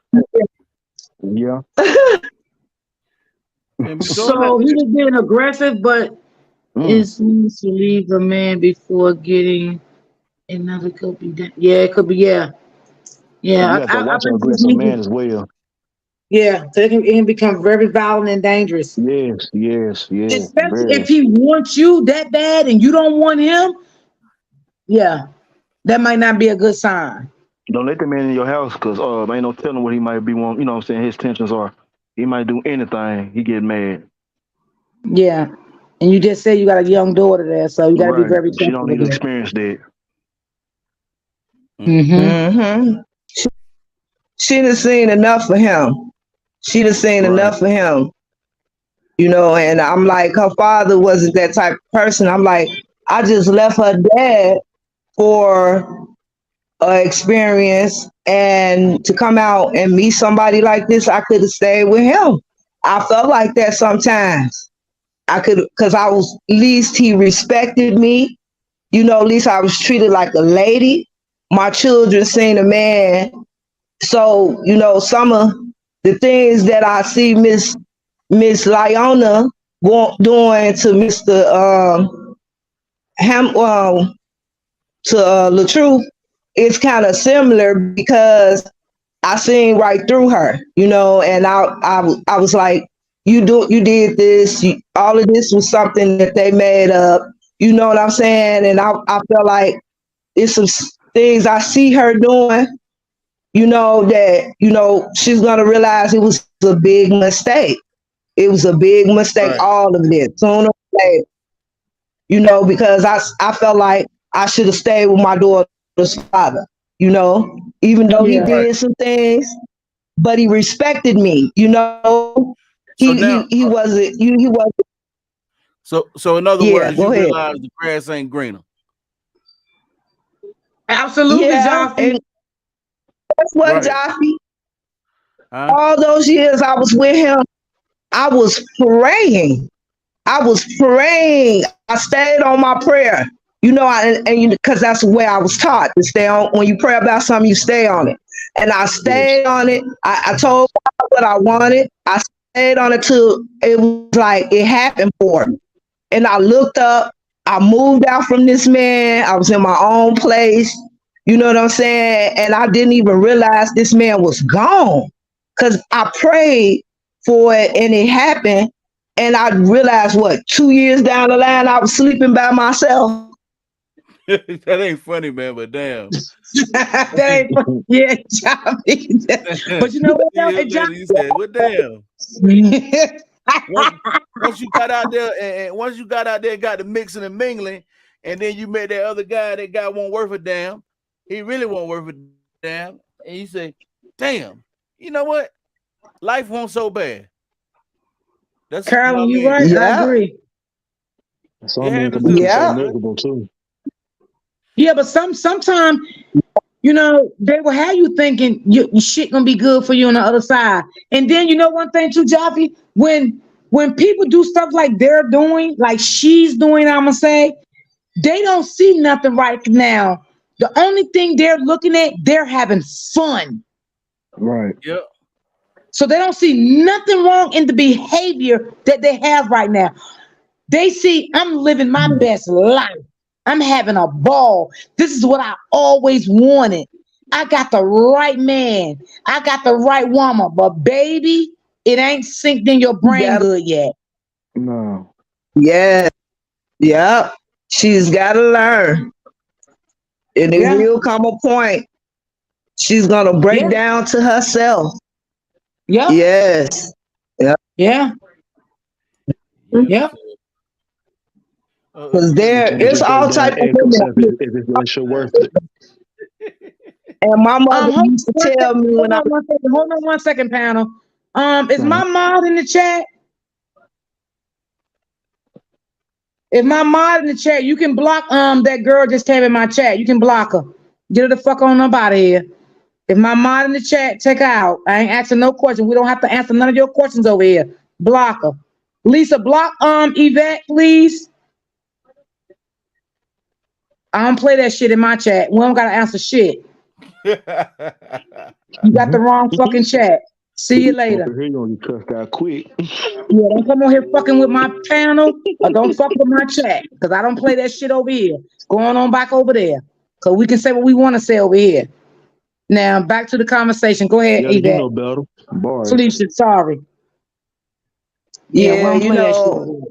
Yeah. Can't be doing that. So he was being aggressive, but Mm. it's means to leave a man before getting another could be done. Yeah, it could be. Yeah, You yeah. have to I watch an think this aggressive means. man as well. Yeah, so it can become very violent and dangerous. Yes, yes, yes. Especially if Very. he wants you that bad and you don't want him. Yeah, that might not be a good sign. Don't let the man in your house because ain't no telling what he might be want. You know what I'm saying? His tensions are. He might do anything. He get mad. Yeah, and you just said you got a young daughter there, so you got to be Right. very She don't careful need with to that. experience that. Mm. Mm-hmm. Hmm. She done seen enough of him. She done seen Right. enough of him. And I'm like, her father wasn't that type of person. I'm like, I just left her dad for experience and to come out and meet somebody like this. I could have stayed with him. I felt like that sometimes. I could, because I was, at least he respected me. At least I was treated like a lady. My children seen a man. So, some of the things that I see Miss Lyona doing to Mr. Ham to LaTruth, it's kind of similar because I seen right through her, and I was like, you did this, all of this was something that they made up, you know what I'm saying? And I felt like it's some things I see her doing, that, she's gonna realize it was a big mistake. It was a big mistake, Right. all of this. Sooner or later, because I felt like I should have stayed with my daughter's father, even though he Yeah. did Right. some things, but he respected me, So he now, wasn't he wasn't. so in other Yeah, words, go you ahead. realize the grass ain't greener, Absolutely, Yeah, Joffrey. and guess what, right? Joffy? Huh? All those years I was with him, I was praying. I was praying. I stayed on my prayer. Because that's the way I was taught to stay on. When you pray about something, you stay on it. And I Yes. stayed on it. I told God what I wanted. I stayed on it till it was like it happened for me. And I looked up. I moved out from this man. I was in my own place. You know what I'm saying? And I didn't even realize this man was gone because I prayed for it and it happened. And I realized 2 years down the line, I was sleeping by myself. That ain't funny, man. But damn. That ain't yeah, Joffrey. But you know what though? Years Hey, later, you said, "Well, damn." Joffrey. Once, once you got out there, and once you got out there, got the mixing and mingling, and then you met that other guy. That guy won't worth a damn. He really won't worth a damn. And you say, "Damn, you know what? Life won't so bad." That's you know Carolyn, what I you mean. right. I Yeah, agree. It Some men can happens to become so yeah, miserable too. Yeah, but sometimes they will have you thinking your shit gonna be good for you on the other side. And then one thing too, Joffy, when people do stuff like they're doing, like she's doing, I'ma say, they don't see nothing right now. The only thing they're looking at, they're having fun. Right. Yep. So they don't see nothing wrong in the behavior that they have right now. They see I'm living my best life. I'm having a ball. This is what I always wanted. I got the right man. I got the right woman. But baby, it ain't synced in your you brain got good yet. No. yeah, yeah. She's got to learn, and it Yeah. will come a point she's gonna break Yeah. down to herself. Yep. Yes, yeah. Yeah. Yeah. Yep. So, Because And there, can it's just break all down type and of ask women out herself here. if this relationship worth it. And my mother Hold used to on one tell second. me Hold when I on one second. Hold on one second, panel. Is Right. my mod in the chat? If my mod in the chat, you can block that girl just came in my chat. You can block her. Get her the fuck on up out of here. If my mod in the chat, check her out. I ain't asking no question. We don't have to answer none of your questions over here. Block her. Lisa, block Yvette, please. I don't play that shit in my chat. We don't gotta answer shit. You got the wrong fucking chat. See you Up later. in here, you gonna get cussed out quick. Yeah, don't come on here fucking with my panel or don't fuck with my chat because I don't play that shit over here. Going on back over there. Cause we can say what we want to say over here. Now back to the conversation. Go ahead, Yeah, you Yvette. know better. Bars. Felicia, sorry. Yeah, we yeah, don't play that shit over here.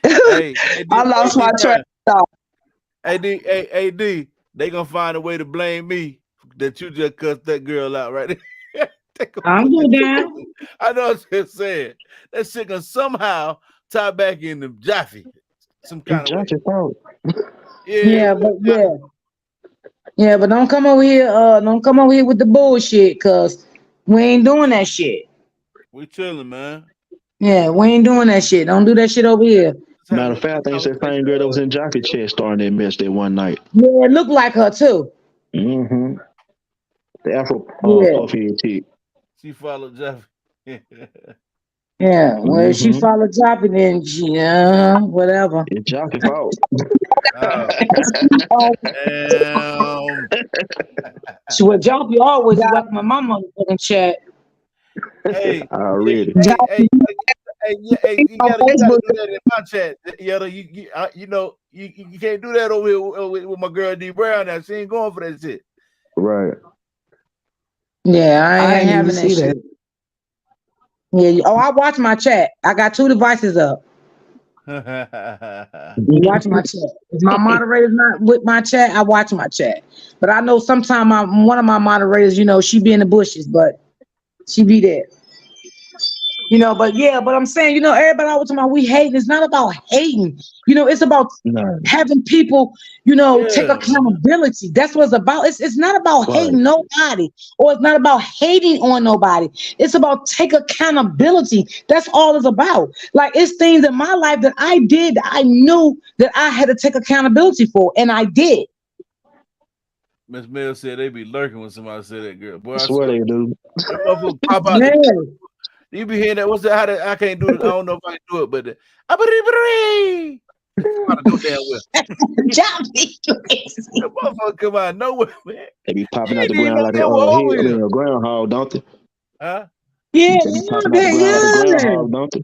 hey, I lost my track AD, of thought. AD, they gonna find a way to blame me that you just cussed that girl out right there. They gonna I'm put going that down. shit. I know what you're saying. That shit gonna somehow tie back into Jaffe some It's kind of way. Josh's fault. Yeah, Yeah, but yeah. Yeah, but don't come over here, don't come over here with the bullshit, cause we ain't doing that shit. we chilling, man. Yeah, we ain't doing that shit. Don't do that shit over here. Just Matter having of a good fact, I think it's that conversation. same girl that was in Jockey chat starting that mess that one night. Yeah, it look like her too. Mm-hmm. The Afro Yeah, puffy and chick. She followed Jaffe. yeah. Well, she Mm-hmm. followed Choppy, then she, whatever. It's Jockey fault. Oh Oh, damn. She well, Choppy always God, welcome my motherfucking chat. Hey, Already. you on gotta Facebook. do that in my chat. You know, you can't do that over here with my girl D Brown. Now she ain't going for that shit. Right. Yeah, I I ain't ain't even having that see that. shit. Yeah. Oh, I watch my chat. I got two devices up. I watch my chat. If my moderator's not with my chat, I watch my chat. But I know sometimes one of my moderators, she be in the bushes, but she be there. But yeah, but I'm saying, everybody always talking about we hating. It's not about hating. It's about No. having people, take Yeah, man. accountability. That's what it's about. It's not about Right. hating nobody, or it's not about hating on nobody. It's about take accountability. That's all it's about. Like it's things in my life that I did, I knew that I had to take accountability for, and I did. Miss Mill said they be lurking when somebody say that, girl. Boy, I I swear swear, they do. that motherfucker pop out the. Man, You be hearing that? What's that? How that? I can't do it. I don't know if I can do it, but the, come out of no damn well. job crazy. That motherfucker come out of nowhere, man. They be You popping out ain't the even ground know like that was over here, a groundhog, don't they? huh? Yeah, They be yeah, popping out the ground like a yeah. groundhog, don't they?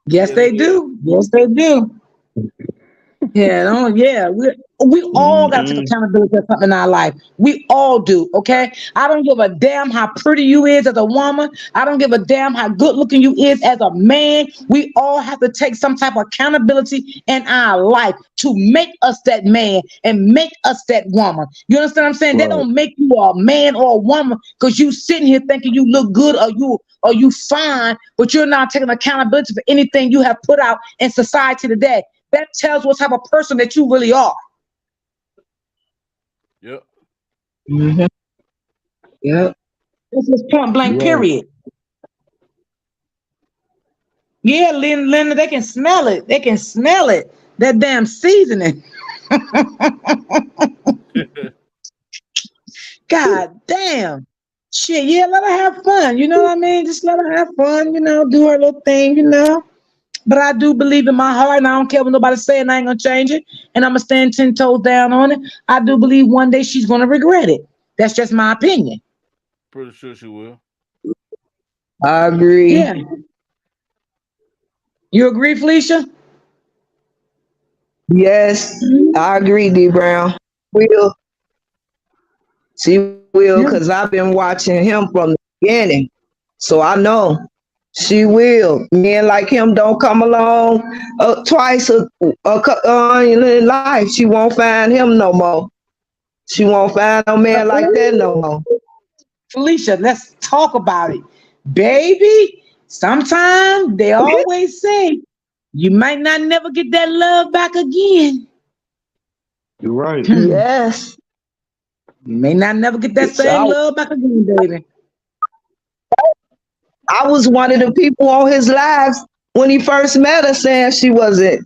Yes, Yeah, they they will. do. Yes, they do. Yeah, yeah. We all got to take Mm-mm. accountability for something in our life. We all do. Okay. I don't give a damn how pretty you is as a woman. I don't give a damn how good looking you is as a man. We all have to take some type of accountability in our life to make us that man and make us that woman. You understand what I'm saying? That Right. don't make you a man or a woman because you sitting here thinking you look good or you fine, but you're not taking accountability for anything you have put out in society today. That tells what type of person that you really are. Yep. Mm-hmm. Yeah. This is point blank, You're right. period. Yeah, Linda, they can smell it. They can smell it. That damn seasoning. God damn. Shit, yeah, let her have fun. You know what I mean? Just let her have fun, do her little thing. But I do believe in my heart, and I don't care what nobody saying, I ain't gonna change it. And I'm gonna stand 10 toes down on it. I do believe one day she's gonna regret it. That's just my opinion. Pretty sure she will. I agree. Yeah. You agree, Felicia? Yes, Mhm. I agree, D Brown. Will She will, Yeah. because I've been watching him from the beginning. So I know she will. Men like him don't come along twice in life. She won't find him no more. She won't find no man like that no more. Felicia, let's talk about it. Baby, sometimes they always say you might not never get that love back again. You're right. You Yes. may not never get that So same love back again, baby. I was one of the people on his lives when he first met her saying she wasn't.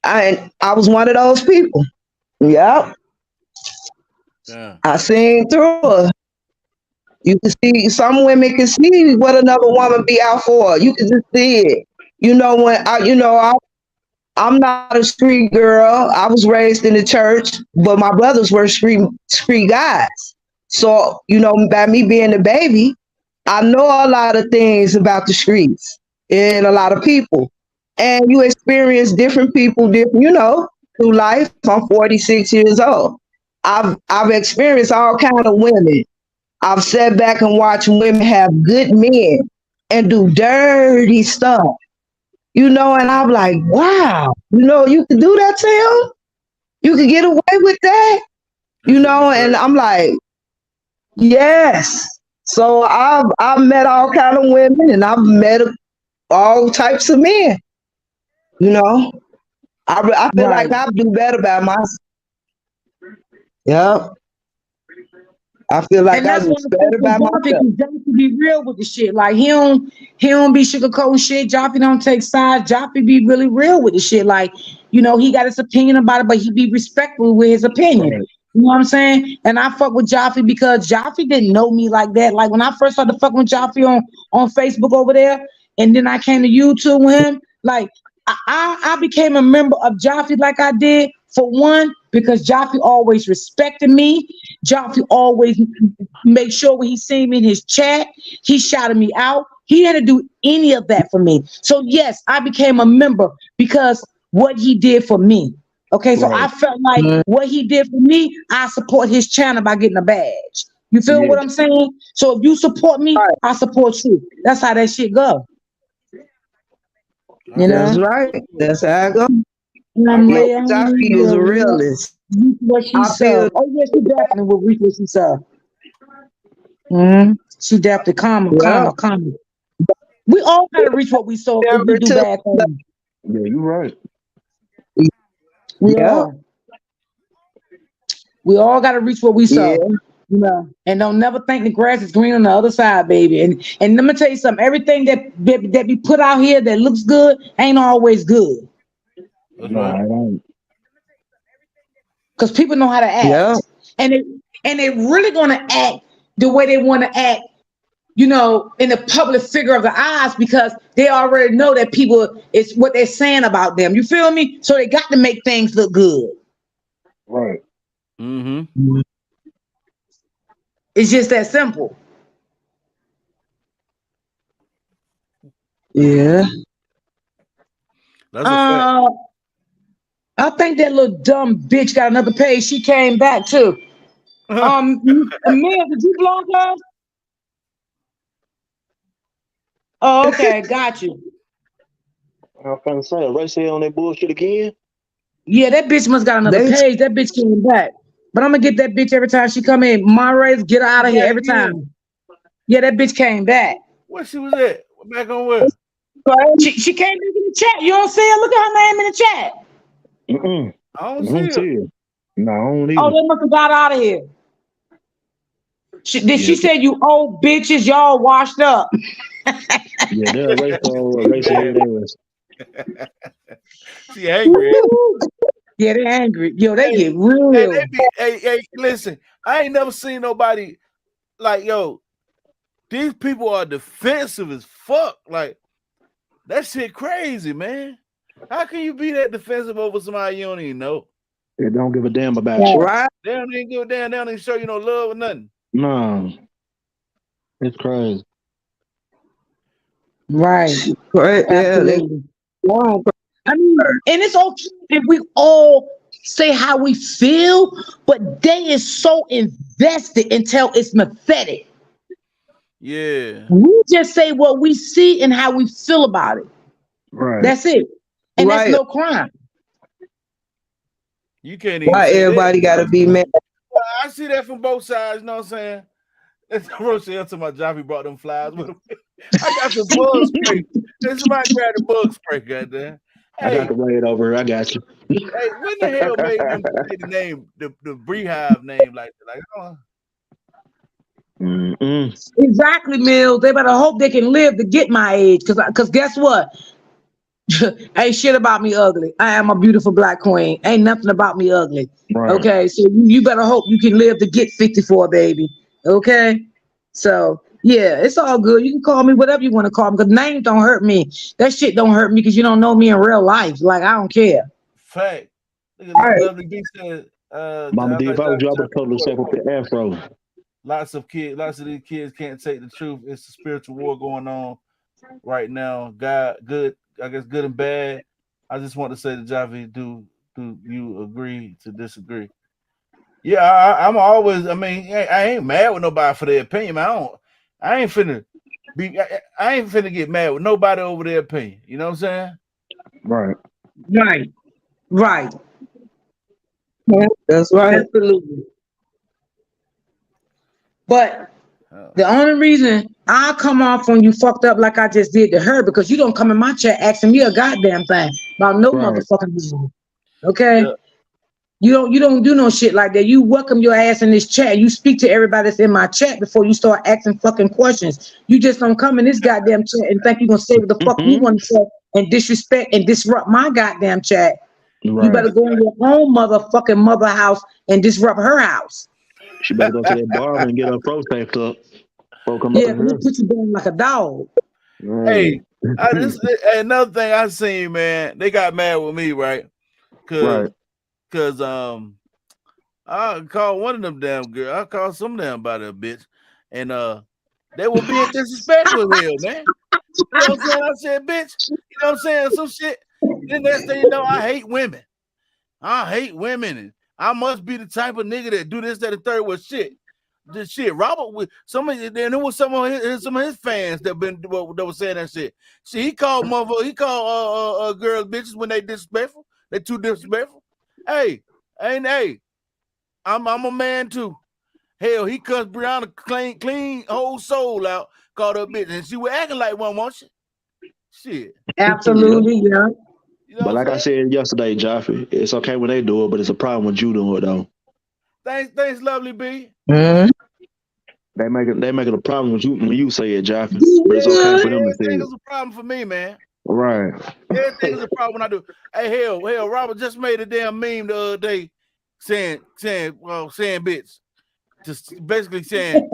I was one of those people. Yep. Yeah. I seen through her. You can see some women can see what another woman be out for. You can just see it. I'm not a street girl. I was raised in the church, but my brothers were street guys. So, by me being a baby, I know a lot of things about the streets and a lot of people. And you experience different people, through life. I'm 46 years old. I've experienced all kind of women. I've sat back and watched women have good men and do dirty stuff, and I'm like, wow, you could do that to him? You could get away with that? That should be And crazy. I'm like, yes. So I've met all kind of women and I've met all types of men, you know. I feel Right. like I do better by myself. Yeah. I feel like And I that's do why I fuck better with by Joffrey, myself. because Joffrey be real with the shit. Like he don't be sugarcoating shit. Joffrey don't take sides. Joffrey be really real with the shit. Like, he got his opinion about it, but he be respectful with his opinion. Right. You know what I'm saying? And I fuck with Joffrey because Joffrey didn't know me like that. Like when I first started fucking with Joffrey on Facebook over there, and then I came to YouTube with him, like I became a member of Joffrey like I did for one, because Joffrey always respected me. Joffrey always make sure when he seen me in his chat, he shouted me out. He didn't do any of that for me. So yes, I became a member because what he did for me. Okay, so I Right. felt like what he did for me, I support his channel by getting a badge. You feel what Yes. I'm saying? So if you support me, Right. I support you. That's how that shit go. I You feel That's know? you. right. I feel That's you. how I go. And I I'm feel laying I on feel a you, realist. reach what she I saw. feel Oh yes, she definitely will reach what she saw. She definitely calm, yeah. calm, calm. We all gotta reach what we saw if we Never do took bad things. Yeah, you're right. We yeah. all. We all gotta reach what we Yeah. saw. You know, and don't never think the grass is green on the other side, baby. And let me tell you something. Everything that be put out here that looks good ain't always good. That's Nah, right. I don't. Because people know how to Yeah. act. And they really gonna act the way they want to act, you know, in the public figure of the eyes because they already know that people it's what they're saying about them. You feel me? So they got to make things look good. Right. Mm-hmm. It's just that simple. Yeah. That's a fact. Uh I think that little dumb bitch got another page. She came back too. Amir, did you block her? Oh, okay, got you. I was trying to say, Ray said on that bullshit again. Yeah, that bitch must got another They page. That bitch came back. But I'm gonna get that bitch every time she come in. Moderators, get her She out of here back every again. time. Yeah, that bitch came back. Where she was at? Back on where? She came in the chat. You don't see her? Look at her name in the chat. Mm-mm. I don't I see don't see her. it. No, I don't Oh, either. they must have got out of here. She Yeah, said, "You old bitches, y'all washed up." yeah, that Ray saw She Ray said mad. his ass. She angry. Woo! Yeah, they angry. Yo, they Hey, get hey, they real. be hey, listen, I ain't never seen nobody like yo, these people are defensive as fuck. Like that shit crazy, man. How can you be that defensive over somebody you don't even know? They don't give a damn about you. Yeah, right. They don't even give a damn, they don't even show you no love or nothing. No, it's crazy. right. Right. Yeah. They Absolutely. wrong. I mean, and it's okay if we all say how we feel, but they is so invested until it's pathetic. Yeah. We just say what we see and how we feel about it. Right. That's it. And that's Right. no crime. You can't even Why say that. everybody gotta be mad? I see that from both sides, you know what I'm saying? That's Rochelle to my job. He brought them flies with him. I got some bug spray. Hey, somebody grab the bug spray, goddamn. I got the Hey, raid over here. I got you. when the hell made them say the name, the beehive name like that? Like, oh, Mm-mm. Exactly, Mills. They better hope they can live to get my age. Cause guess what? Ain't shit about me ugly. I am a beautiful black queen. Ain't nothing about me ugly. Right. Okay, so you better hope you can live to get 54, baby. Okay, so yeah, it's all good. You can call me whatever you want to call me. Cause names don't hurt me. That shit don't hurt me because you don't know me in real life. Like I don't care. fact. Look at Right. Lovely B said, Mama I D, like if I was you, I would that. have told her to step up the afro. Lots of these kids can't take the truth. It's a spiritual war going on right now. God, good, I guess good and bad. I just want to say to Javi, do you agree to disagree? Yeah, I'm always. I mean, I ain't mad with nobody for their opinion. Man. I ain't finna be. I ain't finna get mad with nobody over their opinion. You know what I'm saying? Right. Right, right, Yeah, that's right. absolutely. But Uh, the only reason I come off when you fucked up like I just did to her because you don't come in my chat asking me a goddamn thing about no Right. motherfucking reason. Okay? yeah, You don't do no shit like that. You welcome your ass in this chat. You speak to everybody that's in my chat before you start asking fucking questions. You just don't come in this goddamn chat and think you're gonna say what the fuck you Mm-mm. want to say and disrespect and disrupt my goddamn chat. You Right. better go in your own motherfucking mother house and disrupt her house. She better go to that barber and get her throat taped up before come up Yeah, in 'cause they here. put you down like a dog. hey, Right. another thing I seen, man, they got mad with me, right? Right. Cause I called one of them damn girl. I called some damn body a bitch, and they were being disrespectful as hell, man. You know what I'm saying? I said, bitch. You know what I'm saying? Some shit. Then next thing you know, I hate women. I hate women. And I must be the type of nigga that do this, that, and third. Well, shit. This shit, Robert with somebody. Then there was some of his fans that was saying that shit. See, he called motherfucker. He called girls bitches when they disrespectful. They too disrespectful. Hey, hey, I'm a man too. Hell, he cussed Brianna clean whole soul out. Called her bitch, and she was acting like one, won't she? Shit. Absolutely, yeah. You know But what like I'm I saying? said yesterday, Joffrey, it's okay when they do it, but it's a problem when you do it though. Thanks, lovely B. Mhm. They make it a problem when you say it, Joffrey. But it's okay Good. for them to say Everything it. is a problem for me, man. Right. Everything is a problem when I do. Hey, hell, Robert just made a damn meme the other day saying bitch. Just basically saying,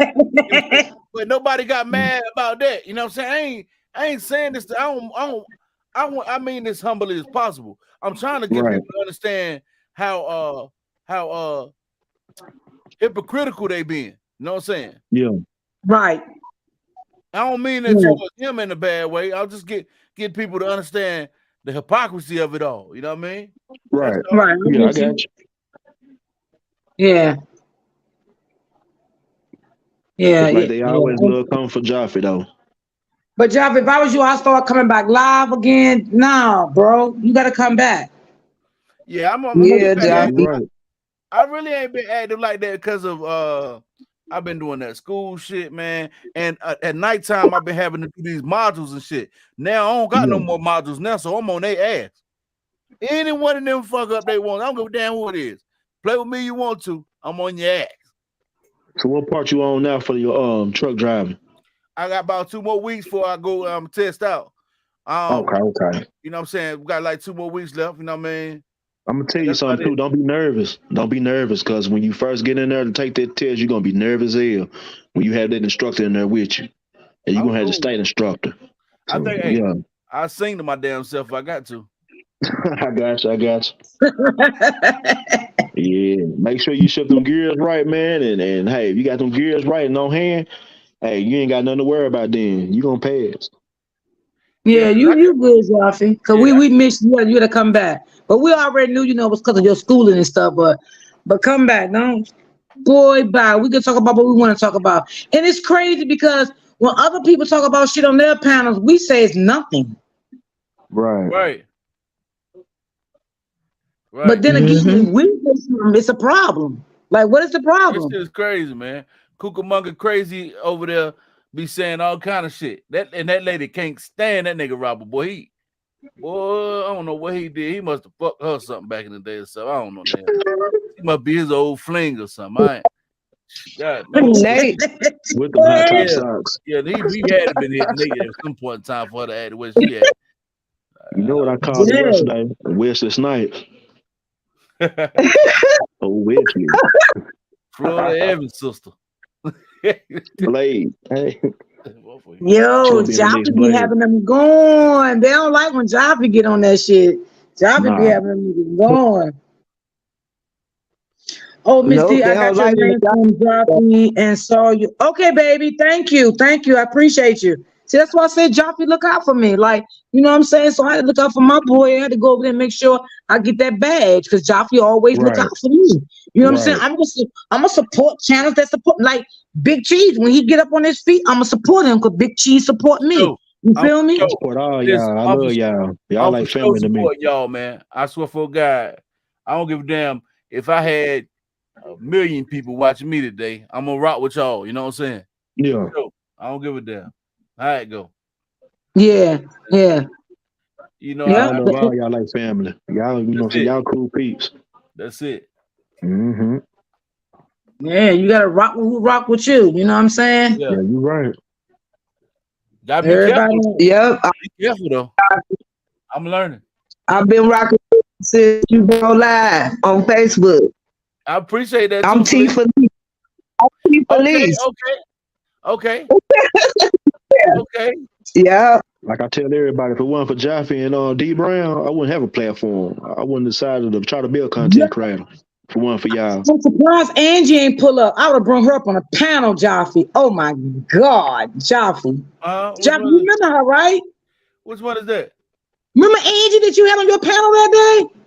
but nobody got mad about that. You know what I'm saying? I ain't saying this. I mean this humbly as possible. I'm trying to get Right. people to understand how hypocritical they being. You know what I'm saying? Yeah. Right. I don't mean that Yeah. towards him in a bad way. I'll just get people to understand the hypocrisy of it all. You know what I mean? That's Right. all. Right. I Yeah, I get got you. you. Yeah. Yeah. It's like Yeah. they always Yeah. love coming for Joffrey though. But Jeff, if I was you, I'd start coming back live again. Nah, bro, you gotta come back. Yeah, I'm gonna Yeah, get back Yeah, at you're Joffrey. right. I really ain't been active like that because of I've been doing that school shit, man. And at nighttime, I've been having to do these modules and shit. Now I don't got no Yeah. more modules now, so I'm on their ass. Any one of them fuck up they want. I don't give a damn who it is. Play with me you want to. I'm on your ass. So what part you on now for your truck driving? I got about 2 more weeks before I go test out. Okay, okay. You know what I'm saying? We got like 2 more weeks left, you know what I mean? I'm gonna tell And you that's about something too. it. Don't be nervous. Don't be nervous, because when you first get in there to take that test, you're gonna be nervous as hell when you have that instructor in there with you, and you're I'm gonna have the cool. state instructor. I So think, hey, yeah, I sing to my damn self if I got to. I got you. I got you. Yeah, make sure you shift them gears right, man. And hey, if you got them gears right and on hand, hey, you ain't got nothing to worry about. Then you gonna pass. Yeah, Yeah, because you good, Rafi. Cause we missed you. You gotta come back. But we already knew, it was because of your schooling and stuff. But come back, no, boy, bye. We can talk about what we want to talk about. And it's crazy because when other people talk about shit on their panels, we say it's nothing. Right. right, But right. then again, Mhm. if we say something, it's a problem. Like, what is the That problem? shit is crazy, man. Cucamonga crazy over there be saying all kind of shit. That lady can't stand that nigga Robert. Boy, I don't know what he did. He must have fucked her something back in the day or something. I don't know, damn. He must be his old fling or something. I ain't, God, man. Nate. With them high top Yeah, socks. yeah. He had to been hitting nigga at some point in time for her to act the way she had. You know what I called her Yeah. yesterday? Wesley Snipes. Oh, Wesley. Florida Evans sister. Blade. Hey, she Yo, gonna be in the next Joffrey be Blade. having them going. They don't like when Joffrey get on that shit. Joffrey be Nah. having them going. Oh, Miss Nope, D, they I don't got your like when name from Joffrey and saw you. Okay, baby. Thank you. Thank you. I appreciate you. See, that's why I said Joffrey look out for me. Like, you know what I'm saying? So I had to look out for my boy. I had to go over there and make sure I get that badge because Joffrey always look Right. out for me. You know what I'm saying? Right. I'm gonna support channels that support like Big Cheese. When he get up on his feet, I'm gonna support him because Big Cheese support me. Sure. You I'm feel for me? I sure. support all Listen, y'all. I love y'all. Y'all I'm for like sure family to me. supporting y'all, man. I swear for God, I don't give a damn if I had a million people watching me today. I'm gonna rock with y'all. You know what I'm saying? For Yeah. sure. I don't give a damn. All right, go. Yeah, yeah, You know, yeah. I love all y'all like family. Y'all, you know what that's I'm saying? it. Y'all cool peeps. That's it. Mm-hmm. Yeah, you gotta rock with who rock with you. You know what I'm saying? Yeah. Yeah, you right. Gotta be careful. Everybody. Yep, Be careful though. I'm learning. I've been rocking since you go live on Facebook. I appreciate that I'm too, T Felice. for T Okay, Police. okay, okay. Yeah. Like I tell everybody, if it wasn't for Jaffe and D Brown, I wouldn't have a platform. I wouldn't decided to try to be a Yeah, content creator. If it wasn't for y'all. I'm surprised Angie ain't pull up. I would have brought her up on a panel, Jaffe. Oh my God, Jaffe. Which Jaffe, one you is remember her, right? which one is that? Remember Angie that you had on your panel that day?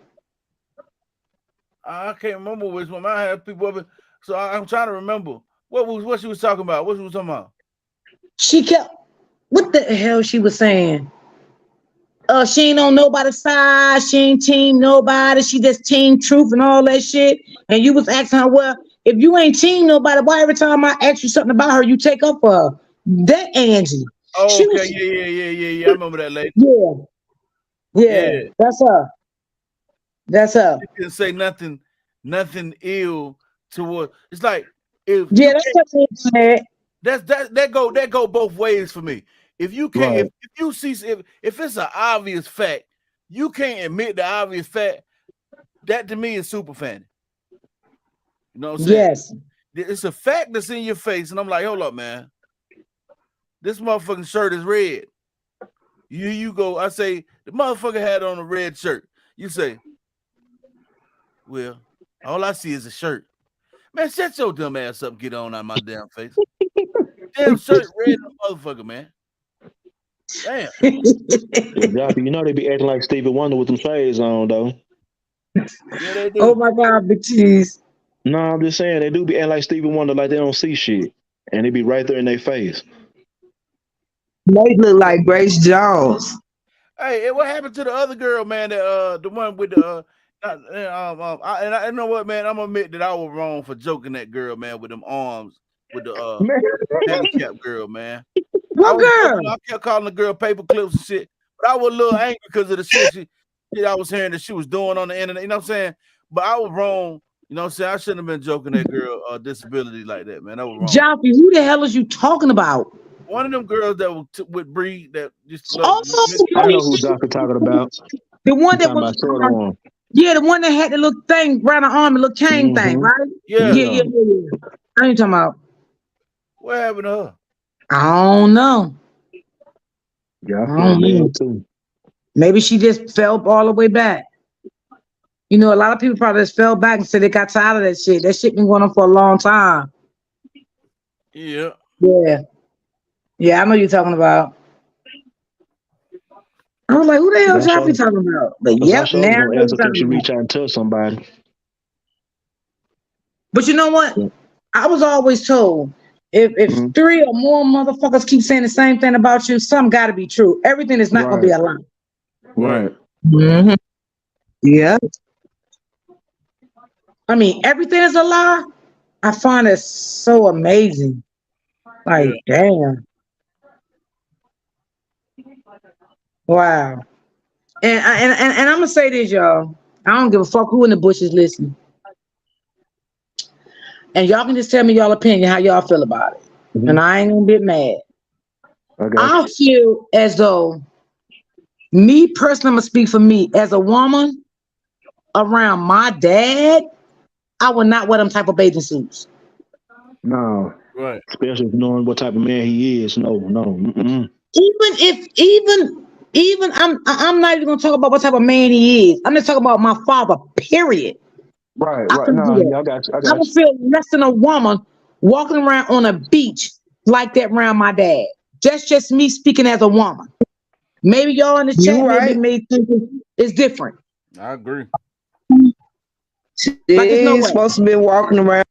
I can't remember which one. I had people up. So I'm trying to remember what she was talking about. What she was talking about. She kept what the hell she was saying? She ain't on nobody's side. She ain't team nobody. She just team truth and all that shit. And you was asking her, well, if you ain't team nobody, why every time I ask you something about her, you take up for her? That Angie. Oh, She okay, was, yeah. I remember that lady. yeah, yeah. Yeah, That's her. That's her. she didn't say nothing ill toward. It's like if you Yeah, that's can't. her. That go both ways for me. If you can't, Right. if you see if it's an obvious fact, you can't admit the obvious fact. That to me is super fanny. You know what I'm saying? Yes. It's a fact that's in your face, and I'm like, hold up, man. This motherfucking shirt is red. You go. I say the motherfucker had on a red shirt. You say, well, all I see is a shirt. Man, shut your dumb ass up. Get on out of my damn face. Damn shirt red, motherfucker, man. Damn. Yeah, Joppy, you know they be acting like Stevie Wonder with them shades on though. Yeah, they Oh do. my God, big cheese. No, I'm just saying they do be acting like Stevie Wonder, like they don't see shit, and they be right there in their face. They look like Grace Jones. Hey, what happened to the other girl, man? The one with the I know what, man. I'm gonna admit that I was wrong for joking that girl, man, with them arms, with the Man, handicap girl, man. I What was joking. girl? I kept calling the girl paper clips and shit, but I was a little angry because of the shit I was hearing that she was doing on the internet. You know what I'm saying? But I was wrong. You know what I'm saying? I shouldn't have been joking that girl disability like that, man. That was wrong. Joffy, who the hell is you talking about? One of them girls that was with Bree that just love Oh, I know who Joppy talking about. the He one that talking was, about shorter one. yeah, the one that had the little thing around the arm, the little cane thing, Mm-hmm. right? yeah. Yeah, Yeah. yeah, yeah, yeah. I ain't talking about. What happened to her? I don't know. Yeah, I I feel don't know. bad too. Maybe she just fell all the way back. You know, a lot of people probably just fell back and said they got tired of that shit. That shit been going on for a long time. Yeah. Yeah, yeah, I know you're talking about. I was like, who the Cause hell I sure, Joffy talking about? But cause I yep, sure now was I gonna know ask you're her can she talking about. reach out and touch somebody. But you know what? Yeah. I was always told if Mhm. three or more motherfuckers keep saying the same thing about you, some got to be true. Everything is not gonna be Right. a lie. Right. Right. Hmm. Yeah. I mean, everything is a lie. I find it so amazing. Yeah. Like, damn, wow. And I'm gonna say this, y'all. I don't give a fuck who in the bush is listening, and y'all can just tell me y'all opinion, how y'all feel about it. Hmm. And I ain't gonna get mad. I got I you. feel as though me personally, I'm gonna speak for me as a woman around my dad. I would not wear them type of bathing suits. No, Right. especially knowing what type of man he is. No, no. Mm-mm. Even I'm not even gonna talk about what type of man he is. I'm just talking about my father. Period. Right. I Right. couldn't do No. that. Yeah, I got you. I I got would you. feel less than a woman walking around on a beach like that around my dad. That's just me speaking as a woman. Maybe y'all in the You chat maybe right. may think it's different, I agree. like it's no They way. supposed to be walking around.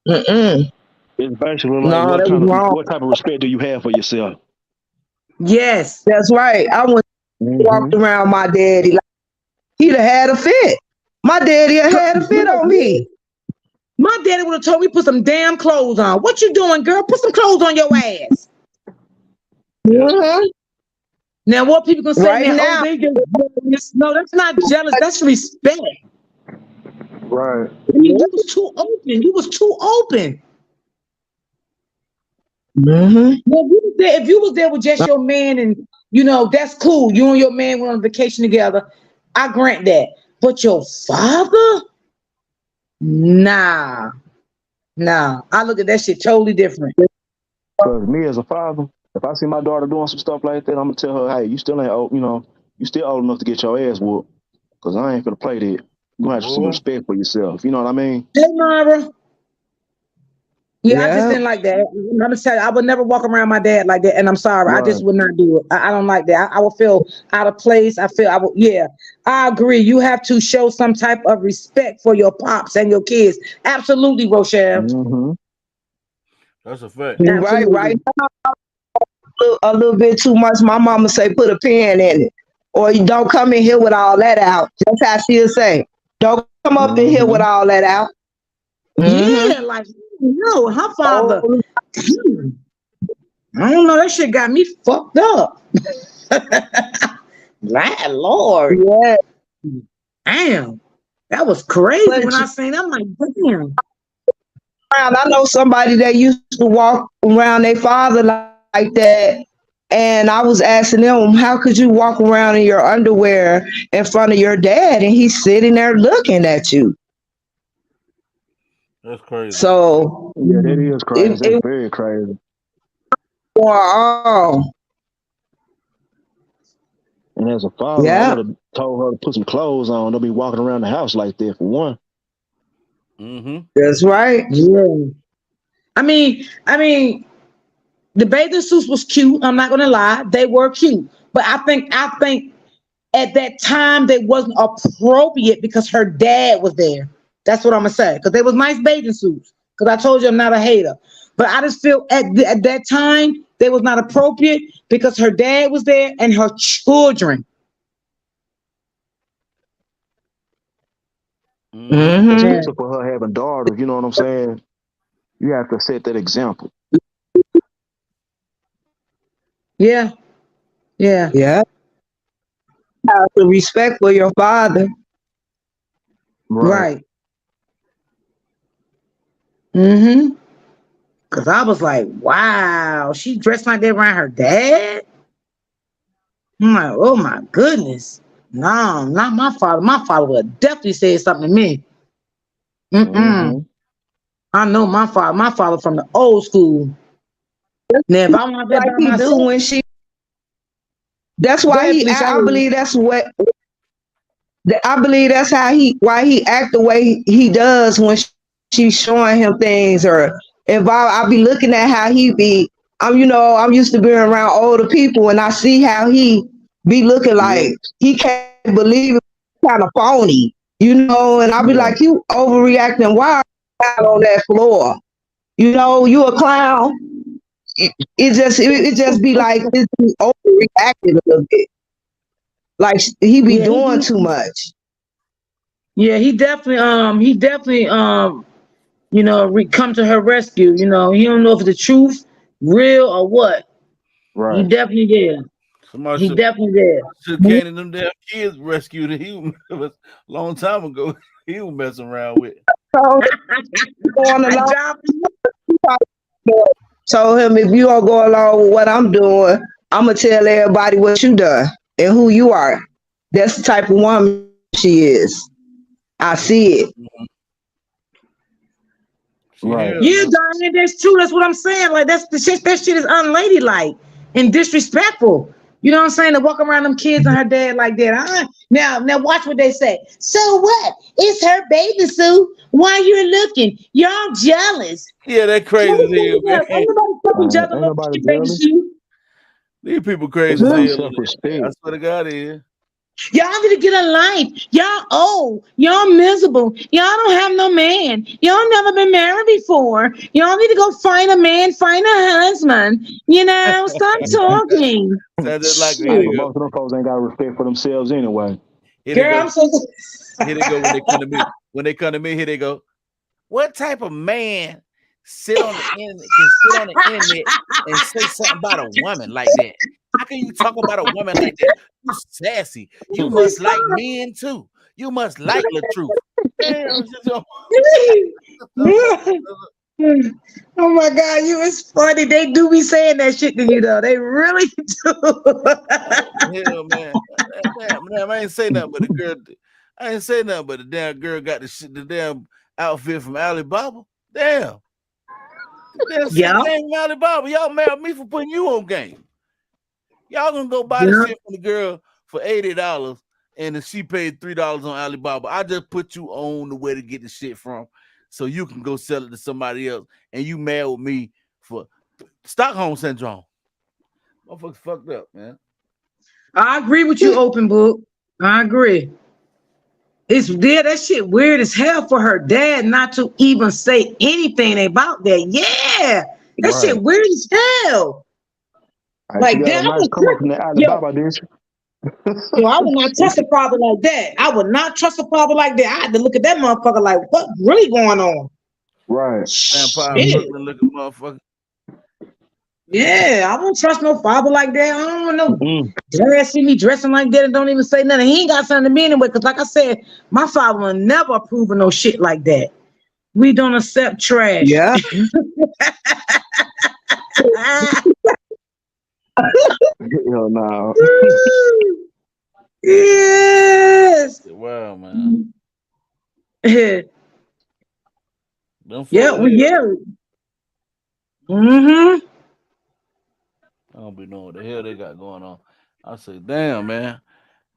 Mm-mm. It's basically like No, that was wrong. what type of respect do you have for yourself? Yes, That's right. I went walked Mm-hmm. around my daddy like he'd have had a fit. My daddy had a fit on me. my daddy would have told me put some damn clothes on. What you doing, girl? Put some clothes on your ass. Yep. Hmm. Now, what people gonna say, Right man? Oh, now, they just jealous. No, that's not jealous. That's respect. Right. I mean, you was too open. You was too open. hmm Well, if you was there with just your man, and you know that's cool. You and your man went on vacation together. I grant that. But your father, nah, nah. I look at that shit totally different. Because me as a father, if I see my daughter doing some stuff like that, I'm gonna tell her, hey, you still ain't old. You still old enough to get your ass whooped. Because I ain't gonna play that. You gonna have some Boy. respect for yourself. You know what I mean? Hey, Mara. Yeah, I just Yeah. didn't like that. I'm gonna tell you, I would never walk around my dad like that, and I'm sorry, I Right. just would not do it. I don't like that. I would feel out of place. I feel I would. Yeah, I agree. You have to show some type of respect for your pops and your kids. Absolutely, Rochelle. Mm-hmm. That's a fact. You're right. Right Absolutely. now, a little bit too much. My mama say put a pin in it, or you don't come in here with all that out. That's how she'll say. Don't come up in here with Mm-hmm. all that out. Mm-hmm. Yeah, like no, her father. Oh, I don't know. That shit got me fucked up. Lord, yeah. damn, that was crazy. But When I seen, that, I'm like, damn. I know somebody that used to walk around their father like that. And I was asking them, how could you walk around in your underwear in front of your dad and he's sitting there looking at you? That's crazy. So Yeah, that is crazy. That's it very crazy. was And as a father, I yeah, would have told her to put some clothes on. Don't be walking around the house like that for one. Mm-hmm. that's right. Yeah. I mean, the bathing suits was cute. I'm not gonna lie, they were cute. But I think at that time they wasn't appropriate because her dad was there. That's what I'm gonna say. Because they was nice bathing suits. Because I told you I'm not a hater. But I just feel at that time they was not appropriate because her dad was there and her children. Mm-hmm. Hmm. Yeah, Especially for her having daughters, you know what I'm saying? You have to set that example. yeah, yeah. Yeah. Have the respect for your father. Right. Right. Mm-hmm. Cause I was like, wow, she dressed like that around her dad. I'm like, oh my goodness. No, not my father. My father would have definitely said something to me. Mm-mm. Mm-hmm. I know my father. My father from the old school. Now, if I want that Like by he do myself, when she that's go why ahead, he Felicia. I I hear you. believe that's what I believe that's how he why he act the way he does when she's showing him things or if I be looking at how he be I'm used to being around older people and I see how he be looking Yeah. like he can't believe it kind of phony, and I'll be Yeah. like you overreacting, why are you out on that floor? You a clown. It just be like it's be overreacting a little bit. Like he be Yeah, doing too much. yeah, he definitely come to her rescue. He don't know if it's the truth, real or what. He Right. definitely there. Somebody He should definitely there. came and them damn kids rescued him. He was a long time ago. He was messing around with. So going I along, job. told him if you don't go along with what I'm doing, I'm gonna tell everybody what you done and who you are. That's the type of woman she is. I see it. She Right. here Yeah, now. Diane, that's true. That's what I'm saying. Like that's the shit. That shit is unladylike and disrespectful. You know what I'm saying? To walk around them kids and her dad like that. Now, watch what they say. So what? It's her baby suit. Why you looking? Y'all jealous? Yeah, that Ain't crazy as hell, man. nobody fucking jealous Ain't of no nobody fucking baby jealous. suit. These people It's crazy as about hell. self I respect. swear to God, it is. Y'all need to get a life. Y'all old. Y'all miserable. Y'all don't have no man. Y'all never been married before. Y'all need to go find a man, find a husband. Stop talking. Sound just like her. Here they But Shit. go. most of them folks ain't got respect for themselves anyway. Here they Girl, go. I'm so Here they go when they come to me. When they come to me, here they go. What type of man can sit on the internet and say something about a woman like that? How can you talk about a woman like that? You sassy. You must like men too. You must like the truth. Damn, Oh my God, you it's funny. They do be saying that shit to you though. They really do. hell, man. Damn, I ain't say nothing but the girl. I ain't say nothing but the damn girl got the damn outfit from Alibaba. Damn. The damn shit Yeah. came from Alibaba. Y'all mad at me for putting you on game. Y'all gonna go buy the Yeah. shit from the girl for $80 and then she paid $3 on Alibaba. I just put you on the way to get the shit from. so you can go sell it to somebody else, and you mad with me for Stockholm syndrome. Motherfuckers fucked up, man. I agree with you, open book. I agree. It's there. That shit weird as hell for her dad not to even say anything about that. Yeah, that Right. shit weird as hell. She Like got a that, I nice would come up from that yo, Alibaba, didn't she? yo, I would not trust a father like that. I would not trust a father like that. I had to look at that motherfucker like, what really going on? Right. Vampire Shit. Brooklyn looking motherfucker. Yeah, I don't trust no father like that. I don't know. Mm-mm. Dad see me dressing like that and don't even say nothing. He ain't got something to me anyway. Cause like I said, my father will never approve of no shit like that. We don't accept trash. Yeah. Hell no. Yes. Wow, man. Yeah, Them folks yeah. Mm-hmm. I don't be knowing what the hell they got going on. I say, damn, man.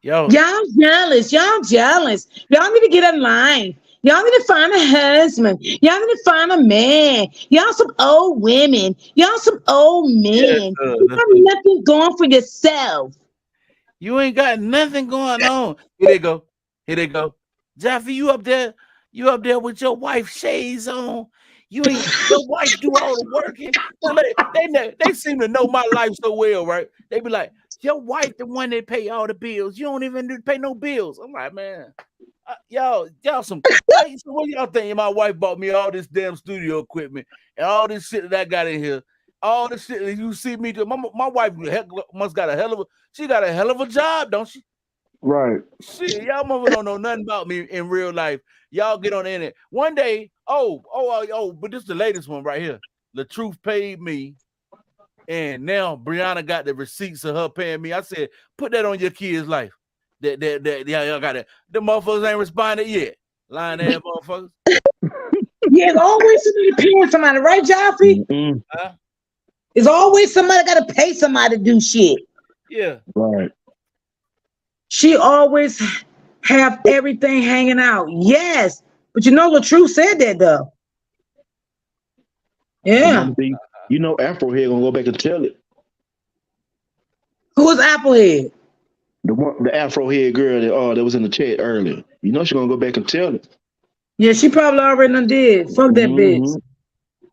Y'all, Y'all jealous. Y'all jealous. Y'all need to get in line. Y'all need to find a husband. Y'all need to find a man. Y'all some old women. Y'all some old yes, men. You that's got it. nothing going for yourself. You ain't got nothing going on. Here they go. Here they go. Jaffe, you up there? You up there with your wife shades on? You ain't your wife do all the working. They seem to know my life so well, right? They be like, your wife the one that pay all the bills. You don't even pay no bills. I'm like, man, y'all so what y'all think? My wife bought me all this damn studio equipment and all this shit that I got in here. All the shit that you see me do. My wife must got a hell of a she got a hell of a job, don't she? Right. Shit, y'all mother don't know nothing about me in real life. Y'all get on the internet. One day, but this is the latest one right here. The Truth paid me, and now Brianna got the receipts of her paying me. I said, put that on your kid's life. That y'all got it. The motherfuckers ain't responded yet. Lying ass motherfuckers. Yeah, it's always somebody paying somebody, right, Jaffe? Mm-mm. Huh? It's always somebody got to pay somebody to do shit. Yeah. Right. She always have everything hanging out. Yes, but you know the truth said that though. And Yeah. one thing, Afro here gonna go back and tell it. Who is Applehead? The Afro head girl that was in the chat earlier. She gonna go back and tell it. Yeah, she probably already done did. Fuck that bitch. Mm-hmm.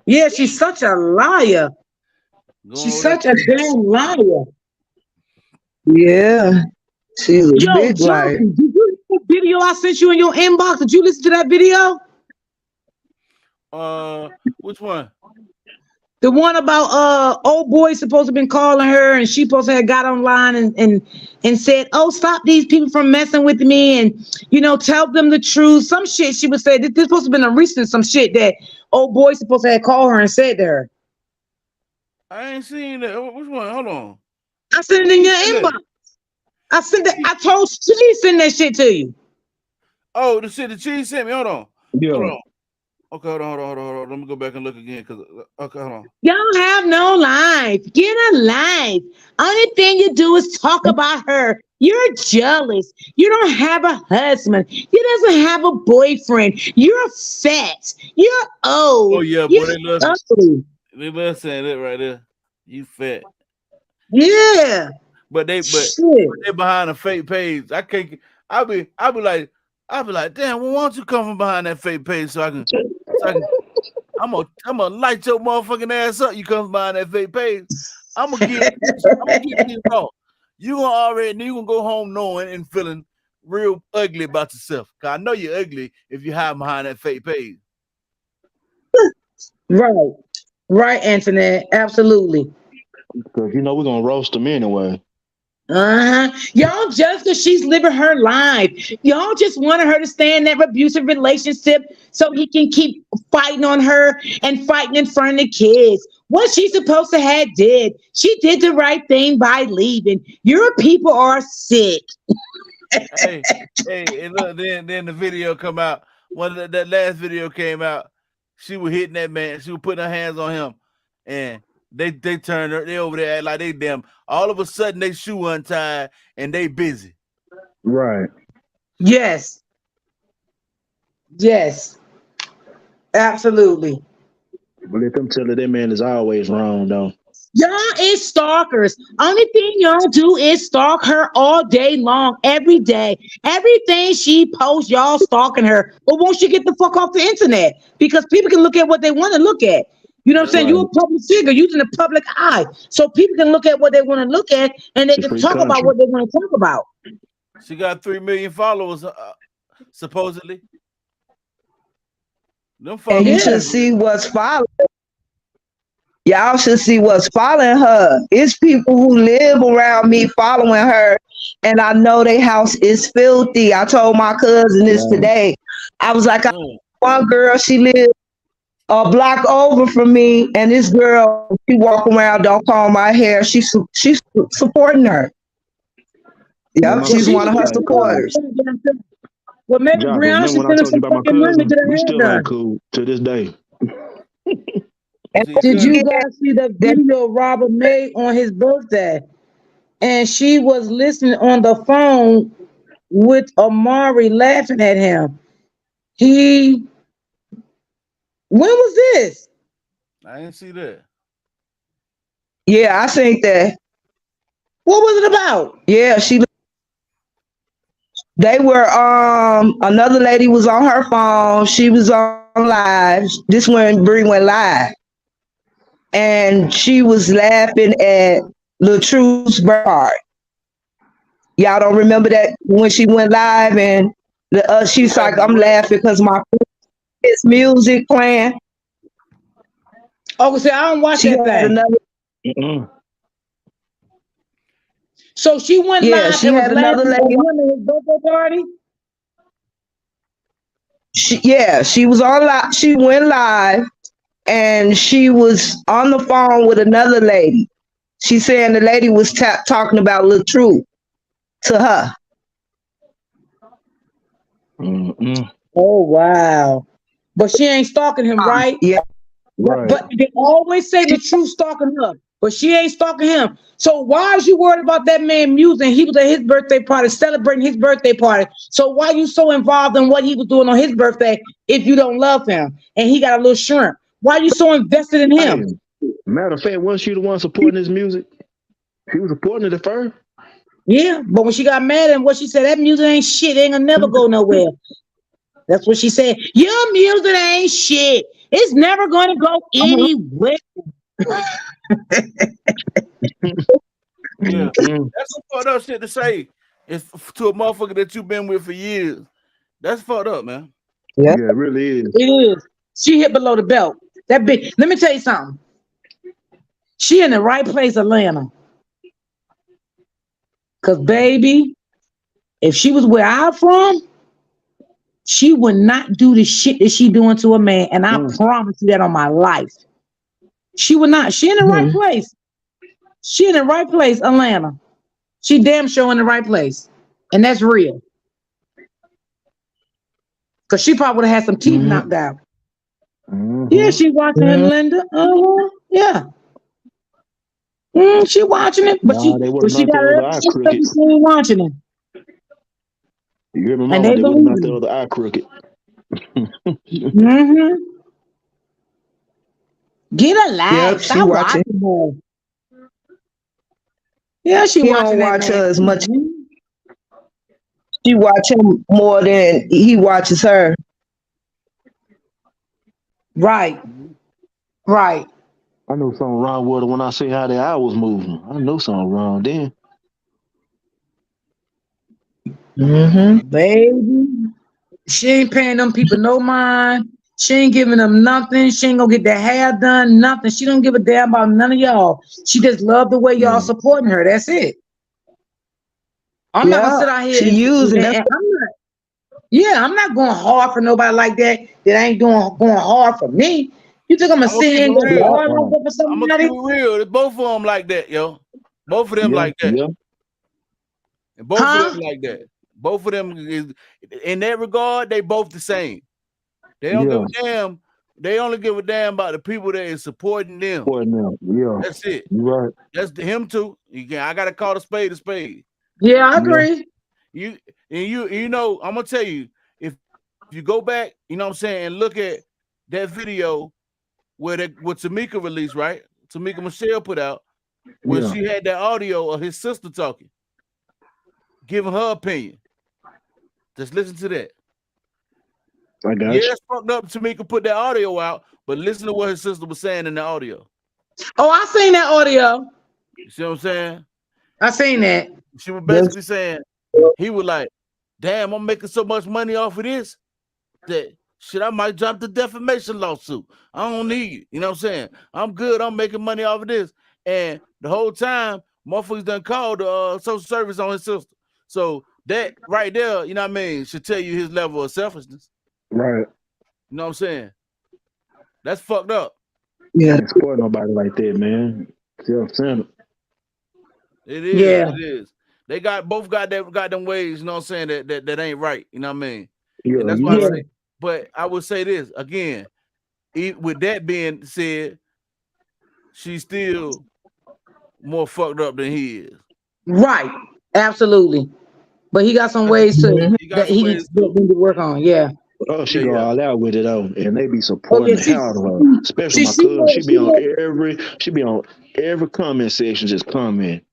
Yeah, she's such a liar. Going She's over there. such a damn liar. Yeah. She's a Yo, big liar. Johnson, did you see the video I sent you in your inbox? Did you listen to that video? Which one? The one about old boy supposed to been calling her and she supposed to have got online and said, oh, stop these people from messing with me and tell them the truth. Some shit she would say. This supposed to have been a recent some shit that old boy supposed to have called her and said to her. I ain't seen that. Which one? Hold on. I sent it in your Send that. inbox. I sent that. I told she send that shit to you. Oh, the shit that she sent me. Hold on. Hold Yeah. on. Okay, hold on. Let me go back and look again. Okay, hold on. Y'all have no life. Get a life. Only thing you do is talk about her. You're jealous. You don't have a husband. You doesn't have a boyfriend. You're fat. You're Oh old. yeah, boy, You're ugly. they love saying that right there. You fat. Yeah. But they Shit. behind a fake page. I can't. I be like, damn. Well, why don't you come from behind that fake page so I can. I'm gonna light your motherfucking ass up. You come from behind that fake page. I'm gonna get this wrong. You gonna go home knowing and feeling real ugly about yourself. Cause I know you're ugly if you hide behind that fake page. Right. Right, Antoinette. Absolutely. Because we're gonna roast them anyway. Uh-huh. Y'all just because she's living her life. Y'all just wanted her to stay in that abusive relationship so he can keep fighting on her and fighting in front of the kids. What she supposed to have did. She did the right thing by leaving. Your people are sick. Hey, hey, and look, then the video come out. That last video came out. She was hitting that man. She was putting her hands on him, and they turned her. They over there act like they damn. All of a sudden, they shoe untied and they busy. Right. Yes. Yes. Absolutely. But let them tell her that man is always wrong, though. Y'all is stalkers. Only thing y'all do is stalk her all day long, every day. Everything she posts, y'all stalking her. But won't she get the fuck off the internet? Because people can look at what they want to look at. You know what I'm Yep. saying? You Right. a public figure using the public eye. So people can look at what they want to look at and they It's a can free talk about country. what they want to talk about. She got 3 million followers, supposedly. Them And you followers Yeah. should ain't see real. what's following. Y'all should see what's following her. It's people who live around me following her, and I know their house is filthy. I told my cousin this Right. today. I was like, I Mm. one girl, she lived a block over from me, and this girl, she walk around, don't comb my hair. She's supporting her. Remember Yep, my Well, she's she one cousin? of her supposed to Like, go supporters. well, maybe Joppa, Brianna remember should when I send her told you some about my fucking money to cousin? get We her hair still ain't done. cool to this day. You And see your Did don't you cousin? forget guys see the that, video Robert made on his birthday? And she was listening on the phone with Amari laughing at him. He, when was this? I didn't see that. yeah, I think that, What was it about? yeah, they were, another lady was on her phone. She was on live. This when Bree went live. And she was laughing at LaTruth's birth. Y'all don't remember that when she went live and She she's like, laughing at I'm what? laughing because my his music playing. Oh, see, I don't watch She that had thing. another, Mm-mm. So she went yeah, live she and was had another laughing at lady. him at his birthday party. Yeah, she was on live. She went live and she was on the phone with another lady. She saying the lady was talking about Lil Truth to her. Mm-mm. Oh wow. But she ain't stalking him, right? Yeah, Right. But they always say the truth stalking her, but she ain't stalking him. So why is you worried about that man musing? He was at his birthday party, celebrating his birthday party. So why you so involved in what he was doing on his birthday if you don't love him and he got a little shrimp? Why you so invested in Hey, him? matter of fact, wasn't she the one supporting his music? She was supporting it at first. Yeah, but when she got mad at him, what she said, that music ain't shit, it ain't gonna never go nowhere. That's what she said. Your music ain't shit. It's never gonna go anywhere. Yeah. Mm-mm. That's some fucked up shit to say. It's to a motherfucker that you've been with for years. That's fucked up, man. yeah, Yeah, it really is. It is. She hit below the belt. That big. Let me tell you something. She in the right place, Atlanta. Cause baby, if she was where I'm from, she would not do the shit that she doing to a man. And I Mm. promise you that on my life. She would not. She in the right mhm. place. She in the right place, Atlanta. She damn sure in the right place. And that's real. Cause she probably would have had some teeth Mm-hmm. knocked out. Yeah, Mm-hmm. she watching him, Mhm. Linda. Yeah. She watching it, but Nah, they would have she knocked got the other her eye sister crooked. she ain't watching it. You hear me, And mama? they They would have believe knocked the it. other eye crooked. Mm-hmm. Get a Yep, life. she Stop watching. watching her. Yeah, she He don't watching that watch man. her as much. Mhm. She watch him more than he watches her. Right, Mhm. right. I knew something wrong with her when I see how the eye was moving. I knew something wrong then. Hmm. Baby. She ain't paying them people no mind. She ain't giving them nothing. She ain't gonna get their hair done, nothing. She don't give a damn about none of y'all. She just love the way y'all Yeah. supporting her. That's it. I'm not gonna Yeah, sit out here she using. That's and I'm not, yeah, I'm not going hard for nobody like that that ain't doing going hard for me. You think I'm gonna I'm gonna sit keep here it and go yeah. real. hard like Right. that for I'm gonna keep somebody? it real. Both of them like that, yo. Both of them Yeah. like that. Yeah. And both of them Huh? like that. Both of them is in that regard, they both the same. They don't give Yeah. a damn. They only give a damn about the people that is supporting them. Boy, now. Yeah. That's it. You right. That's him too. You can I gotta call a spade a spade. Yeah, I Yeah. agree. You and you know, I'm gonna tell you, if you go back, you know what I'm saying, and look at that video where what Tamika released, right? Tamika Michelle put out, where Yeah, she had that audio of his sister talking, giving her opinion. Just listen to that. I got Yeah, you. it's fucked up. Tamika put that audio out, but listen to what his sister was saying in the audio. Oh, I seen that audio. You see what I'm saying? I seen that. She was That's basically saying he was like, "Damn, I'm making so much money off of this that shit, I might drop the defamation lawsuit. I don't need it. You know what I'm saying? I'm good. I'm making money off of this." And the whole time, motherfuckers done called the social service on his sister. So that right there, you know what I mean, should tell you his level of selfishness. Right. You know what I'm saying? That's fucked up. yeah, Can't support nobody like that, man. Self-centered. It is. Yeah, It is. They both got them ways, you know what I'm saying, that ain't right. You know what I mean? Yeah, And that's you why I yeah, right. say, but I would say this again, with that being said, she's still more fucked up than he is. right. Absolutely. But he got some ways to He got that some he ways needs too. to work on. Yeah. Oh, she Yeah, go yeah. all out with it though, and they be Oh supporting yeah. the hell out of her. Especially my She cousin. more, she more. She be on every comment section, just comment.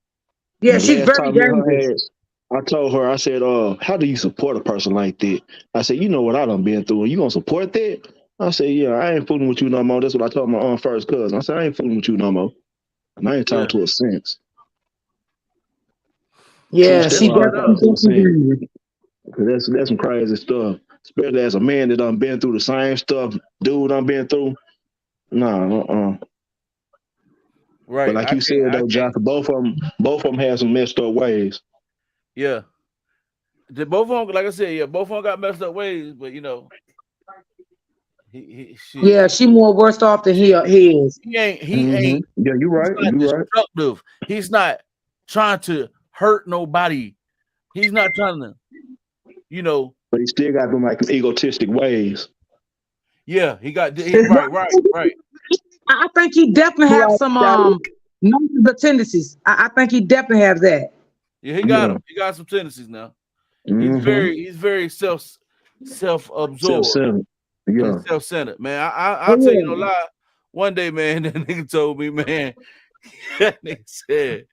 And Yeah, the she's last very time me and her dangerous. had, I told her, I said, how do you support a person like that? I said, you know what I done been through, and you gonna support that? I said, yeah, I ain't fooling with you no more. That's what I told my first cousin. I said, I ain't fooling with you no more. And I ain't Yeah. talked to her since. Yeah, Since That's then, she I ain't fucked definitely, talked up. to her definitely since. dangerous. Cause that's some crazy stuff. Especially as a man that done been through the same stuff, dude done been through. Nah, But Right. like you said I though, can't. Josh, both of them have some messed up ways. Yeah. Both of them, like I said, yeah, both of them got messed up ways, but you know, he Yeah, she she more worse off than she he is. Hmm. Yeah, you he's right. not You right. destructive. He's not trying to hurt nobody. He's not trying to, you know, But he still got them like egotistic ways. yeah, right, Right. right, right. I think he definitely have some narcissistic tendencies. I think he definitely has that. Yeah, he got Yeah. him. He got some tendencies now. Hmm. He's very Self self-absorbed centered. and Yeah. self-centered, man. I'll tell you no Oh lie. One day, man, that nigga told me, man, that nigga said,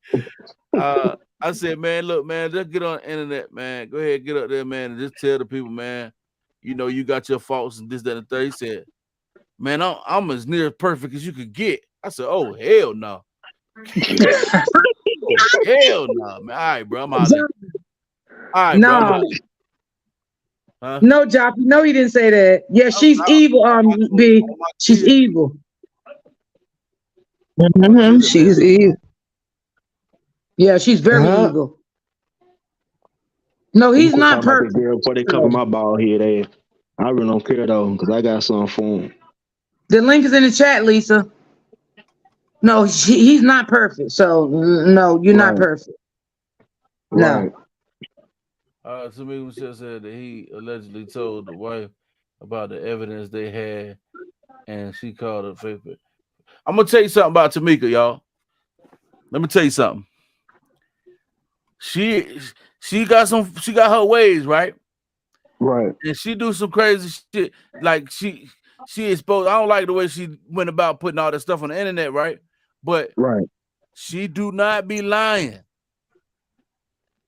I said, man, look, man, just get on the internet, man. Go ahead, get up there, man, and just tell the people, man, you know, you got your faults and this, that, and the third. He said, man, I'm as near perfect as you could get. I said, oh, hell no. Oh, hell no, man. All right, bro, I'm out yeah. there. All right, bro, I'm out No, there. Huh? no, Job. No, he didn't say that. Yeah, I, she's I, evil. B. on my She's kids, evil. on my kids that she's married. evil. Yeah, she's very Yeah. evil. No, I'm gonna he's quit not talking about that perfect. girl before they cover my bald head ass. I really don't care though, because I got something for him. The link is in the chat, Lisa. No, he's not perfect. So no, you're not Right, perfect. right. No. Tamika Michelle said that he allegedly told the wife about the evidence they had, and she called it fake. I'm gonna tell you something about Tamika, y'all. Let me tell you something. She she got her ways, right? Right, And she do some crazy shit. Like she exposed. I don't like the way she went about putting all that stuff on the internet, right? But right. she do not be lying.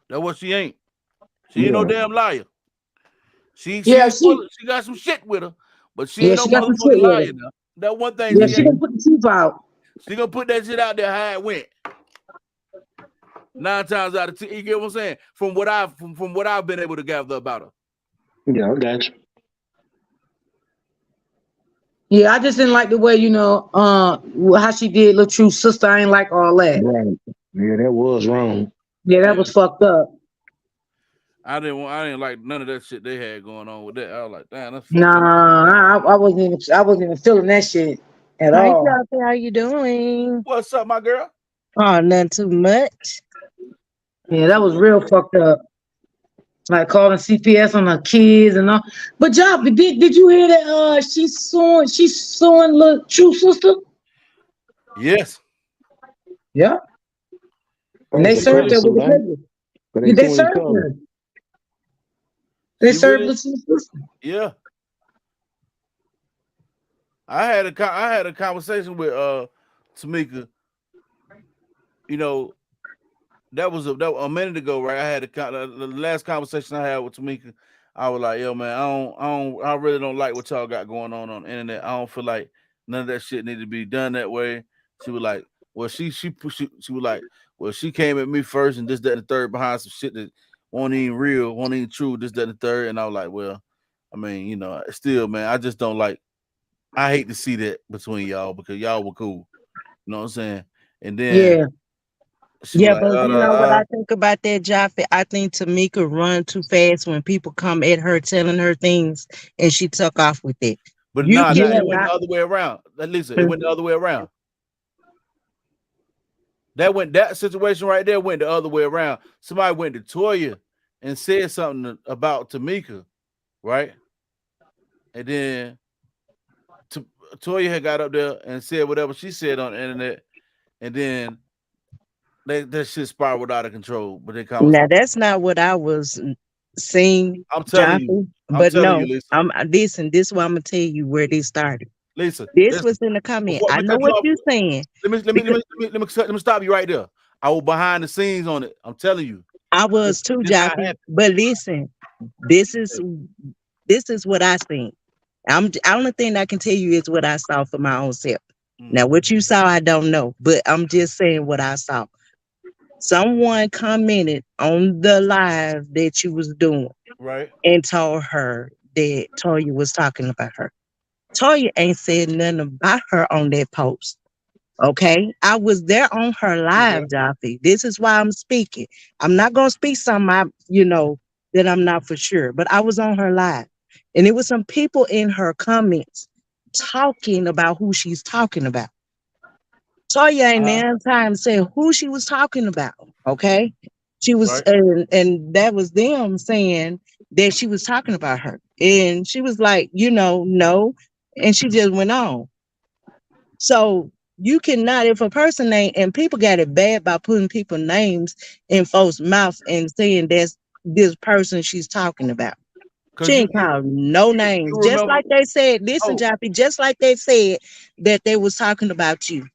That's what she ain't. She ain't no Yeah, damn liar. Yeah, She got some shit with her, but she yeah, ain't no she got some shit motherfucking with liar her. now. That one thing Yeah, she she ain't. gonna hmm, put the truth out. She gonna put that shit out there how it went. 9 times out of 10, you get what I'm saying? From what I've been able to gather about her. yeah. I got you. Yeah, I just didn't like the way, how she did little true sister. I ain't like all that. Right. Yeah, that was wrong. Yeah, that Yeah. was fucked up. I didn't like none of that shit they had going on with that. I was like, damn, that's fucked up. Nah, I wasn't even feeling that shit at Hi, all. Chelsea. How you doing? What's up, my girl? Oh, nothing too much. Yeah, Ain't that too was much. real fucked up. Like calling CPS on her kids and all. But Job, did you hear that? She's suing little true sister. Yes. Yeah, and Oh, they it's a She served civil really her with suit, the ain't it? papers. But Yeah, they they suing each served other. her. They she served really the true sister. yeah. I had a conversation with Tamika. You know, a minute ago, right? I had the last conversation I had with Tamika. I was like, "Yo, man, I really don't like what y'all got going on the internet. I don't feel like none of that shit need to be done that way." She was like, "Well, she was like, well, she came at me first and this, that, and the third behind some shit that wasn't even real, wasn't even true, this, that, and the third." And I was like, "Well, I mean, still, man, I just don't like. I hate to see that between y'all because y'all were cool. You know what I'm saying?" And then Yeah. she was Yeah, like, but you know what I think about that, Jaffe? I think Tamika run too fast when people come at her telling her things and she took off with it. but You nah, nah, it Yeah. went the cannot. other way around. Lisa, it went the other way around. That situation right there went the other way around. Somebody went to Toya and said something about Tamika, right? And then T- Toya had got up there and said whatever she said on the internet, and then that shit spiraled out of control. But they Now conversation. that's not what I was seeing, I'm telling you, Jaffe. I'm But telling you, no, Lisa. I'm listen. This is why I'm gonna tell you where they started. Lisa, This listen. was in the comment. Before let I me know cut you what off. you're saying because Let me stop you right there. I was behind the scenes on it. I'm telling you, I this, was too, this how it Jaffe. happened. But listen, this is this is what I seen. The only thing I can tell you is what I saw for my own self. Now, Mm, what you saw, I don't know, but I'm just saying what I saw. Someone commented on the live that you was doing right? and told her that Toya was talking about her. Toya ain't said nothing about her on that post. Okay. I was there on her Okay. live, Jaffe. This is why I'm speaking. I'm not gonna speak something that I'm not for sure, but I was on her live. And it was some people in her comments talking about who she's talking about. Toya ain't Uh-huh. nan time said who she was talking about. Okay. She was Right. and that was them saying that she was talking about her. And she was like, no. And she just went on. So you cannot, if a person name and people got it bad by putting people names in folks' mouth and saying that's this person she's talking about. She Cause ain't called no names. you Just remember? like they said, listen, Oh, Joppy, just like they said that they was talking about you.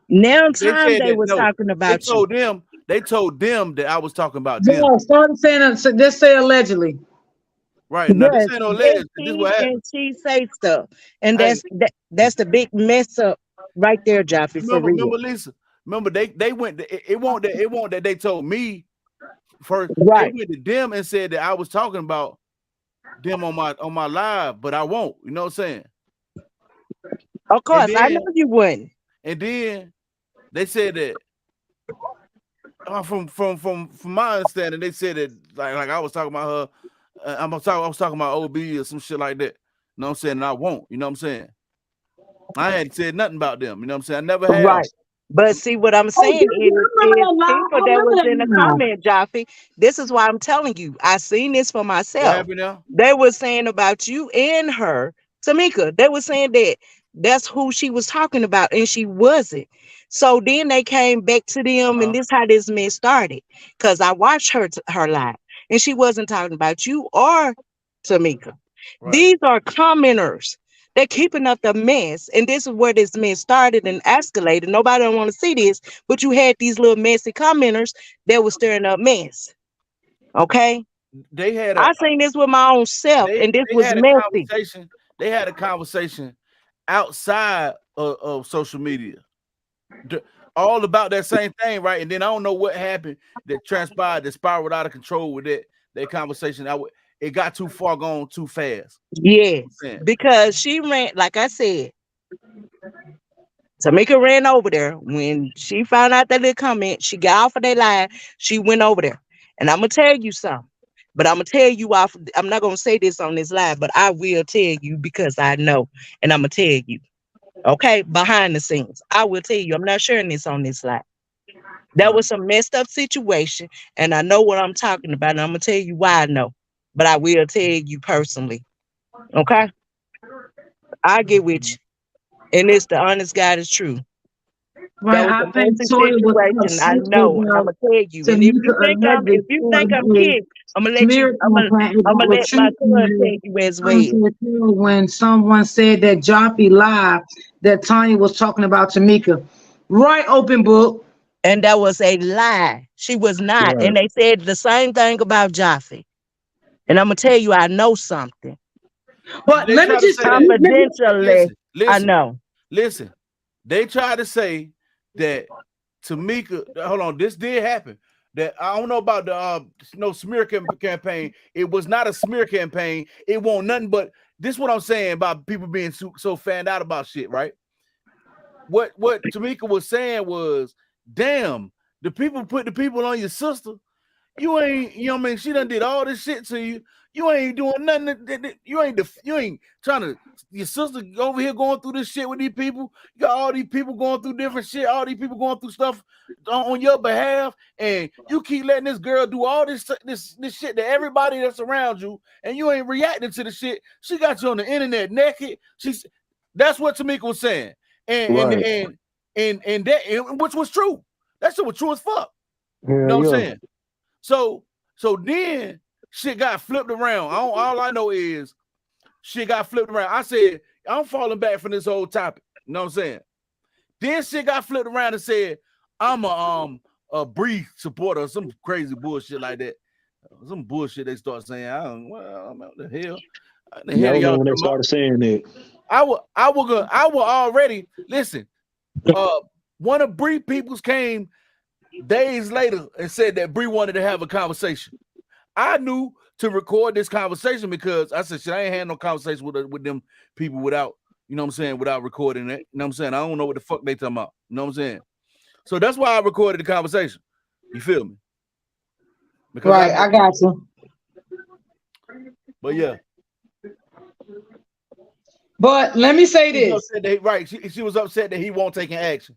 Now they time said they that was no. talking They about you. told them. They told them that I was talking about them. Yeah. Start saying just say allegedly. Right now, this Yes, ain't no then alleged. This is he what happened. and she say stuff. And Hey, that's the big mess up right there, Joppy, for real. remember Lisa. Remember they went. It won't that they told me first. They Right. went to them and said that I was talking about them on my live, but I won't. You know what I'm saying? Of And course, I know then you wouldn't. and then they said that from my understanding, they said that like I was talking about her. I was talking about OB or some shit like that. You know what I'm saying? And I won't. You know what I'm saying? I hadn't said nothing about them. You know what I'm saying? I never have. Right. But see what I'm Oh, saying yeah, yeah, I remember is that now. people I that remember was that in the now. comment, Jaffe. This is why I'm telling you. I seen this for What myself. happened now? They were saying about you and her, Tamika. They were saying that that's who she was talking about, and she wasn't. So then they came back to them, and Uh-huh. this how this mess started. Cause I watched her live, and she wasn't talking about you or Tamika. Right. These are commenters. They're keeping up the mess. And this is where this mess started and escalated. Nobody don't want to see this, but you had these little messy commenters that was stirring up mess. Okay? They had a I seen this with my own self, they and this they was had a messy. conversation. They had a conversation outside of social media. D- All about that same thing, right? And then I don't know what happened that transpired that spiraled out of control with that conversation. It got too far gone too fast. I'm Yes. saying. Because she ran, like I said, Tamika ran over there. When she found out that little comment, she got off of that line. She went over there. And I'm gonna tell you something. But I'm gonna tell you off. I'm not gonna say this on this live, but I will tell you because I know. And I'm gonna tell you. Okay, behind the scenes. I will tell you. I'm not sharing this on this live. That Uh, was some messed up situation. And I know what I'm talking about. And I'm gonna tell you why I know. But I will tell you personally. Okay? I get with you. And it's the honest God is true. Right. That was a I think messy Toya was situation. I upset know, and I'm about gonna tell you. And Tamika if allegedly you think I'm allegedly kidding, I'm gonna let you. smear campaign I'm about gonna let my Latrice son and tell you as her well. to tell when someone said that Joffy lied that Tanya was talking about Tamika. Right, open book. And that was a lie. She was not. Right. And they said the same thing about Jaffe. And I'm gonna tell you, I know something But They let me try to just say that. let me confidentially. Listen, I listen, know. listen. They try to say that Tamika. Hold on, this did happen. That I don't know about the no smear campaign. It was not a smear campaign. It won't nothing but this. What I'm saying about people being so fanned out about shit, right? What Tamika was saying was, damn, the people put the people on your sister. You ain't, you know what I mean? She done did all this shit to you. You ain't doing nothing. You ain't trying to. Your sister over here going through this shit with these people. You got all these people going through different shit. All these people going through stuff on your behalf, and you keep letting this girl do all this shit to everybody that's around you, and you ain't reacting to the shit. She got you on the internet naked. That's what Tamika was saying, and and Right. and and which was true. That shit was true as fuck. You know Hell what I'm yeah. saying? So then shit got flipped around. All I know is shit got flipped around. I said, I'm falling back from this whole topic. You know what I'm saying? Then shit got flipped around and said, I'm a Bree supporter or some crazy bullshit like that. Some bullshit they start saying. I don't what the hell? What the Yeah, I hell remember y'all when they talking about? started saying that. I will already listen. Uh one of Bree peoples came days later and said that Bree wanted to have a conversation. I knew to record this conversation because I said, shit, I ain't had no conversation with them people without, you know what I'm saying, without recording it. You know what I'm saying? I don't know what the fuck they talking about. You know what I'm saying? So that's why I recorded the conversation. You feel me? Because I right. know. I got you. But yeah, But let me say she was this. upset that right. She was upset that he won't take action.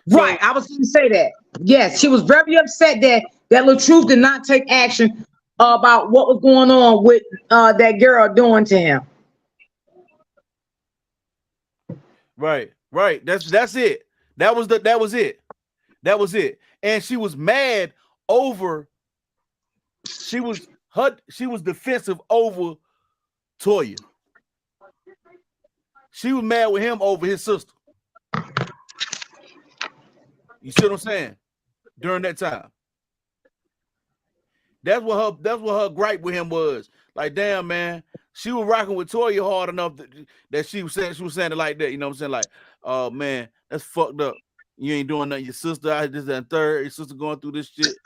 Right, So I was going to say that. Yes, she was very upset that little truth did not take action about what was going on with that girl doing to him. right. That's it. That was it. That was it. And she was mad over she was defensive over Toya. She was mad with him over his sister. You see what I'm saying? During that time. That's what her gripe with him was. Like, damn, man, she was rocking with Toya hard enough that she was saying it like that. You know what I'm saying? Like, oh man, that's fucked up. You ain't doing nothing. Your sister out this and third. Your sister going through this shit.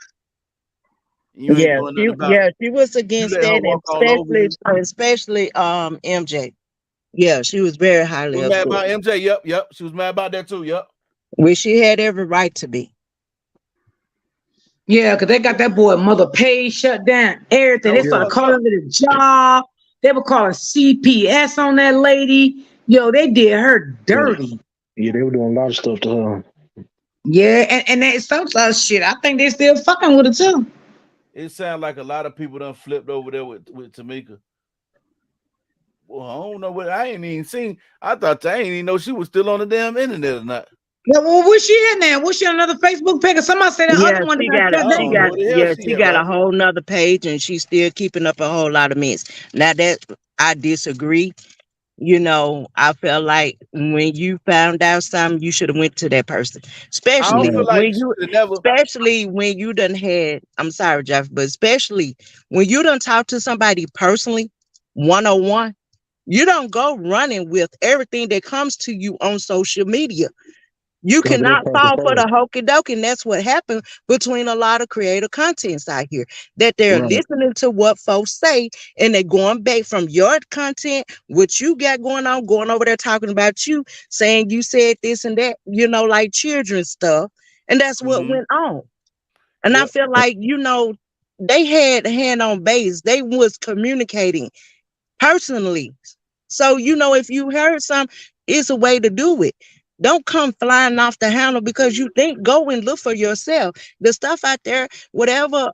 And you ain't doing nothing about it. She was You against let her that, and walk all over you. especially MJ. Yeah, she was very highly Was mad upset. about MJ. Yep. She was mad about that too. Yep. Which she had every right to be. Yeah, because they got that boy mother page shut down, everything. That They was Yeah. started fucked calling up. it a job. They were calling CPS on that lady. Yo, they did her Yeah. dirty. Yeah, they were doing a lot of stuff to her. Yeah, and that some shit. I think they still fucking with her too. It sounds like a lot of people done flipped over there with Tamika. Well, I don't know what I ain't even seen. I ain't even know she was still on the damn internet or not. Yeah, well, where's she at now? Was she on another Facebook page? Or somebody said that other Yeah, one that she got got I it. shut She don't know down. got where the hell yeah, she she at, got a right? whole nother page, and she's still keeping up a whole lot of mess. Now that I disagree. I felt like when you found out something, you should have went to that person. I don't feel Right. like she should have never. Especially when you done had, I'm sorry, Jeff, but especially when you done talk to somebody personally, 101, you don't go running with everything that comes to you on social media. You Go to that cannot person fall for the first. hokey dokey, and that's what happened between a lot of creative contents out here. That they're Right. listening to what folks say, and they're going back from your content, what you got going over there talking about you, saying you said this and that, like children's stuff, and that's what Mm-hmm. went on. And I Yep. feel like they had hand on base. They was communicating personally. So if you heard some, it's a way to do it. Don't come flying off the handle because you think. Go and look for yourself. The stuff out there, whatever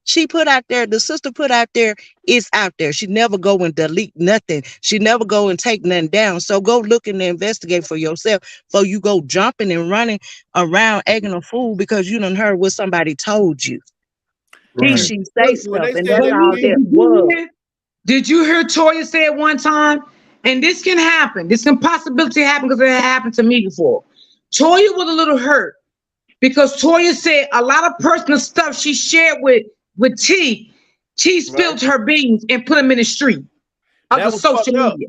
she put out there, the sister put out there is out there. She never go and delete nothing. She never go and take nothing down. So go look and investigate for yourself before you go jumping and running around acting a fool because you done heard what somebody told you. Right. She say When stuff, they and say that's that all we that was. Did you hear Toya say it one time? And this can happen. This can possibility happen because it happened to me before. Toya was a little hurt because Toya said a lot of personal stuff she shared with T. T right, spilled her beans and put them in the street of the that was social fucked up. media,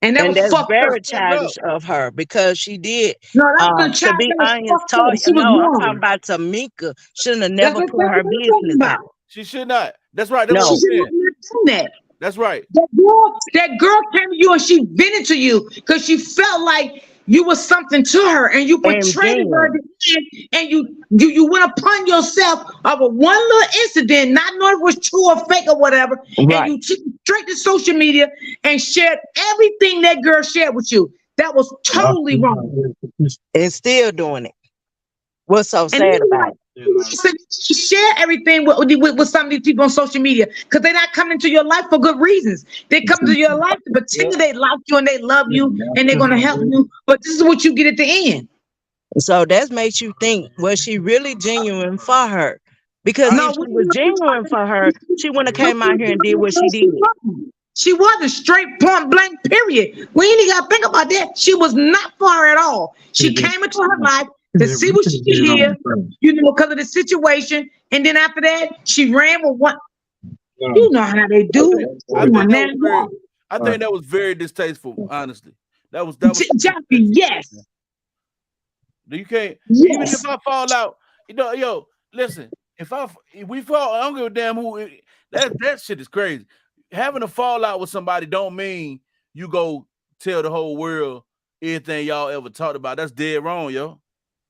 and that And was that's fucked up. very Fucked up. childish of her because she did. No, that was a To child be that was honest, fucked up. Toya, She was no, I'm talking wrong. about Tamika. Shouldn't have That's never what put her I'm talking business about. out. She should not. That's right. That's what She I'm No, should not saying. have done that. That's right. That girl came to you and she vented to you because she felt like you was something to her and you and portrayed her at then the end and you went upon yourself of a one little incident, not knowing if it was true or fake or whatever, and right, you took it straight to social media and shared everything that girl shared with you. That was totally wrong. and still doing it. What's so And then sad about it? she share everything with some of these people on social media because they're not coming to your life for good reasons. They come to your life to pretend that they like you and they love you and they're gonna help you. But this is what you get at the end. So that makes you think, was she really genuine for her? Because I, if No, she was genuine for her, she wouldn't have came out here and did what she did. she wasn't straight point blank. Period. We ain't even gotta think about that. She was not for her at all. She came into her life to see what she could hear, because of the situation, and then after that, she ran with what you know how they I do. think I Come think on that now, was very I think that was very distasteful, honestly. That was Jackie. distasteful. Yes, You can't even if yes, I fall out, yo, listen, if we fall, I don't give a damn that shit is crazy. Having a fallout with somebody don't mean you go tell the whole world everything y'all ever talked about. That's dead wrong, yo.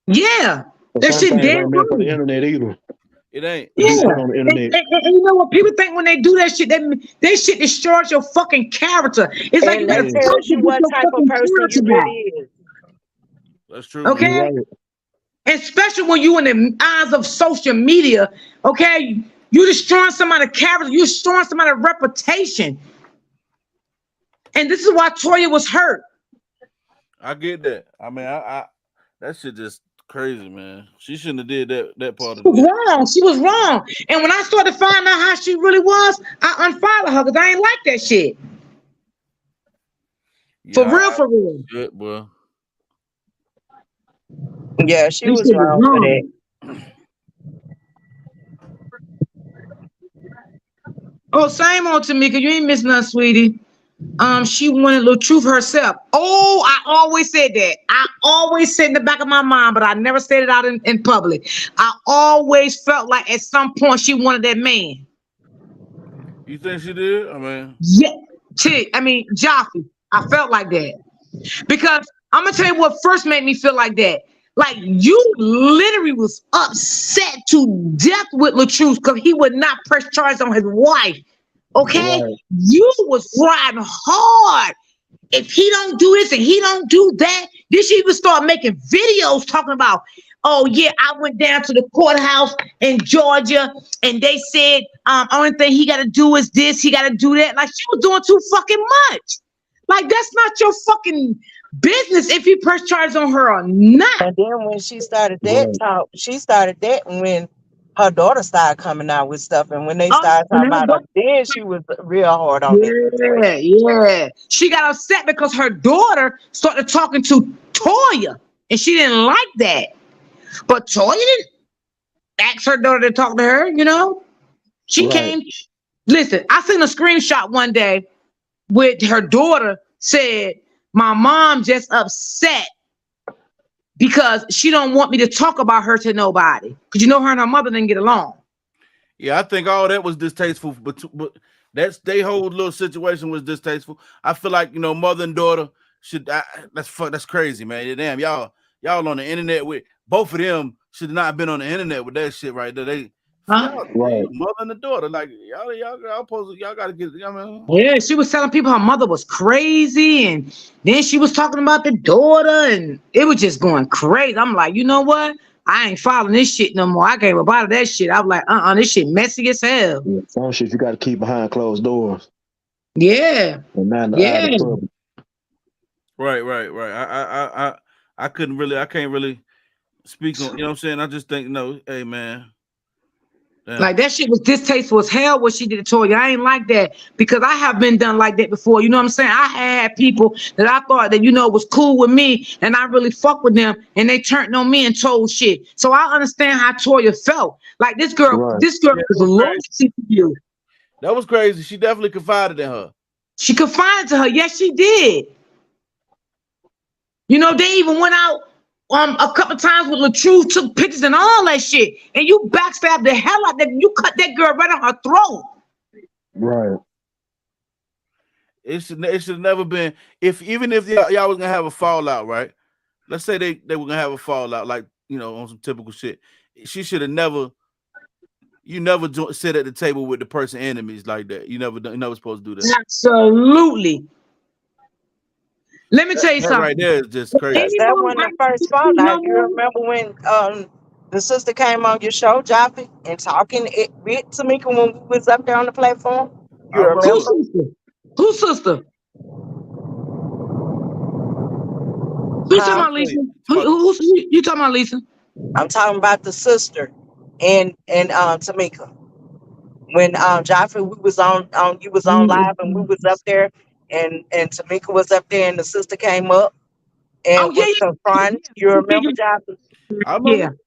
yeah. But That some shit things dead ain't meant for the wrong. internet either. It ain't. To be Yeah, put on the internet. and you know what? People think when they do that shit, that shit destroys your fucking character. It's like you And that gotta Yeah, fight tells to you get what your type of fucking person you character really back. is. That's true. you're Okay? right. Especially when you in the eyes of social media, okay? You destroying somebody's character, you destroying somebody's reputation. And this is why Toya was hurt. I get that. I mean, I that shit just crazy, man. She shouldn't have did that part She of was it. wrong. She was wrong. And when I started finding out how she really was, I unfollowed her because I ain't like that shit. For Yeah, real, for real. shit, boy. Yeah, she This was shit was wrong for that. wrong. Oh, same old Tamika. You ain't missing nothing, sweetie. She wanted a little truth herself. Oh, I always said that. I always said in the back of my mind, but I never said it out in public. I always felt like at some point she wanted that man. You think she did? I mean, Yeah. I mean, Joffrey. I felt like that. Because I'm gonna tell you what first made me feel like that. Like you literally was upset to death with Latrice because he would not press charges on his wife. Okay? Right. You was riding hard. If he don't do this and he don't do that, then she even start making videos talking about, oh yeah, I went down to the courthouse in Georgia and they said only thing he gotta do is this, he gotta do that. Like she was doing too fucking much. Like that's not your fucking business if you press charges on her or not. And then when she started that Right. talk, she started that when her daughter started coming out with stuff. And when they Oh, started and talking about her, then she was real hard on that yeah, situation. yeah. She got upset because her daughter started talking to Toya and she didn't like that. But Toya didn't ask her daughter to talk to her. She Right. came. Listen, I seen a screenshot one day with her daughter said, my mom just upset because she don't want me to talk about her to nobody. Because her and her mother didn't get along. yeah, I think all that was distasteful, but they whole little situation was distasteful. I feel like mother and daughter should. That's crazy, man. Damn, y'all on the internet with both of them should not have been on the internet with that shit right there. They Huh? y'all, Right. you mother and the daughter, like y'all supposed to, y'all gotta get. I mean, Yeah, she was telling people her mother was crazy, and then she was talking about the daughter, and it was just going crazy. I'm like, you know what? I ain't following this shit no more. I gave up out of that shit. I was like, this shit messy as hell. Yeah. Some shit you got to keep behind closed doors Yeah, and not in the eye of the yeah. public. right. I couldn't really, I can't really speak on. You know what I'm saying? I just think, no, hey man, damn. Like that shit was distasteful as hell what she did to Toya. I ain't like that because I have been done like that before. You know what I'm saying? I had people that I thought that was cool with me and I really fuck with them and they turned on me and told shit. So I understand how Toya felt. Like Right. this girl Yeah, was that was loyal crazy. to you. That was crazy. She definitely confided in her. She confided to her. Yes, she did. They even went out a couple times with Latruth, took pictures and all that shit. And you backstabbed the hell out that you cut that girl right on her throat. Right. It should have never been. If even if y'all was gonna have a fallout, right? Let's say they were gonna have a fallout, like on some typical shit. She should have never. You never sit at the table with the person enemies like that. You never supposed to do that. Absolutely. Let me tell you That right something. there is just crazy. Any That woman wasn't I the don't first fuck with fallout. no You more. remember when the sister came on your show, Joffy, and talking it with Tamika when we was up there on the platform? I You Who's remember. remember? sister? Who's sister? Who talking Huh? about I'm saying, Lisa? you Who, talking about who, who you talking about Lisa? I'm talking about the sister and Tamika. When Joffrey, we was on you was on live and we was up there and Tamika was up there and the sister came up Oh and yeah, was yeah, confronting. You yeah, remember, Joffrey? I yeah. remember.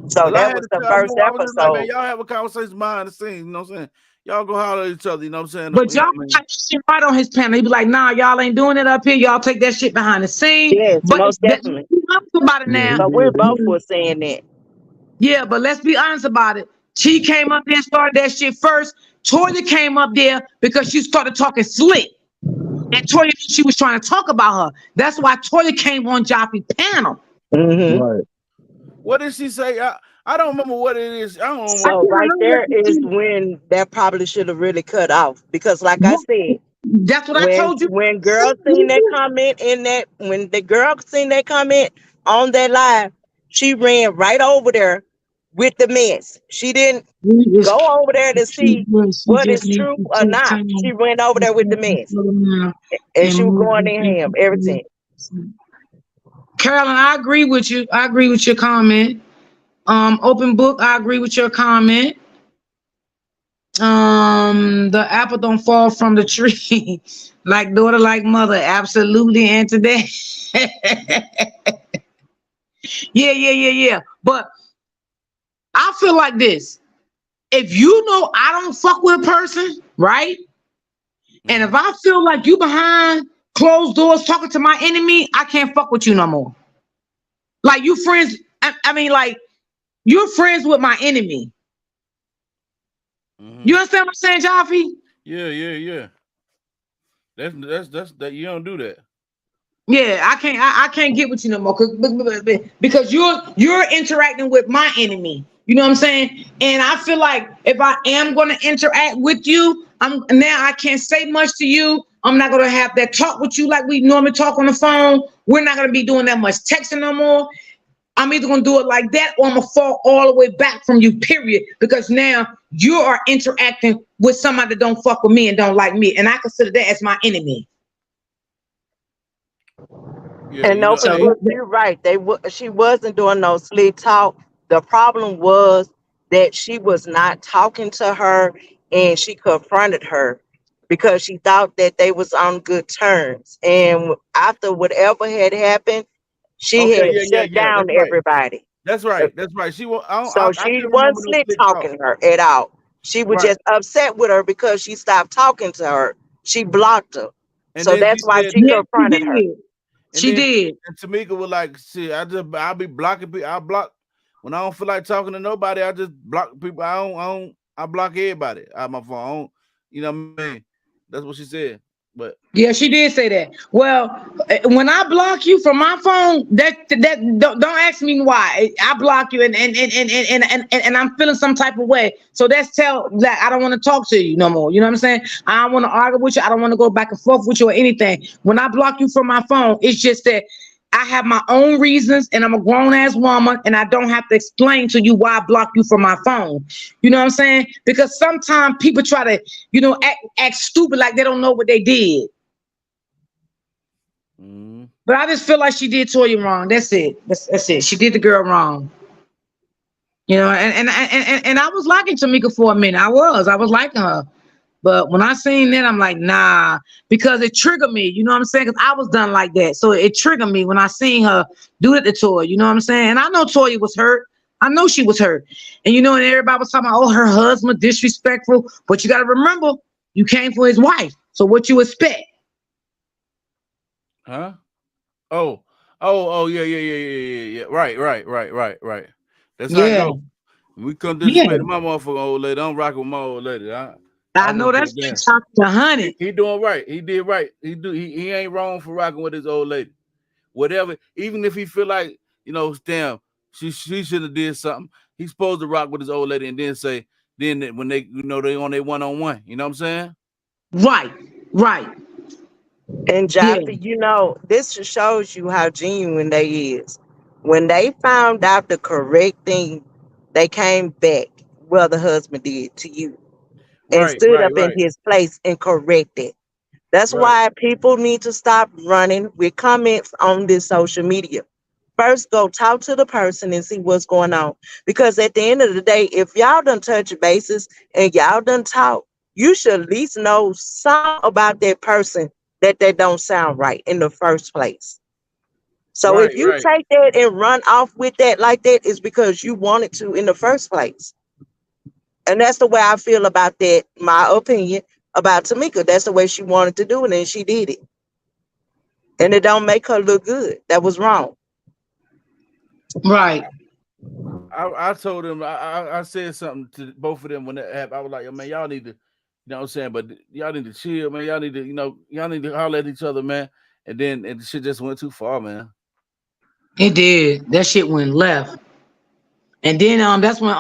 So Cause I that had was to the tell. I first remember I was just like, man, episode. y'all have a conversation behind the scenes. You know what I'm saying? Y'all go holler at each other. You know what I'm saying? But You know y'all what I got mean? that shit right on his panel. He be like, nah, y'all ain't doing it up here. Y'all take that shit behind the scene. Yes, But most let's definitely. be honest about it Yeah, he now. But we're did that. both were saying that. Yeah, but let's be honest about it. She came up there and started that shit first. Toya came up there because she started talking slick. And Toya knew she was trying to talk about her. That's why Toya came on Joppy panel. Hmm. Right. What did she say? I don't remember what it is. I don't I So remember. can't right remember there what is she when that probably should have really cut off because, like I what, said, that's what I when told you. when girls seen that comment in that when the girl seen that comment on that live, she ran right over there with the mess. She didn't go over there to see She what just is needs true to or take not. time She went over there with the mess and and she was move going in ham it. everything. Carolyn, I agree with you. I agree with your comment. Open book, I agree with your comment. The apple don't fall from the tree. Like daughter, like mother. Absolutely. And today. Yeah. But I feel like this. If you know I don't fuck with a person, right? And if Mhm. I feel like you behind closed doors talking to my enemy, I can't fuck with you no more. Like you friends, I mean, like you're friends with my enemy. You Mhm. understand what I'm saying, Jaffe? Yeah. That's that. You don't do that. Yeah, I can't get with you no more because you're interacting with my enemy. You know what I'm saying? And I feel like if I am going to interact with you, I can't say much to you. I'm not going to have that talk with you like we normally talk on the phone. We're not going to be doing that much texting no more. I'm either gonna do it like that or I'm gonna fall all the way back from you, period. Because now you are interacting with somebody that don't fuck with me and don't like me. And I consider that as my enemy. Yeah, And So open that, book, you're right. She wasn't doing no slick talk. The problem was that she was not talking to her, and she confronted her because she thought that they was on good terms. And after whatever had happened, she okay, had shut yeah. down That's right. everybody. That's Uh, right. That's right. She will. So I she can't wasn't remember no slick slick talk. talking her at all. She was Right. just upset with her because she stopped talking to her. She blocked her. And So then she that's why said, she yes, she confronted her. did. and She then did. and Tamika was like, "See, I'll be blocking people. I block when I don't feel like talking to nobody. I just block people. I block everybody out of my phone. I don't, you know what I mean? That's what she said. But Yeah, she did say that. Well, when I block you from my phone, that don't ask me why. I block you and I'm feeling some type of way. So that's tell that I don't want to talk to you no more. You know what I'm saying? I don't want to argue with you. I don't want to go back and forth with you or anything. When I block you from my phone, it's just that I have my own reasons and I'm a grown ass woman and I don't have to explain to you why I block you from my phone. You know what I'm saying? Because sometimes people try to, act stupid like they don't know what they did. mm, But I just feel like she did Toya wrong. That's it. That's it. She did the girl wrong. And I was liking Tamika for a minute. I was liking her. But when I seen that, I'm like, nah, because it triggered me. You know what I'm saying? Because I was done like that. So it triggered me when I seen her do it to Toya. You know what I'm saying? And I know Toya was hurt. I know she was hurt. And everybody was talking about, oh, her husband disrespectful. But you got to remember, you came for his wife. So what you expect? huh? Oh, oh, yeah, yeah, yeah, yeah, yeah, yeah. Right, right, right, right, right. That's how it Yeah. go. We come Yeah. disrespect my motherfucking old lady. I'm rocking with my old lady. I I know wouldn't give a that's been damn. talked to honey. He doing right. He did right. He ain't wrong for rocking with his old lady. Whatever, even if he feel like, damn, she should have did something. He's supposed to rock with his old lady and then say, when they they on their one-on-one. You know what I'm saying? Right. Right. And Yeah. Jaffa, this just shows you how genuine they is. When they found out the correct thing, they came back, well, the husband did to you, and Right, stood right, up in right, his place and corrected. That's right, why people need to stop running with comments on this social media. First, go talk to the person and see what's going on. Because at the end of the day, if y'all done touch bases and y'all done talk, you should at least know some about that person that they don't sound right in the first place. So if right, you right. take that and run off with that like that, it's because you wanted to in the first place. And that's the way I feel about that, my opinion about Tamika. That's the way she wanted to do it and she did it. And it don't make her look good. That was wrong. Right. I told him I said something to both of them when that happened. I was like, yo, man, y'all need to, what I'm saying, but y'all need to chill, man. Y'all need to, y'all need to holler at each other, man. And the shit just went too far, man. It did. That shit went left. And then that's when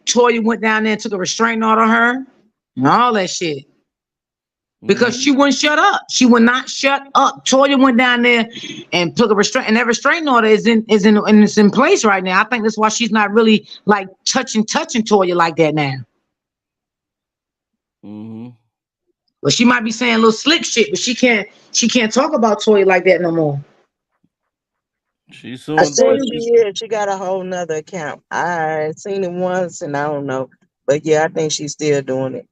Toya went down there and took a restraining order on her and all that shit. Because Mm-hmm. she wouldn't shut up. She would not shut up. Toya went down there and took a restraint, and that restraining order is in place right now. I think that's why she's not really like touching Toya like that now. Mm-hmm. But she might be saying little slick shit, but she can't talk about Toya like that no more. She's I suing. said Toya, she is. She got a whole nother account. I seen it once and I don't know. But yeah, I think she's still doing it.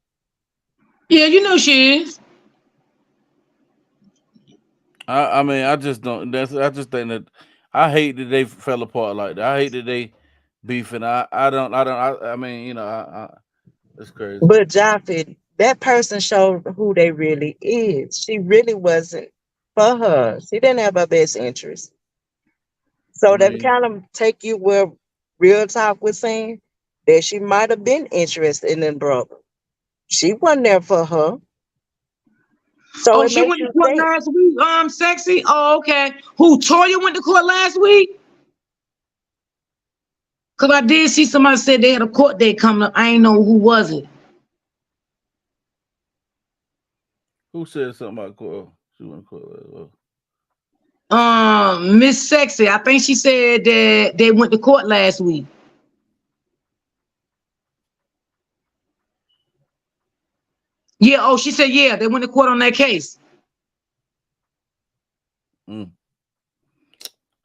yeah, you know she is. I mean, I just don't. I just think that I hate that they fell apart like that. I hate that they beefing. I mean, it's crazy. But Joffrey, that person showed who they really is. She really wasn't for her. She didn't have her best interest. I So that mean, kind of take you where Real Talk was saying that she might have been interested in the brother. She wasn't there for her. So Oh, it she makes went to you court think. last week. Sexy. Oh, okay. Who Toya went to court last week? Cause I did see somebody said they had a court date coming up. I ain't know who was it. who said something about court? She went to court. Miss Sexy. I think she said that they went to court last week. Yeah. Oh, she said yeah, they went to court on that case. Mm.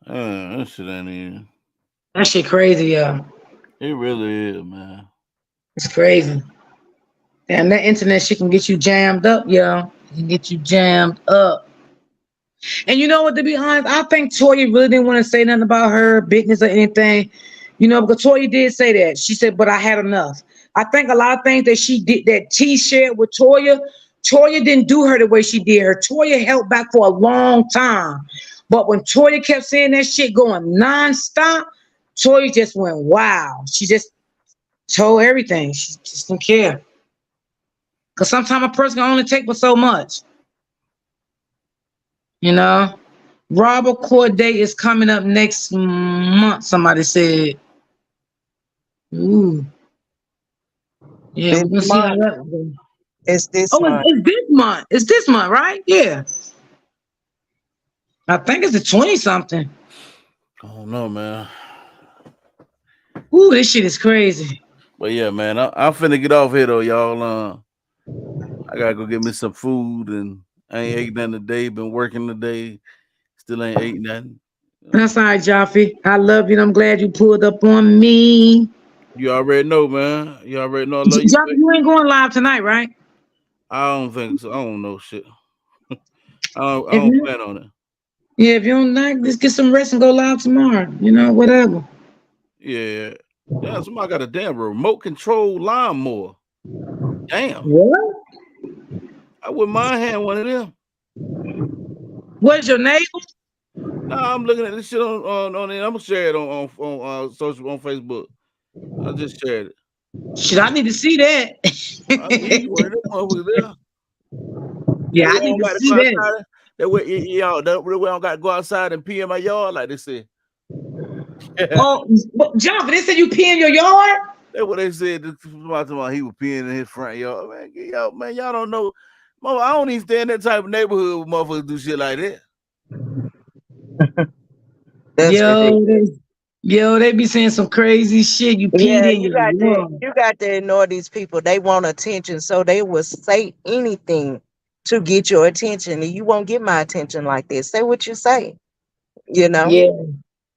That shit ain't even. That shit crazy, yeah. It really is, man. It's crazy. Damn, that internet shit can get you jammed up, yo. It can get you jammed up. And you know what? To be honest, I think Toya really didn't want to say nothing about her business or anything. Because Toya did say that. She said, "But I had enough." I think a lot of things that she did, that T shared with Toya, Toya didn't do her the way she did her. Toya held back for a long time, but when Toya kept saying that shit going nonstop, Toya just went wow. She just told everything. She just didn't care. Because sometimes a person can only take but so much. You know, Robert court date is coming up next month. Somebody said, "Ooh, yeah, This we're gonna see how month. that goes." It's this Oh, month. it's this month. It's this month, right? Yeah, I think it's the 20 something. I don't know, man. Ooh, this shit is crazy. But yeah, man, I'm finna get off here though, y'all. I gotta go get me some food, and I ain't ate nothing today. Been working today, still ain't ate nothing. That's all right, Jaffe. I love you. And I'm glad you pulled up on me. You already know, man. You already know I love you, Jaffe, babe. you ain't going live tonight, right? I don't think so. I don't know shit. I If don't you, plan on it. yeah, if you don't like, just get some rest and go live tomorrow. You know, whatever. Yeah. Damn, somebody got a damn remote control lawnmower. Damn. What? I wouldn't mind having one of them. What is your neighbor? Nah, I'm looking at this shit on it. I'm gonna share it on social on Facebook. I just shared it. Shit, I need to see that. I give you one of them motherfuckers there. That Yeah, way I I need don't to got to see go that. outside. That way, y'all, that way I don't got to go outside and pee in my yard like they said. That's Oh, Jaffe, they said you pee in your yard? what they said. He was peeing in his front yard. Man, y'all don't know. Mother, I don't even stay in that type of neighborhood where motherfuckers do shit like that. That's Yo, ridiculous. they be saying some crazy shit. You peed Yeah, in your yard. you got to ignore these people. They want attention, so they will say anything to get your attention, and you won't get my attention like this. Say what you say, you know. Yeah,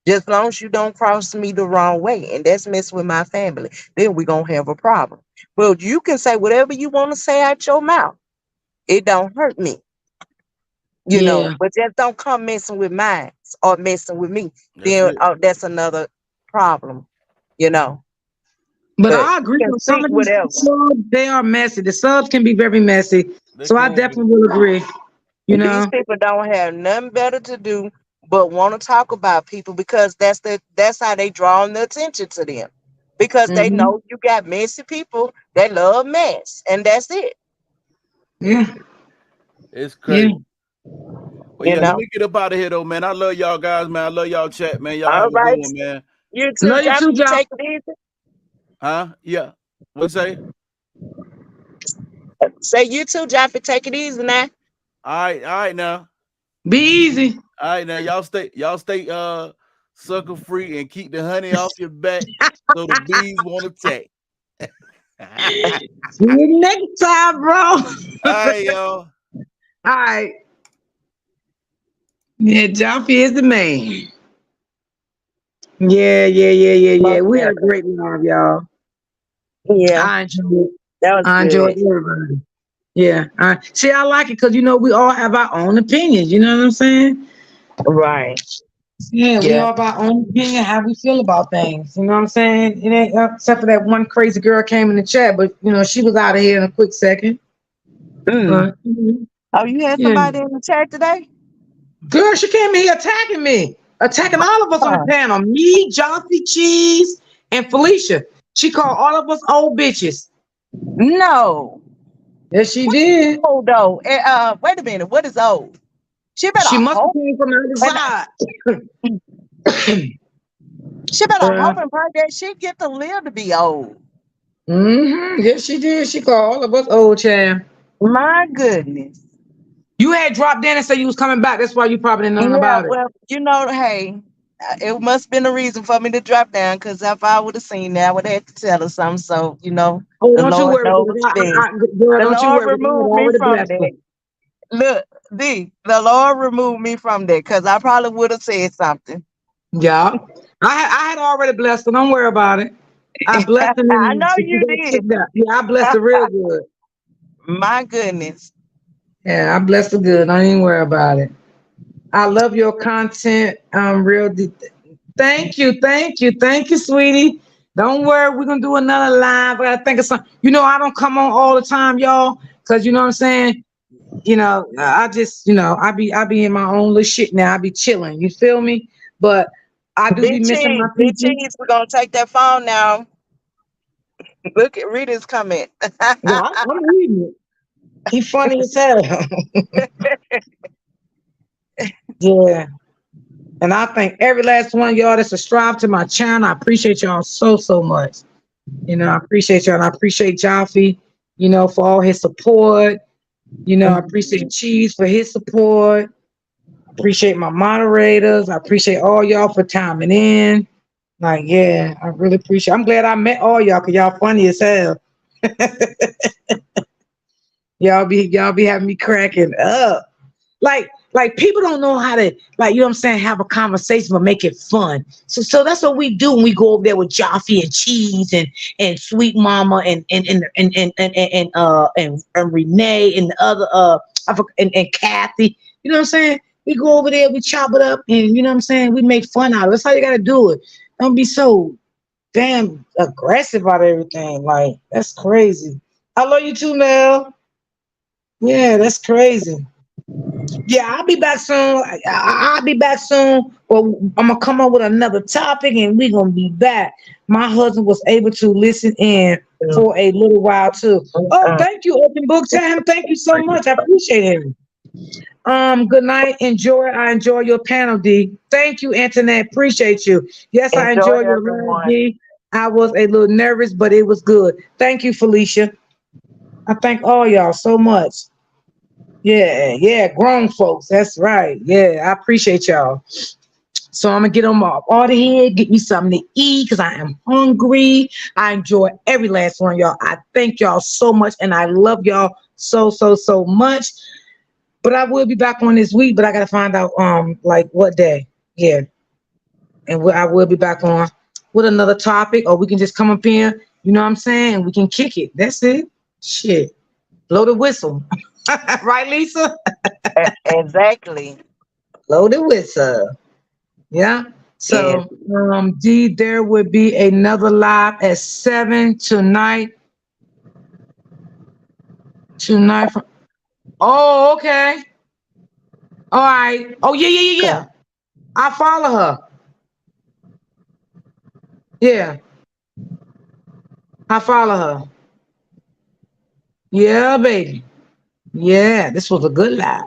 Just long as you don't cross me the wrong way, and that's mess with my family, then we gonna have a problem. Well, you can say whatever you want to say out your mouth. It don't hurt me, yeah. but just don't come messing with mine or messing with me. That's Then it. that's another problem, you know. But But I you agree can with some speak of these whatever. subs, they are messy. The subs can be very messy. They So I can be. definitely will agree. You These know? people don't have nothing better to do but want to talk about people because that's how they draw the attention to them. Because they Hmm. know you got messy people that love mess, and that's it. Yeah, It's yeah. crazy. But You yeah, let know. me get up out of here though, man. I love y'all guys, man. I love y'all chat, man. Y'all have All a good right, one, man. you too, Love you Jeff. too, You Josh. take it easy. Huh? Yeah. What you say? Say you too, Jeff. Take it easy now. All right now. Be easy. All right now. Y'all stay sucker free and keep the honey off your back so the bees won't attack. See you next time, bro. All All right, y'all. right. Yeah, Jaffe is the man. Yeah, yeah, yeah, yeah, yeah. Most We had a definitely. great live, y'all. Yeah, I enjoyed it. that was I enjoyed good. everybody. Yeah. See, I like it because we all have our own opinions. You know what I'm saying? Right. Yeah, we Yeah. all have our own opinion, how we feel about things. You know what I'm saying? It ain't except for that one crazy girl came in the chat, but she was out of here in a quick second. Mm. But Oh, you had yeah, somebody in the chat today? girl, she came in here attacking me, attacking all of us on the Huh. panel. Me, Jossie, Cheese, and Felicia. She called all of us old bitches. No. Yes, she did. Oh no. Wait a minute. What is old? She better She must have hope came from the and other side. she better uh, hope and pray that she get to live to be old. Yes, she did. She called all of us old child. My goodness. You had dropped in and said you was coming back. That's why you probably didn't know nothing Yeah, about it. well, hey, it must have been a reason for me to drop down because if I would have seen that, I would have had to tell her something. So, Oh, the don't you Lord worry, knows girl. best. Girl, The don't you Lord worry. God removed me already from blessed her. that. Look, the Lord removed me from that because I probably would have said something. Yeah. I had already blessed her. Don't worry about it. I blessed her I and know she you got did. kicked out. Yeah, I blessed her real good. My goodness. Yeah, I blessed her good. Don't even worry about it. I love your content. Thank you, thank you, thank you, sweetie. Don't worry, we're gonna do another live. I gotta think of something. I don't come on all the time, y'all, because you know what I'm saying. I just, I be in my own little shit now. I be chilling. You feel me? But I do be missing my Big people. cheese, we're gonna take that phone now. Read his comment. Yeah, I'm reading it. He funny as hell. Yeah. And I thank every last one of y'all that's subscribed to my channel. I appreciate y'all so much. I appreciate y'all. And I appreciate Jaffe, for all his support. I appreciate Cheese for his support. Appreciate my moderators. I appreciate all y'all for timing in. Like, yeah, I really appreciate. I'm glad I met all y'all because y'all funny as hell. Y'all be having me cracking up. Like people don't know how to, like, you know what I'm saying, have a conversation but make it fun. So that's what we do when we go over there with Jaffe and Cheese and Sweet Mama and Renee and the other and Kathy. You know what I'm saying? We go over there, we chop it up, and you know what I'm saying, we make fun out of it. That's how you gotta do it. Don't be so damn aggressive about everything. Like, that's crazy. I love you too, Mel. Yeah, that's crazy. Yeah, I'll be back soon. I'll be back soon. Well, I'm gonna come up with another topic, and we're gonna be back. My husband was able to listen in for a little while too. Oh, thank you, Open Book Time. Thank you so much. I appreciate it. Good night. Enjoy. I enjoy your panel, D. Thank you, Antoinette. Appreciate you. Yes, I Enjoy, enjoy your live, everyone. D. I was a little nervous, but it was good. Thank you, Felicia. I thank all y'all so much. Yeah, grown folks. That's right. Yeah, I appreciate y'all. So I'm gonna get on my out of here, get me something to eat because I am hungry. I enjoy every last one of y'all. I thank y'all so much, and I love y'all so much. But I will be back on this week, but I gotta find out like what day. Yeah, and I will be back on with another topic, or we can just come up here. You know what I'm saying? And we can kick it. That's it. Shit, blow the whistle, right, Lisa? Exactly. Blow the whistle. Yeah. Yes. So, D, there would be another live at 7 tonight. Tonight. Oh, okay. All right. Oh, yeah. I follow her. Yeah, I follow her. Yeah, baby. Yeah, this was a good live.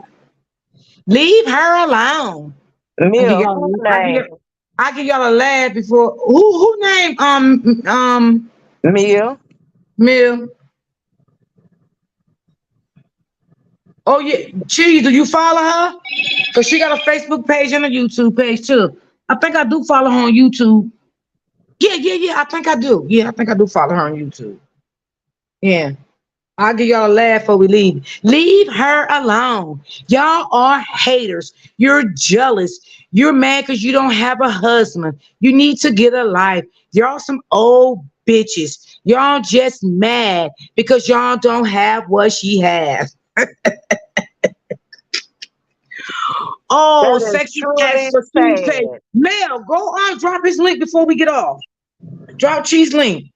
Leave her alone. I give Mia, who y'all. name? I give y'all a laugh before. Who named Mia. Mill? Oh yeah, Cheese. Do you follow her? Cause she got a Facebook page and a YouTube page too. I think I do follow her on YouTube. Yeah. I think I do. Yeah, I think I do follow her on YouTube. Yeah. I'll give y'all a laugh before we leave. Leave her alone. Y'all are haters. You're jealous. You're mad because you don't have a husband. You need to get a life. Y'all some old bitches. Y'all just mad because y'all don't have what she has. Oh, That is sexy ass truly for Tuesday. sad. Mel, go on, drop his link before we get off. Drop Cheese link.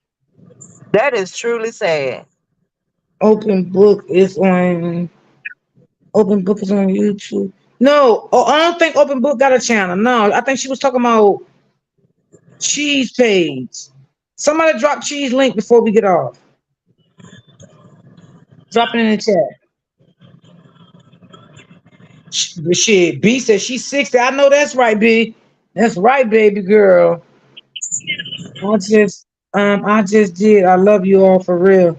That is truly sad. Open book is on Open Book is on YouTube. No, oh, I don't think Open Book got a channel. No, I think she was talking about Cheese page. Somebody drop Cheese link before we get off. Drop it in the chat. Shit, B said she's 60. I know that's right, B. That's right, baby girl. I just did. I love you all for real.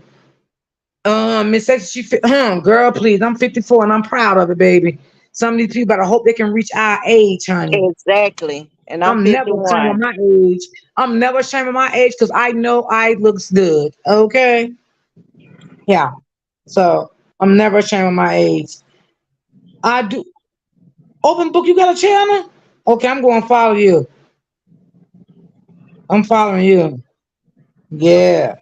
Miss Sexy, girl, please. I'm 54 and I'm proud of it, baby. Some of these people better hope they can reach our age, honey. Exactly. And I'm I'm never ashamed of 51. my age. I'm never ashamed of my age because I know I looks good. Okay. Yeah. So I'm never ashamed of my age. I do. Open book, you got a channel? Okay, I'm going to follow you. I'm following you. Yeah.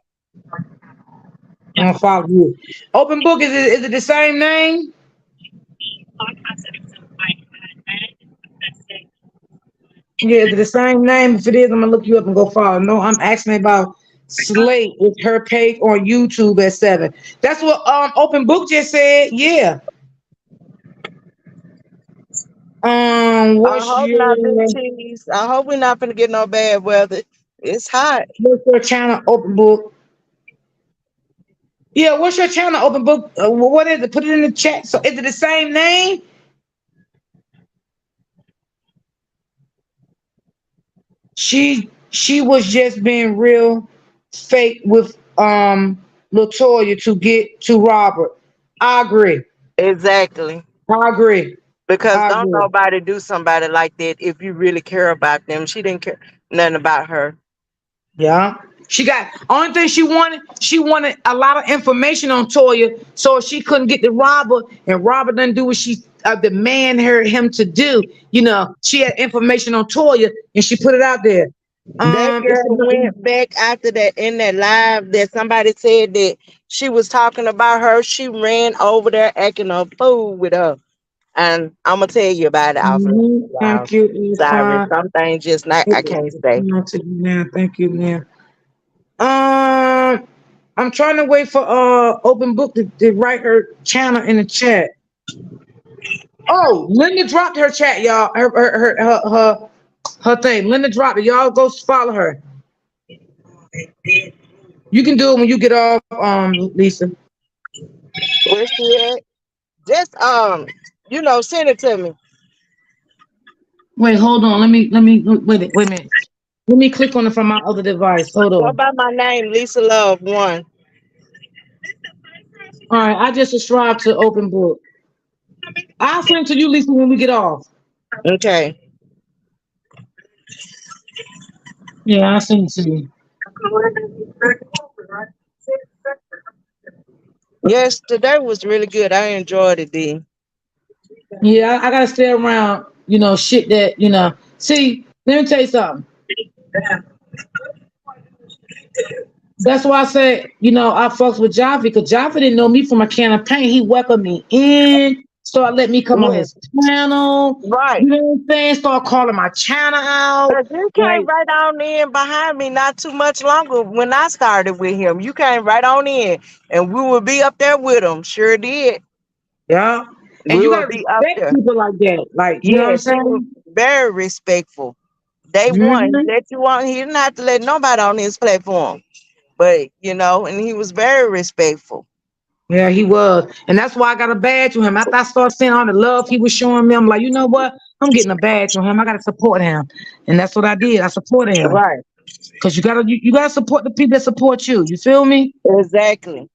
I'm going to follow you. Open book, is it the same name? Yeah, is it the same name? If it is, I'm going to look you up and go follow. No, I'm asking about Slate with her page on YouTube at 7. That's what Open Book just said. Yeah. I What's hope not, Big your Cheese. I hope we're not gonna get no bad weather. It's hot. what's your channel? Open Book. Yeah, what's your channel? Open book. What is it? Put it in the chat. So is it the same name? She was just being real fake with Latoya to get to Robert. I agree. Exactly. I agree. Because I don't agree. nobody do somebody like that if you really care about them. She didn't care nothing about her. Yeah. She got only thing she wanted a lot of information on Toya, so she couldn't get to Robert, and Robert didn't do what she demand him to do. She had information on Toya and she put it out there. That It's girl went back after that in that live that somebody said that she was talking about her. She ran over there acting a fool with her. And I'm gonna tell you about it offline, y'all. Thank you, it's Sorry, fine. some things just not I can't say. Now, thank you, now. I'm trying to wait for open book to write her channel in the chat. Oh, Linda dropped her chat, y'all. Her thing. Linda dropped it. Y'all go follow her. You can do it when you get off, Lisa. Where's she at? Just send it to me. Wait, hold on. Let me wait a minute. Let me click on it from my other device. Hold Go on. by my name, Lisa Love One. All right, I just subscribed to open book. I'll send it to you, Lisa, when we get off. Okay. Yeah, I'll send it to you. Yes, today was really good. I enjoyed it, D. Yeah, I gotta stay around, shit that, See, let me tell you something. That's why I said, I fucks with Jaffe because Jaffe didn't know me from a can of paint. He welcomed me in, started letting me come on Yes, his channel. right. You know what I'm saying? Start calling my channel out. Cause you came Like, right on in behind me not too much longer when I started with him. You came right on in, and we would be up there with him. Sure did. yeah. And We you would gotta be up respect there. people like that. Like, you know what I'm Yes, he was saying? very respectful. Day one, he Hmm. let you on. He didn't have to let nobody on his platform, but and he was very respectful. Yeah, he was. And that's why I got a badge with him. After I started seeing all the love he was showing me, I'm like, you know what? I'm getting a badge with him. I gotta support him. And that's what I did. I supported him. Right. Because you gotta support the people that support you. You feel me? Exactly.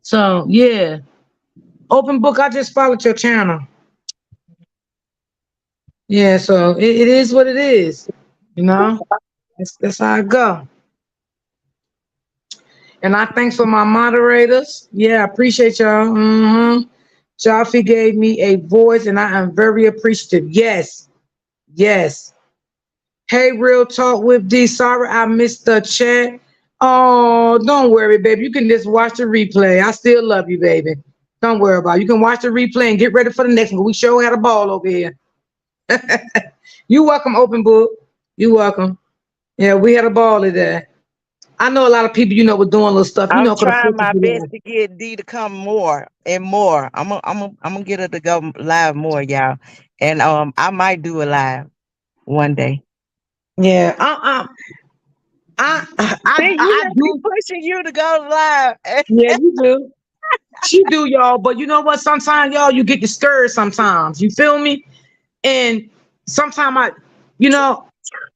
So yeah. Open book, I just followed your channel. Yeah, so it is what it is. You know? That's how I go. And I thanks for my moderators. Yeah, I appreciate y'all. Jaffe gave me a voice and I am very appreciative. Yes, yes. Hey, real talk with D. Sorry I missed the chat. Oh, don't worry, baby. You can just watch the replay. I still love you, baby. Don't worry about it. You can watch the replay and get ready for the next one. We sure had a ball over here. You welcome, open book. You welcome. Yeah, we had a ball today. I know a lot of people, were doing little stuff, I'm could trying afford to my do best that. to get D to come more and more. I'm gonna get her to go live more, y'all. And I might do a live one day. Yeah, I, I, I, See, you I let me do. pushing you to go live. Yeah, you do. She do, y'all. But you know what? Sometimes, y'all, you get discouraged. Sometimes, you feel me? And sometimes you know,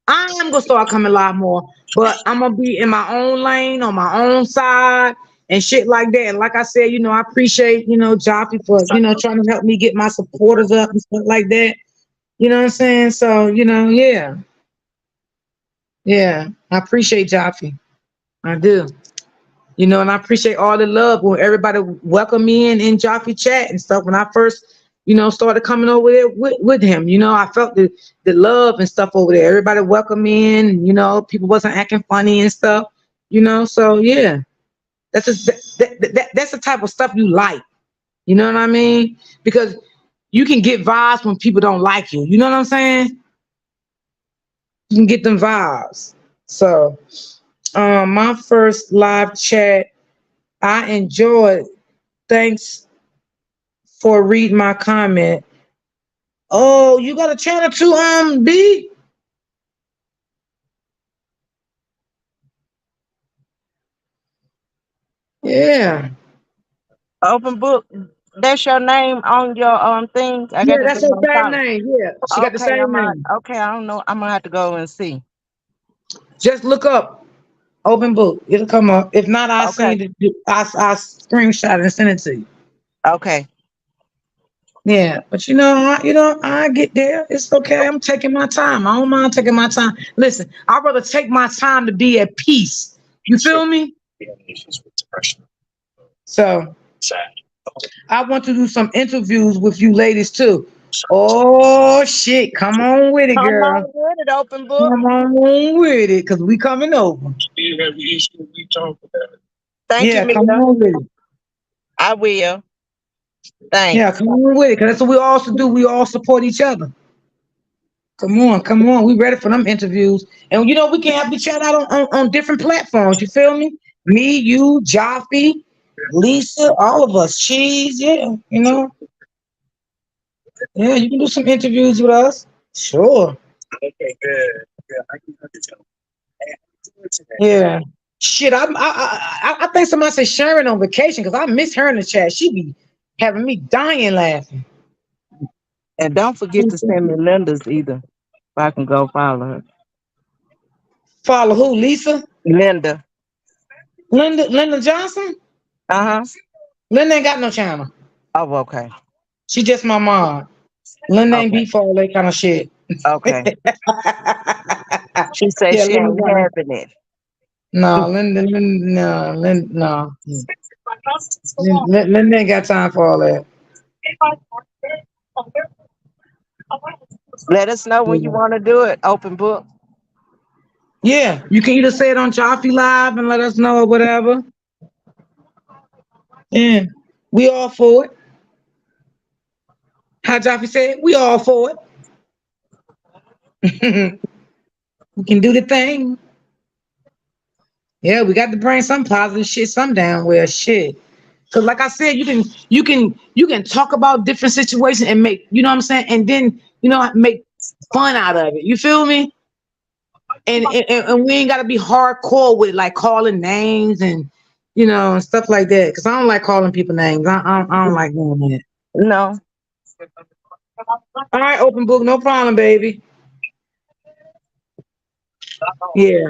I am gonna start coming live more, but I'm gonna be in my own lane on my own side and shit like that. And like I said, I appreciate Joppy for trying to help me get my supporters up and stuff like that. You know what I'm saying? So yeah, yeah, I appreciate Joppy. I do. And I appreciate all the love when everybody welcomed me in Joffrey chat and stuff. When I first, started coming over there with him, I felt the love and stuff over there. Everybody welcomed me in, people wasn't acting funny and stuff, So yeah, that's the type of stuff you like. You know what I mean? Because you can get vibes when people don't like you. You know what I'm saying? You can get them vibes. So, my first live chat, I enjoyed. Thanks for reading my comment. Oh, you got a channel too, B? Yeah. Open book. That's your name on your thing. I Yeah, got to that's do her my same follow. name. Yeah, she got the Okay, same name. okay. I don't know. I'm gonna have to go and see. Just look up open book. It'll come up. If not, I'll Okay, send it. I screenshot and send it to you. okay. Yeah, but I get there. It's okay. I'm taking my time. I don't mind taking my time. Listen, I'd rather take my time to be at peace. You feel me? So I want to do some interviews with you ladies too. Oh shit. Come on with it, Come girl. on with it. Open book. Come on with it, because we coming over. Thank you, Yeah, come Mia. on with it. I will. Thanks. Yeah, come on with it. Cause that's what we all should do. We all support each other. Come on, come on. We ready for them interviews. And we can have each other out on different platforms. You feel me? Me, you, Jaffe, Lisa, all of us. Cheese, yeah. Yeah, you can do some interviews with us. Sure. Yeah. Shit, I think somebody said Sharon on vacation because I miss her in the chat. She be having me dying laughing. And don't forget to send me Linda's either. If I can go follow her. Follow who? Lisa? Linda. Linda Johnson? Uh huh. Linda ain't got no channel. Oh, okay. She just my mom. Linda ain't Okay. beat for all that kind of shit. Okay. She said Yeah, she Linda ain't got no. having it. No, no. Linda ain't got time for all that. Let us know when you Yeah. want to do it. Open book. Yeah, you can either say it on Jaffe Live and let us know or whatever. Yeah, we all for it. How Jaffe said, we all for it. We can do the thing. Yeah, we got to bring some positive shit, some down where shit. Cause like I said, you can talk about different situations and make, you know what I'm saying, and then make fun out of it. You feel me? And we ain't gotta be hardcore with it, like calling names and stuff like that. Cause I don't like calling people names. I don't like doing that. No. All right, open book, no problem, baby. Yeah.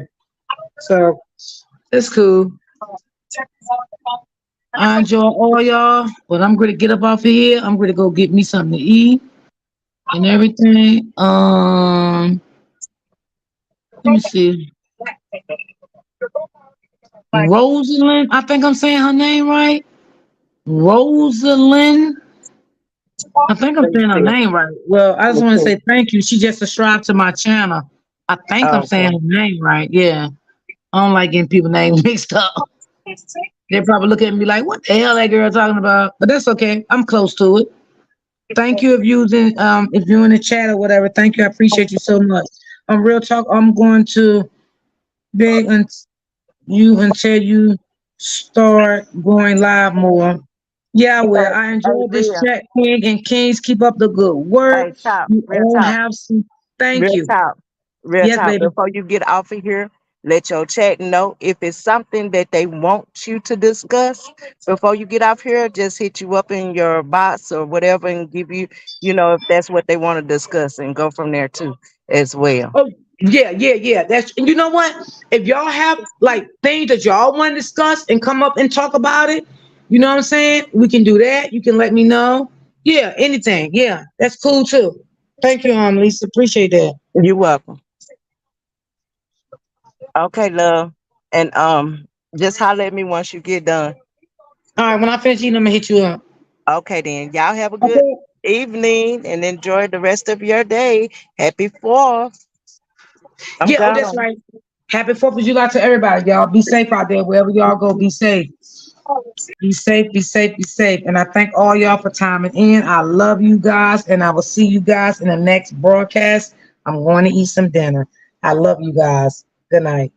So it's cool. I enjoy all y'all, but I'm gonna get up off of here. I'm gonna go get me something to eat and everything. Let me see. Rosalind, I think I'm saying her name right. Rosalind. I think I'm Let me saying her see. name right. Well, I just Let want to me say thank you. She just subscribed to my channel. I think I'm saying Okay. her name right. Yeah. I don't like getting people names mixed up. They probably look at me like, what the hell that girl talking about? But that's okay. I'm close to it. Thank you if you're in the chat or whatever. Thank you. I appreciate you so much. Real talk, I'm going to beg you until you start going live more. Yeah, I will. I Hey, enjoyed this real. chat, King and Kings. Keep up the good work. Hey, talk. You Real all talk. have some. Thank Real you. talk. Real Yes, talk. baby. Before you get off of here, let your chat know if it's something that they want you to discuss. Before you get off here, just hit you up in your box or whatever and give you, if that's what they want to discuss and go from there too as well. Oh, yeah, yeah, yeah. That's and you know what? If y'all have like things that y'all want to discuss and come up and talk about it, you know what I'm saying? We can do that. You can let me know. Yeah, anything. Yeah, that's cool too. Thank you, Lisa. Appreciate that. You're welcome. Okay, love. And just holler at me once you get done. All right, when I finish eating, I'm gonna hit you up. Okay, then. Y'all have a good Okay. evening and enjoy the rest of your day. Happy 4th. I'm Yeah, oh, that's gone. right. Happy 4th of July to everybody, y'all. Be safe out there. Wherever y'all go, be safe. Be safe, be safe, be safe. And I thank all y'all for timing in. I love you guys, and I will see you guys in the next broadcast. I'm going to eat some dinner. I love you guys. Good night.